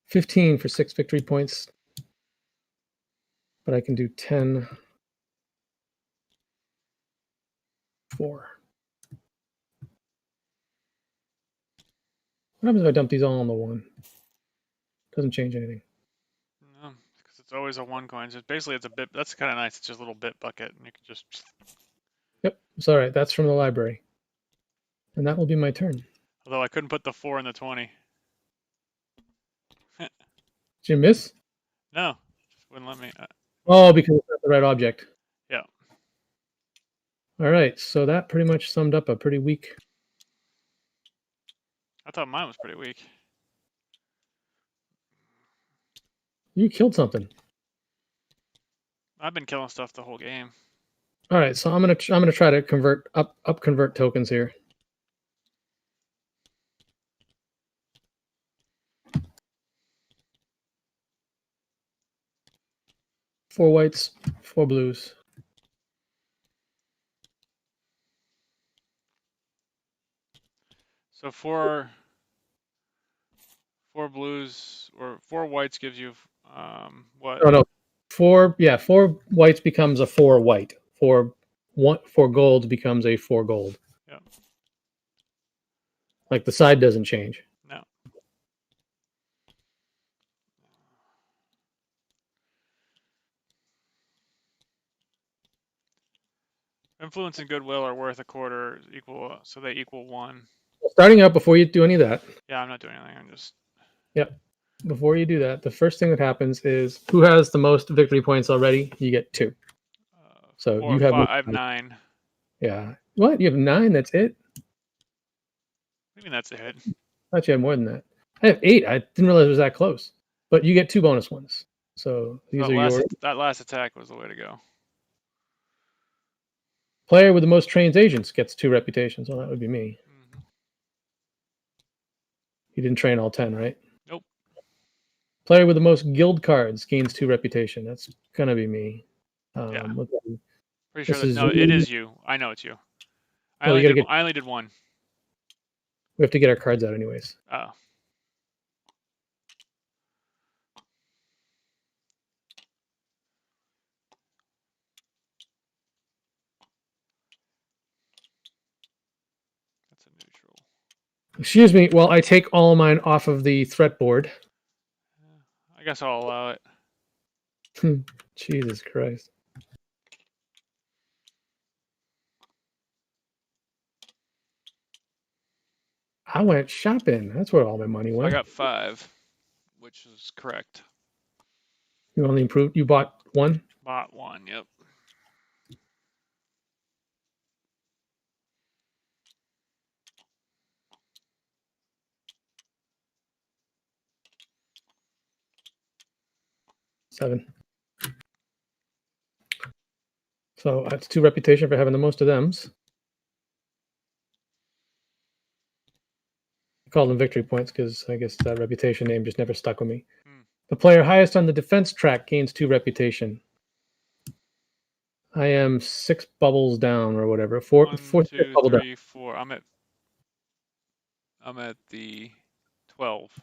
15 for 6 victory points, but I can do 10 4. What happens if I dump these all on the 1? Doesn't change anything. No, because it's always a 1 coin. So basically, it's a bit. That's kind of nice. It's just a little bit bucket, and you can just. Yep, it's all right. That's from the library, and that will be my turn. Although I couldn't put the 4 in the 20. Did you miss? No, just wouldn't let me. Oh, because it's not the right object. Yeah. All right, so that pretty much summed up a pretty weak. I thought mine was pretty weak. You killed something. I've been killing stuff the whole game. All right, so I'm gonna try to convert tokens here. Four whites, four blues. So four blues or four whites gives you what? Oh no, four whites becomes a four white. Four gold becomes a four gold. Yeah. Like the side doesn't change. No. Influence and goodwill are worth a quarter equal, so they equal 1. Starting out, before you do any of that. Yeah, I'm not doing anything. I'm just. Yep. Before you do that, the first thing that happens is who has the most victory points already? You get 2. So you have. I have 9. Yeah. What? You have 9? That's it? I mean, that's it. I thought you had more than that. I have 8. I didn't realize it was that close. But you get 2 bonus ones. So these are yours. That last attack was the way to go. Player with the most trained agents gets 2 reputations. Well, that would be me. Mm-hmm. You didn't train all 10, right? Nope. Player with the most guild cards gains 2 reputation. That's gonna be me. Yeah. Okay. Pretty sure that it is you. I know it's you. I only did 1. We have to get our cards out anyways. Oh. That's a neutral. Excuse me while I take all mine off of the threat board. I guess I'll allow it. Jesus Christ. I went shopping. That's where all my money went. I got 5, which is correct. You only improved. You bought 1? Bought 1, yep. Seven. So that's 2 reputation for having the most of them. I call them victory points because I guess that reputation name just never stuck with me. The player highest on the defense track gains 2 reputation. I am 6 bubbles down or whatever. 1, 2, 3, 4. I'm at the 12.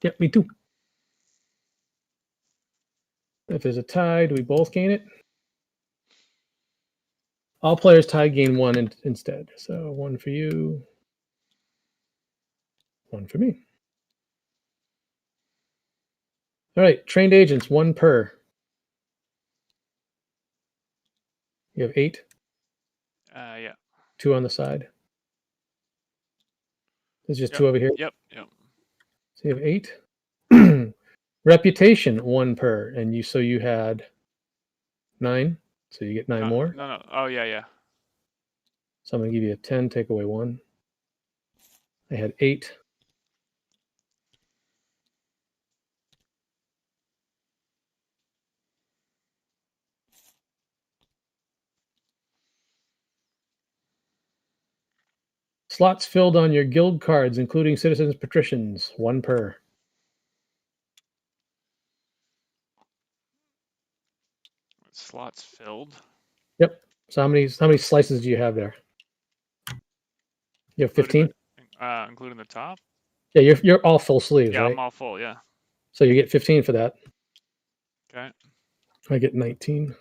Yep, me too. If there's a tie, do we both gain it? All players tied gain 1 instead. So 1 for you, 1 for me. All right, trained agents, 1 per. You have 8? Yeah. 2 on the side. There's just 2 over here? Yep. So you have 8. Reputation, 1 per. And you had 9. So you get 9 more. No. Oh, yeah. So I'm going to give you a 10, take away 1. I had 8. Slots filled on your guild cards, including citizens patricians, 1 per. Slots filled. Yep. So how many slices do you have there? You have 15? Including the top? Yeah, you're all full sleeves, yeah, right? I'm all full, yeah. So you get 15 for that. Okay. I get 19.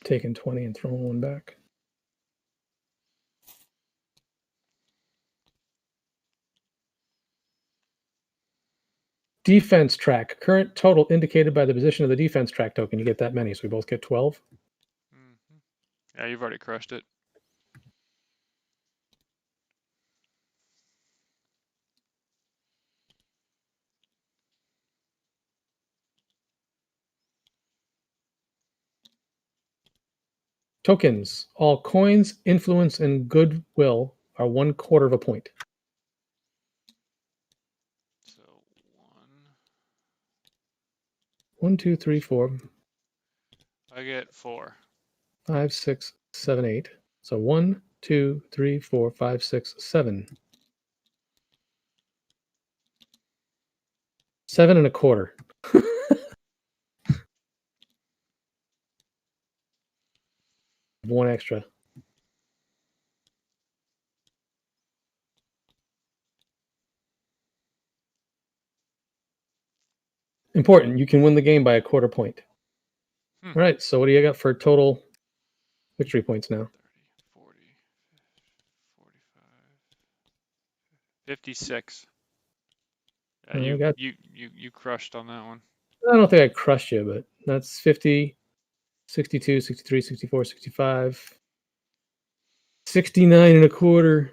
Taking 20 and throwing 1 back. Defense track. Current total indicated by the position of the defense track token. You get that many, so we both get 12. Mm-hmm. Yeah, you've already crushed it. Tokens. All coins, influence, and goodwill are 1/4 of a point. So 1, 2, 3, 4, I get 4. 5, 6, 7, 8. So 1, 2, 3, 4, 5, 6, 7. 7 1/4. One extra. Important. You can win the game by 1/4 point. All right. So what do you got for total victory points now? 30, 40, 45, 56. Yeah, you crushed on that one. I don't think I crushed you, but that's 50, 62, 63, 64, 65, 69 1/4.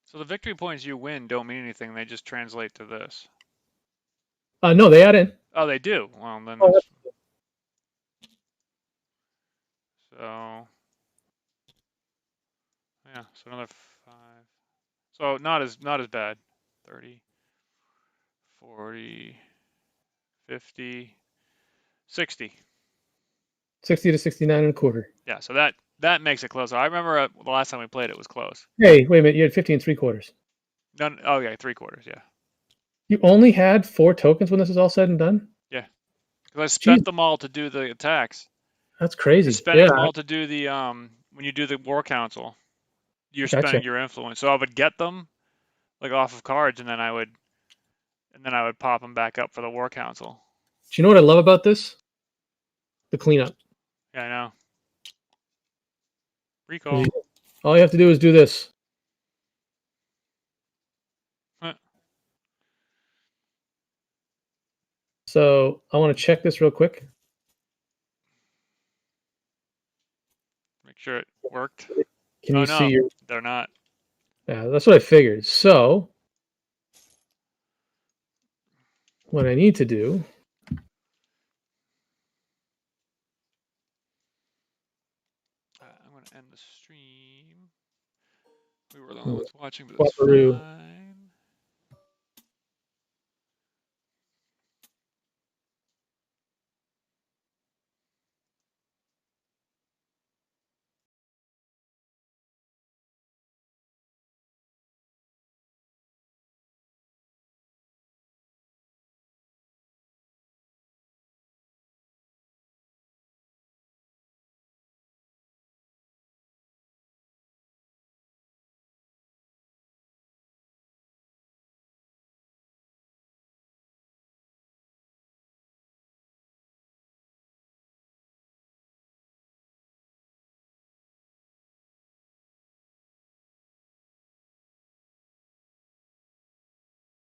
So the victory points you win don't mean anything. They just translate to this. No, they add in. Oh, they do. Well, then Oh, that's... So yeah, so another 5. So not as bad. 30, 40, 50, 60. 60 to 69 1/4. Yeah, so that makes it close. I remember the last time we played it was close. Hey, wait a minute. You had 50 3/4. None. Oh yeah, 3/4. Yeah. You only had 4 tokens when this is all said and done? Yeah. Because I spent Jeez, them all to do the attacks. that's You're crazy. spending Yeah, them all to do the when you do the war council, you're gotcha. spending your influence. So I would get them like off of cards, and then I would pop them back up for the war council. Do you know what I love about this? The cleanup. Yeah, I know. Recall. All you have to do is do this. Huh. So I want to check this real quick. Make sure it worked. Can Oh you no, see your? they're not. Yeah, that's what I figured. So what I need to do. I'm going to end the stream. We were the only ones watching, but it's Swapperoo. fine.